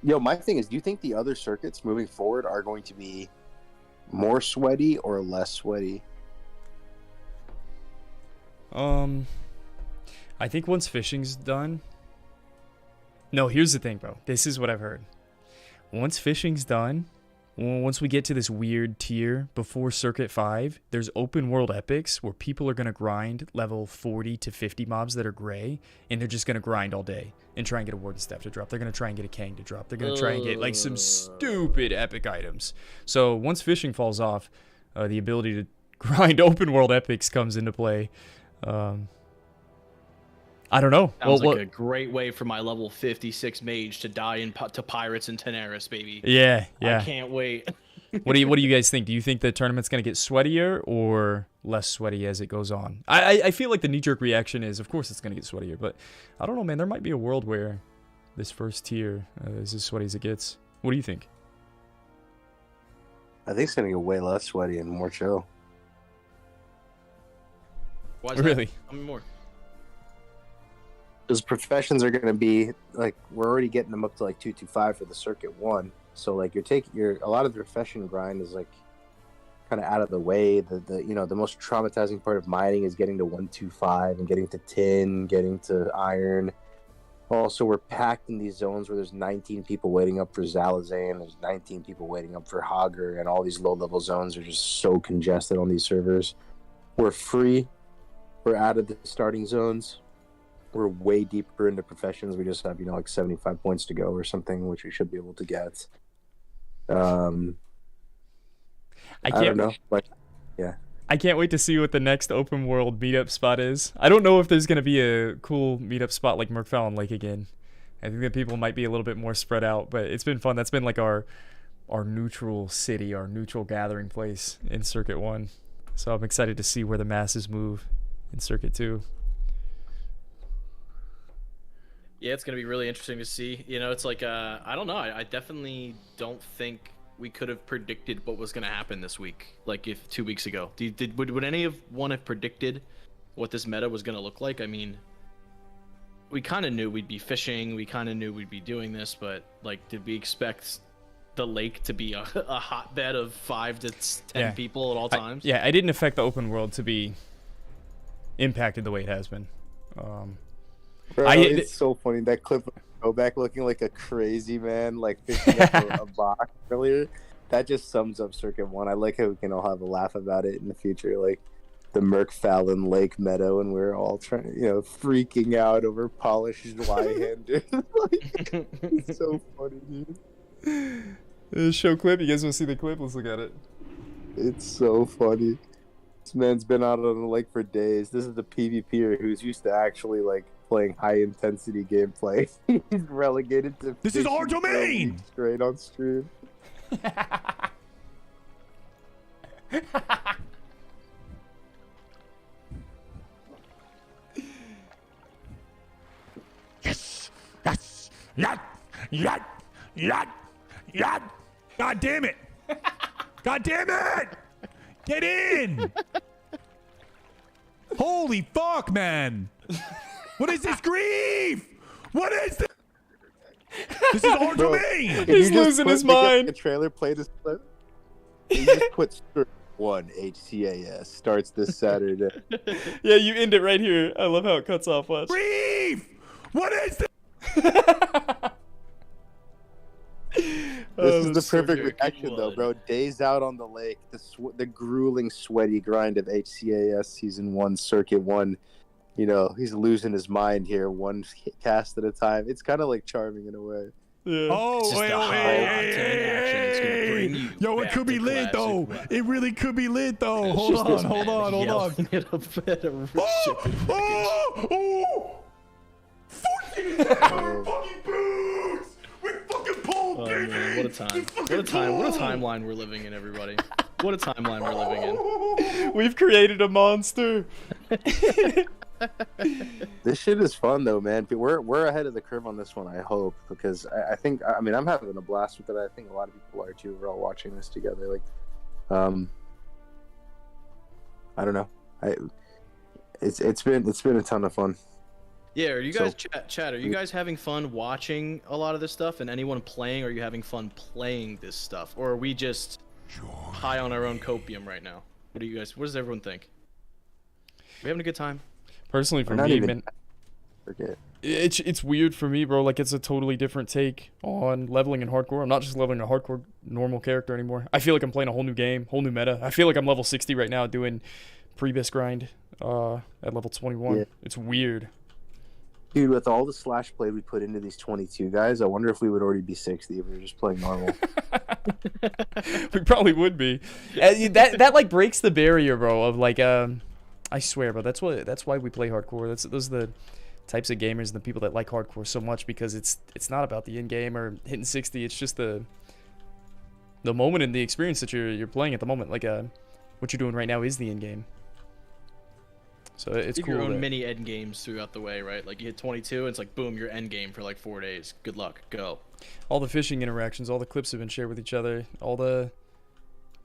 Yo, my thing is, do you think the other circuits moving forward are going to be more sweaty or less sweaty? I think once fishing's done. No, here's the thing, bro. This is what I've heard. Once fishing's done, once we get to this weird tier before Circuit 5, there's open world epics where people are going to grind level 40 to 50 mobs that are gray, and they're just going to grind all day and try and get a Warden Staff to drop. They're going to try and get a Kang to drop. They're going to try and get like some stupid epic items. So once fishing falls off, the ability to grind open world epics comes into play. I don't know. Sounds like a great way for my level 56 mage to die to pirates in Teneris, baby. Yeah. I can't wait. What do you guys think? Do you think the tournament's going to get sweatier or less sweaty as it goes on? I feel like the knee-jerk reaction is, of course, it's going to get sweatier, but I don't know, man. There might be a world where this first tier is as sweaty as it gets. What do you think? I think it's going to get way less sweaty and more chill. Why is really? That? Tell me more. Because professions are going to be like, we're already getting them up to like 225 for the Circuit 1. So like a lot of the profession grind is like kind of out of the way. The you know, the most traumatizing part of mining is getting to 125 and getting to tin, getting to iron. Also, we're packed in these zones where there's 19 people waiting up for Zalazan, there's 19 people waiting up for Hogger, and all these low-level zones are just so congested on these servers. We're free. We're out of the starting zones. We're way deeper into professions. We just have, you know, like 75 points to go or something, which we should be able to get. I don't know. But, yeah. I can't wait to see what the next open world meetup spot is. I don't know if there's going to be a cool meetup spot like Merkfallen Lake again. I think that people might be a little bit more spread out, but it's been fun. That's been like our neutral city, our neutral gathering place in Circuit 1. So I'm excited to see where the masses move in Circuit 2. Yeah, it's going to be really interesting to see. You know, it's like, I don't know. I definitely don't think we could have predicted what was going to happen this week, like if 2 weeks ago. Would any of one have predicted what this meta was going to look like? I mean, we kind of knew we'd be fishing. We kind of knew we'd be doing this, but like, did we expect the lake to be a hotbed of 5 to 10 people at all times? I didn't expect the open world to be impacted the way it has been. Bro, it's so funny that clip of go back looking like a crazy man, like fishing up a box earlier. That just sums up Circuit 1. I like how we can all have a laugh about it in the future, like the Merkfallen Lake meadow, and we're all trying, freaking out over polished Zweihander. Like, it's so funny, dude. Show clip. You guys want to see the clip? Let's look at it. It's so funny. This man's been out on the lake for days. This is the PvPer who's used to actually like playing high intensity gameplay. He's relegated to This is our domain! Straight on stream. Yes! Yes! Yat! Yat! Yat! Yat! God damn it! God damn it! Get in! Holy fuck, man! What is this grief? What is this? This is our domain! He's losing his mind. The trailer play this clip. You just put Circuit 1 HCAS starts this Saturday. Yeah, you end it right here. I love how it cuts off. Watch. Grief! What is this? This is the perfect reaction, though, bro. Days out on the lake, the grueling, sweaty grind of HCAS Season 1, Circuit 1. He's losing his mind here, one cast at a time. It's kind of like charming in a way. Yeah. Oh, wait, yo, it could be lit, though. It really could be lit, though. Hold on. Fucking boots! We fucking pulled, baby! Man, what a time. What a timeline we're living in, everybody. What a timeline we're living in. We've created a monster. This shit is fun though, man. We're ahead of the curve on this one, I hope, because I think I'm having a blast with it. I think a lot of people are too. We're all watching this together. Like, I don't know. It's been a ton of fun. Yeah, are you guys chat? Are you guys having fun watching a lot of this stuff? And anyone playing? Are you having fun playing this stuff, or are we just high on our own copium right now? What does everyone think? Are we having a good time? Personally, for me, man, it's weird for me, bro. Like, it's a totally different take on leveling in hardcore. I'm not just leveling a hardcore normal character anymore. I feel like I'm playing a whole new game, whole new meta. I feel like I'm level 60 right now doing pre-bis grind at level 21. Yeah. It's weird. Dude, with all the slash play we put into these 22 guys, I wonder if we would already be 60 if we were just playing normal. We probably would be. That like breaks the barrier, bro, of like I swear, bro, that's why we play hardcore. Those are the types of gamers and the people that like hardcore so much, because it's not about the end game or hitting 60. It's just the moment and the experience that you're playing at the moment. Like what you're doing right now is the end game. So it's cool. Your own mini end games throughout the way, right? Like you hit 22, and it's like boom, your end game for like 4 days. Good luck, go. All the fishing interactions, all the clips have been shared with each other, all the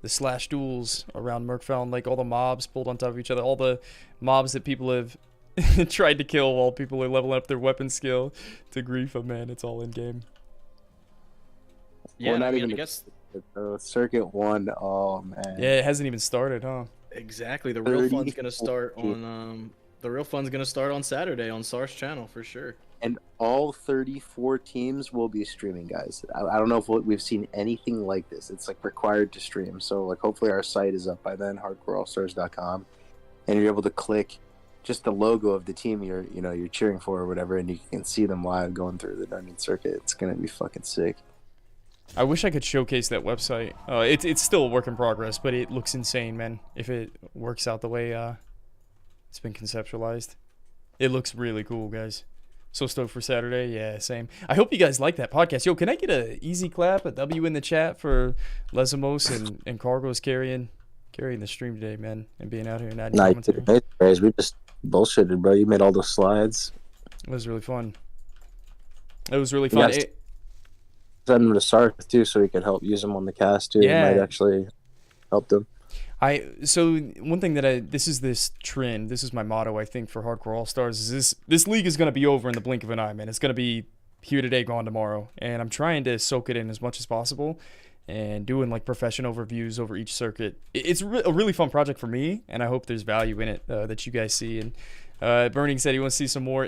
slash duels around Merkfallen, like all the mobs pulled on top of each other, all the mobs that people have tried to kill while people are leveling up their weapon skill to grief of, man, it's all in game. Yeah, I guess Circuit 1, oh man. Yeah, it hasn't even started, huh? Exactly. The real fun's gonna start on Saturday on Sars channel for sure. And all 34 teams will be streaming, guys. I don't know if we've seen anything like this. It's like required to stream. So like hopefully our site is up by then, hardcoreallstars.com, and you're able to click just the logo of the team you're cheering for or whatever, and you can see them live going through the dungeon circuit. It's gonna be fucking sick. I wish I could showcase that website. It's still a work in progress, but it looks insane, man. If it works out the way it's been conceptualized, it looks really cool, guys. So stoked for Saturday. Yeah, same. I hope you guys like that podcast. Yo, can I get an easy clap, a W in the chat for Lesamos and Cargos carrying the stream today, man, and being out here and adding commentary. Guys, we just bullshitted, bro. You made all those slides. It was really fun. It was really fun. Send them to Sarth too, so he could help use them on the cast too. Yeah. It might actually help them. So one thing that this is my motto, I think, for Hardcore All-Stars is this league is going to be over in the blink of an eye, man. It's going to be here today, gone tomorrow. And I'm trying to soak it in as much as possible and doing like professional reviews over each circuit. It's a really fun project for me, and I hope there's value in it that you guys see. And Burning said he wants to see some more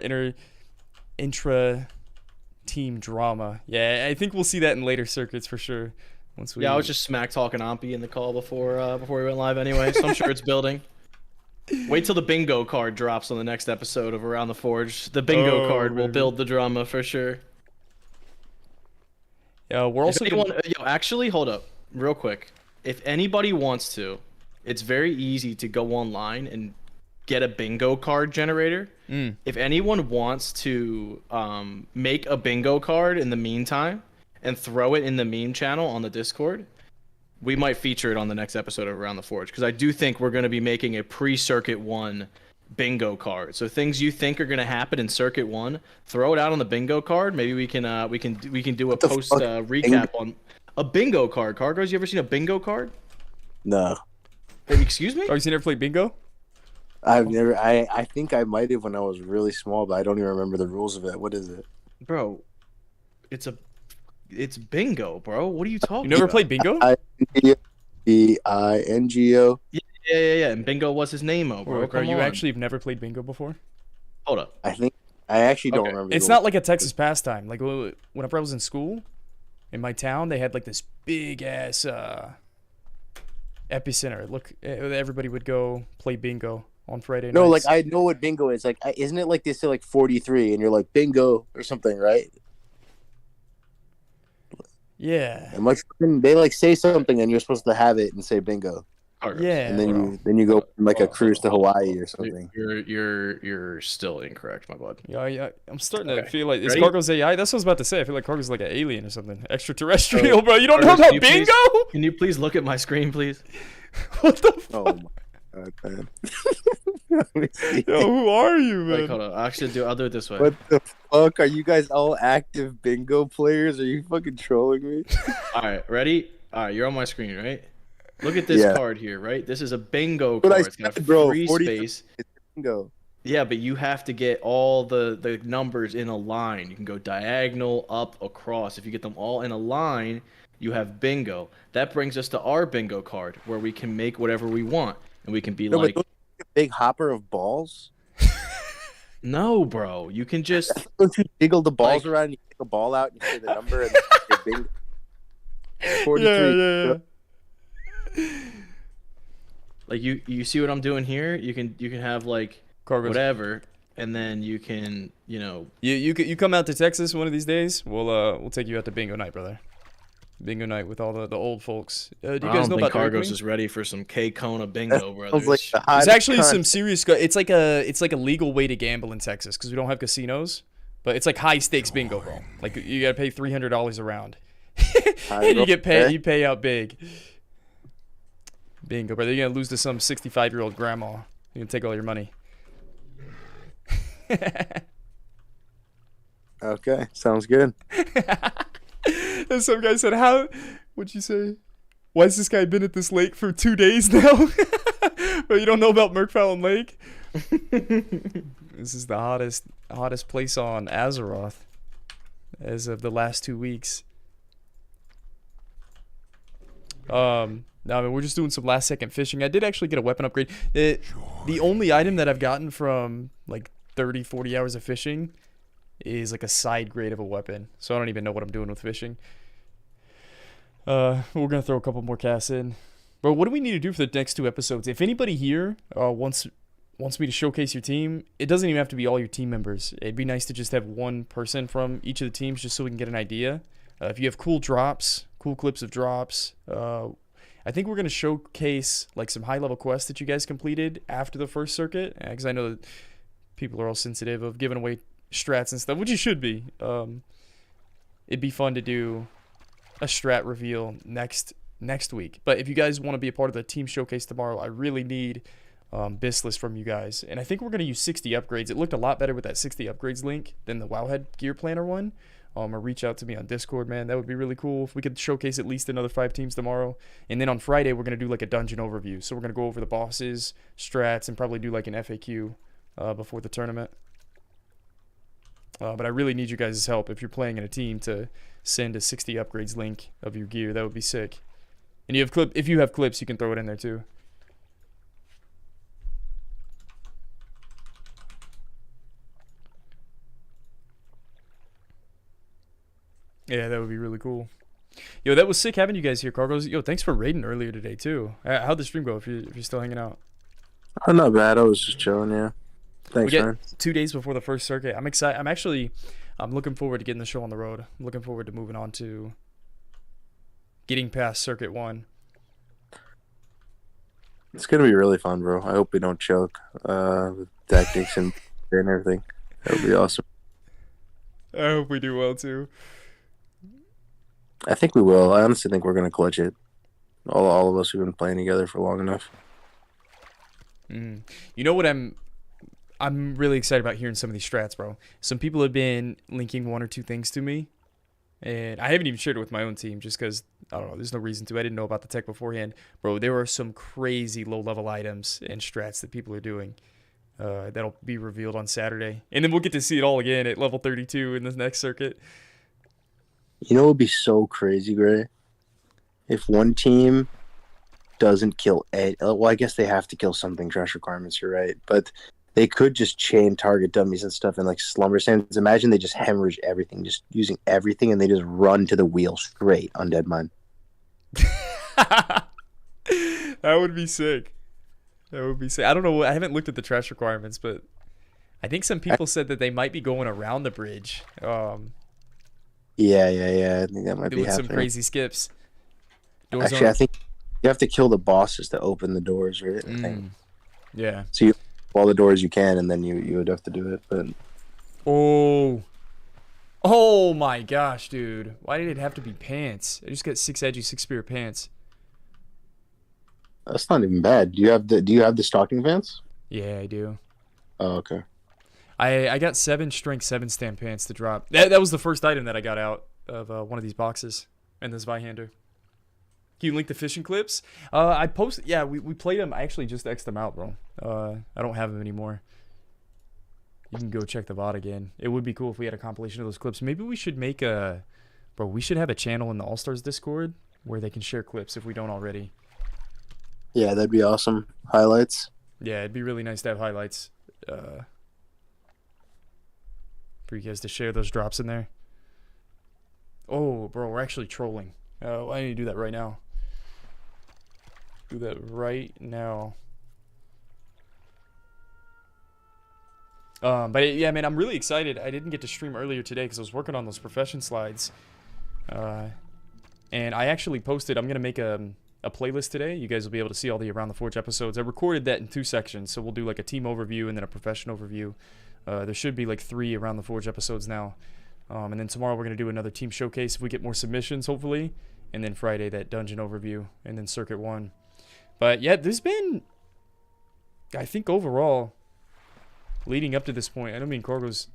intra team drama. Yeah, I think we'll see that in later circuits for sure. Once we... Yeah, I was just smack talking Ampy in the call before we went live anyway, so I'm sure it's building. Wait till the bingo card drops on the next episode of Around the Forge. The bingo card will build the drama for sure. Yeah, we're also actually, hold up, real quick. If anybody wants to, it's very easy to go online and get a bingo card generator. If anyone wants to make a bingo card in the meantime and throw it in the meme channel on the Discord, we might feature it on the next episode of Around the Forge, because I do think we're going to be making a pre-Circuit 1 bingo card. So things you think are going to happen in Circuit 1, throw it out on the bingo card. Maybe we can do a post recap on a bingo card. Cargos, you ever seen a bingo card? No. Hey, excuse me? Oh, you never played bingo? I've never. I think I might have when I was really small, but I don't even remember the rules of it. What is it? Bro, it's bingo, bro. What are you talking about? You never played bingo? bingo. Yeah. And bingo was his name-o, bro. Bro, you actually have never played bingo before? Hold up. I actually don't remember. It's not like a Texas pastime. Like whenever I was in school, in my town, they had like this big ass epicenter. Look, everybody would go play bingo on Friday nights. No, like I know what bingo is. Like, isn't it like they say like 43 and you're like bingo or something, right? Yeah. And like they like say something and you're supposed to have it and say bingo. Yeah. And then you go on, like a cruise to Hawaii or something. You're still incorrect, my bud. Yeah, I'm starting to feel like is Cargo's AI. That's what I was about to say. I feel like Cargo's like an alien or something, extraterrestrial, bro. You don't know about bingo? Can you please look at my screen, please? What the fuck? Oh my god, man. Yo, who are you, man? Like, hold on. I'll do it this way. What the fuck? Are you guys all active bingo players? Are you fucking trolling me? All right, ready? All right, you're on my screen, right? Look at this card here, right? This is a bingo But card. It's got free space. It's bingo. Yeah, but you have to get all the numbers in a line. You can go diagonal, up, across. If you get them all in a line, you have bingo. That brings us to our bingo card, where we can make whatever we want. And we can be like... But a big hopper of balls? No, bro. You can just... Don't you jiggle the balls around and you take a ball out and you say the number and it's bingo? 43. Yeah. Like you see what I'm doing here? You can have like Cargos. whatever, and then you can you come out to Texas one of these days. We'll take you out to bingo night, brother. Bingo night with all the old folks. Do you guys know about Cargos is ready for some K Kona bingo, brother? Like it's actually some serious. It's like a legal way to gamble in Texas because we don't have casinos, but it's like high stakes bingo, bro. Like you gotta pay $300 a round, and you pay out big. Bingo, brother. You're gonna lose to some 65-year-old grandma. You're gonna take all your money. Okay, sounds good. And some guy said, what'd you say? Why has this guy been at this lake for 2 days now? But you don't know about Merkfallen Lake? This is the hottest place on Azeroth as of the last 2 weeks. No, I mean, we're just doing some last second fishing. I did actually get a weapon upgrade. The only item that I've gotten from like 30-40 hours of fishing is like a side grade of a weapon. So I don't even know what I'm doing with fishing. We're gonna throw a couple more casts in. But what do we need to do for the next 2 episodes? If anybody here wants me to showcase your team, it doesn't even have to be all your team members. It'd be nice to just have one person from each of the teams just so we can get an idea. If you have cool drops, cool clips of drops, I think we're going to showcase like some high-level quests that you guys completed after the first circuit, because I know that people are all sensitive of giving away strats and stuff, which you should be. It'd be fun to do a strat reveal next week. But if you guys want to be a part of the team showcase tomorrow, I really need Bistless from you guys. And I think we're going to use 60 upgrades. It looked a lot better with that 60 upgrades link than the Wowhead Gear Planner one. Or reach out to me on Discord, man. That would be really cool if we could showcase at least another 5 teams tomorrow. And then on Friday, we're going to do like a dungeon overview. So we're going to go over the bosses, strats, and probably do like an FAQ before the tournament. But I really need you guys' help if you're playing in a team to send a 60 upgrades link of your gear. That would be sick. And if you have clips, you can throw it in there too. Yeah, that would be really cool. Yo, that was sick having you guys here, Cargos. Yo, thanks for raiding earlier today too. How'd the stream go? If you're still hanging out. Oh, not bad. I was just chilling. Yeah. We Thanks, get man. 2 days before the first circuit. I'm excited. I'm looking forward to getting the show on the road. I'm looking forward to moving on to getting past circuit 1. It's gonna be really fun, bro. I hope we don't choke with tactics and everything. That would be awesome. I hope we do well too. I think we will. I honestly think we're gonna clutch it. All of us who've been playing together for long enough. You know what I'm really excited about hearing some of these strats, bro. Some people have been linking 1 or 2 things to me, and I haven't even shared it with my own team just because, I don't know, there's no reason to. I didn't know about the tech beforehand. Bro, there are some crazy low-level items and strats that people are doing that'll be revealed on Saturday. And then we'll get to see it all again at level 32 in the next circuit. You know what would be so crazy, Gray? If one team doesn't kill well, I guess they have to kill something, trash requirements, you're right. But they could just chain target dummies and stuff and like slumber sands. Imagine they just hemorrhage everything, just using everything, and they just run to the wheel straight on Dead Mine. That would be sick. That would be sick. I don't know. I haven't looked at the trash requirements, but I think some people said that they might be going around the bridge. Yeah. I think that might be doing happening. some crazy skips. Actually, I think you have to kill the bosses to open the doors, right? I think. Yeah. So you all the doors you can, and then you would have to do it. But oh my gosh, dude! Why did it have to be pants? I just got 6 edgy, 6 spear pants. That's not even bad. Do you have the stocking pants? Yeah, I do. Oh, okay. I got 7 strength, 7 stand pants to drop. That was the first item that I got out of one of these boxes and this Vihander. Can you link the fishing clips? I posted. Yeah, we played them. I actually just X'd them out, bro. I don't have them anymore. You can go check the VOD again. It would be cool if we had a compilation of those clips. Maybe we should make we should have a channel in the Allstars Discord where they can share clips if we don't already. Yeah, that'd be awesome. Highlights. Yeah, it'd be really nice to have highlights. For you guys to share those drops in there. Oh, bro, we're actually trolling. I need to do that right now. Do that right now. But yeah, man, I'm really excited. I didn't get to stream earlier today because I was working on those profession slides. And I actually posted, I'm going to make a playlist today. You guys will be able to see all the Around the Forge episodes. I recorded that in 2 sections, so we'll do like a team overview and then a profession overview. There should be like 3 Around the Forge episodes now. And then tomorrow we're going to do another team showcase if we get more submissions, hopefully. And then Friday, that dungeon overview. And then Circuit 1. But yeah, there's been, I think overall, leading up to this point, I know me and Corgo's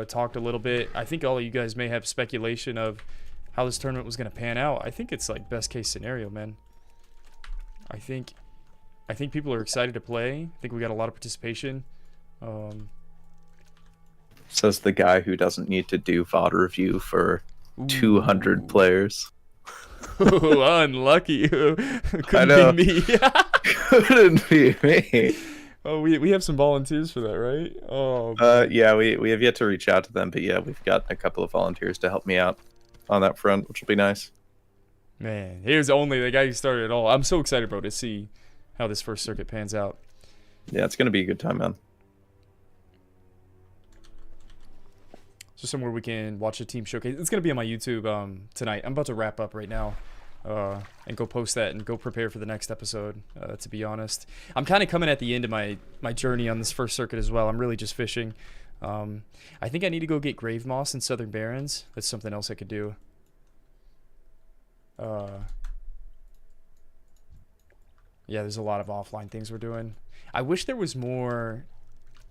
talked a little bit. I think all of you guys may have speculation of how this tournament was going to pan out. I think it's like best case scenario, man. I think people are excited to play. I think we got a lot of participation. Says the guy who doesn't need to do VOD review for 200 players. Ooh, unlucky. Couldn't be me. Couldn't be me. Oh, we have some volunteers for that, right? Oh. Yeah, we have yet to reach out to them, but yeah, we've got a couple of volunteers to help me out on that front, which will be nice. Man, here's only the guy who started it all. I'm so excited, bro, to see how this first circuit pans out. Yeah, it's gonna be a good time, man. So somewhere we can watch a team showcase. It's gonna be on my YouTube tonight. I'm about to wrap up right now, and go post that and go prepare for the next episode. To be honest, I'm kind of coming at the end of my journey on this first circuit as well. I'm really just fishing. I think I need to go get grave moss in Southern Barrens. That's something else I could do. Yeah, there's a lot of offline things we're doing. I wish there was more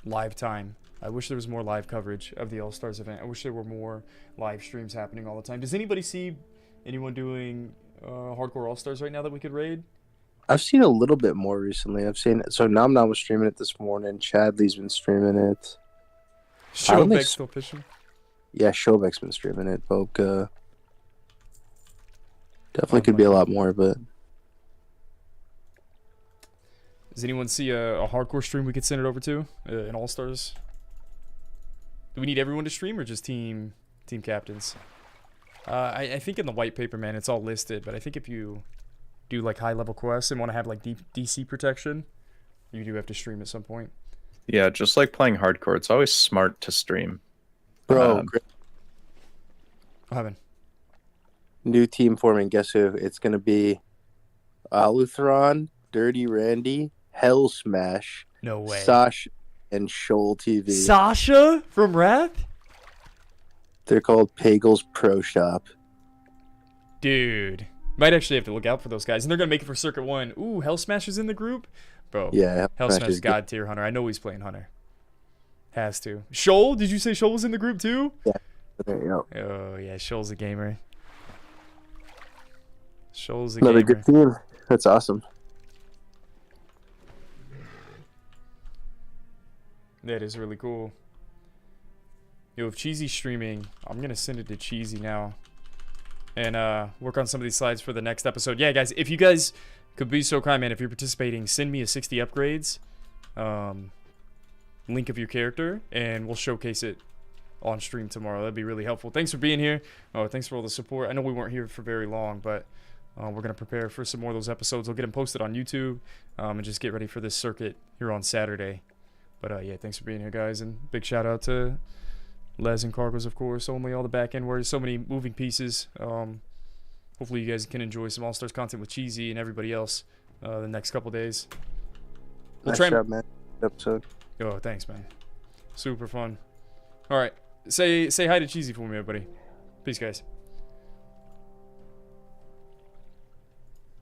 live time. I wish there was more live coverage of the All-Stars event. I wish there were more live streams happening all the time. Does anybody see anyone doing Hardcore All-Stars right now that we could raid? I've seen a little bit more recently. I've seen it. So Nom Nom was streaming it this morning. Chadley's been streaming it. Showbeck's still fishing? Yeah, Showbeck's been streaming it. Boca. Definitely could be a lot more, but... Does anyone see a hardcore stream we could send it over to? An All-Stars? Do we need everyone to stream or just team captains? I think in the white paper, man, it's all listed. But I think if you do like high level quests and want to have like DC protection, you do have to stream at some point. Yeah, just like playing hardcore, it's always smart to stream. Bro, What happened? new team forming. Guess who? It's gonna be Aluthron, Dirty Randy, Hell Smash, No way. Sash, and Shoal TV. Sasha from Wrath? They're called Pagel's Pro Shop. Dude. Might actually have to look out for those guys. And they're going to make it for Circuit 1. Ooh, Hell Smash is in the group? Bro. Yeah, Hell Smash is God tier Hunter. I know he's playing Hunter. Has to. Shoal? Did you say Shoal was in the group too? Yeah. There you go. Oh, yeah. Shoal's a gamer. Shoal's a Another gamer. good team. That's awesome. That is really cool. Yo, if Cheesy's streaming, I'm going to send it to Cheesy now. And work on some of these slides for the next episode. Yeah, guys, if you guys could be so kind, man, if you're participating, send me a 60 upgrades link of your character, and we'll showcase it on stream tomorrow. That'd be really helpful. Thanks for being here. Oh, thanks for all the support. I know we weren't here for very long, but we're going to prepare for some more of those episodes. We'll get them posted on YouTube and just get ready for this circuit here on Saturday. But yeah, thanks for being here, guys, and big shout out to Les and Cargos, of course. Only all the back end where so many moving pieces. Hopefully you guys can enjoy some All-Stars content with Cheesy and everybody else the next couple days. Nice job, man. Episode. Oh, thanks, man. Super fun. All right, say hi to Cheesy for me, everybody. Peace, guys.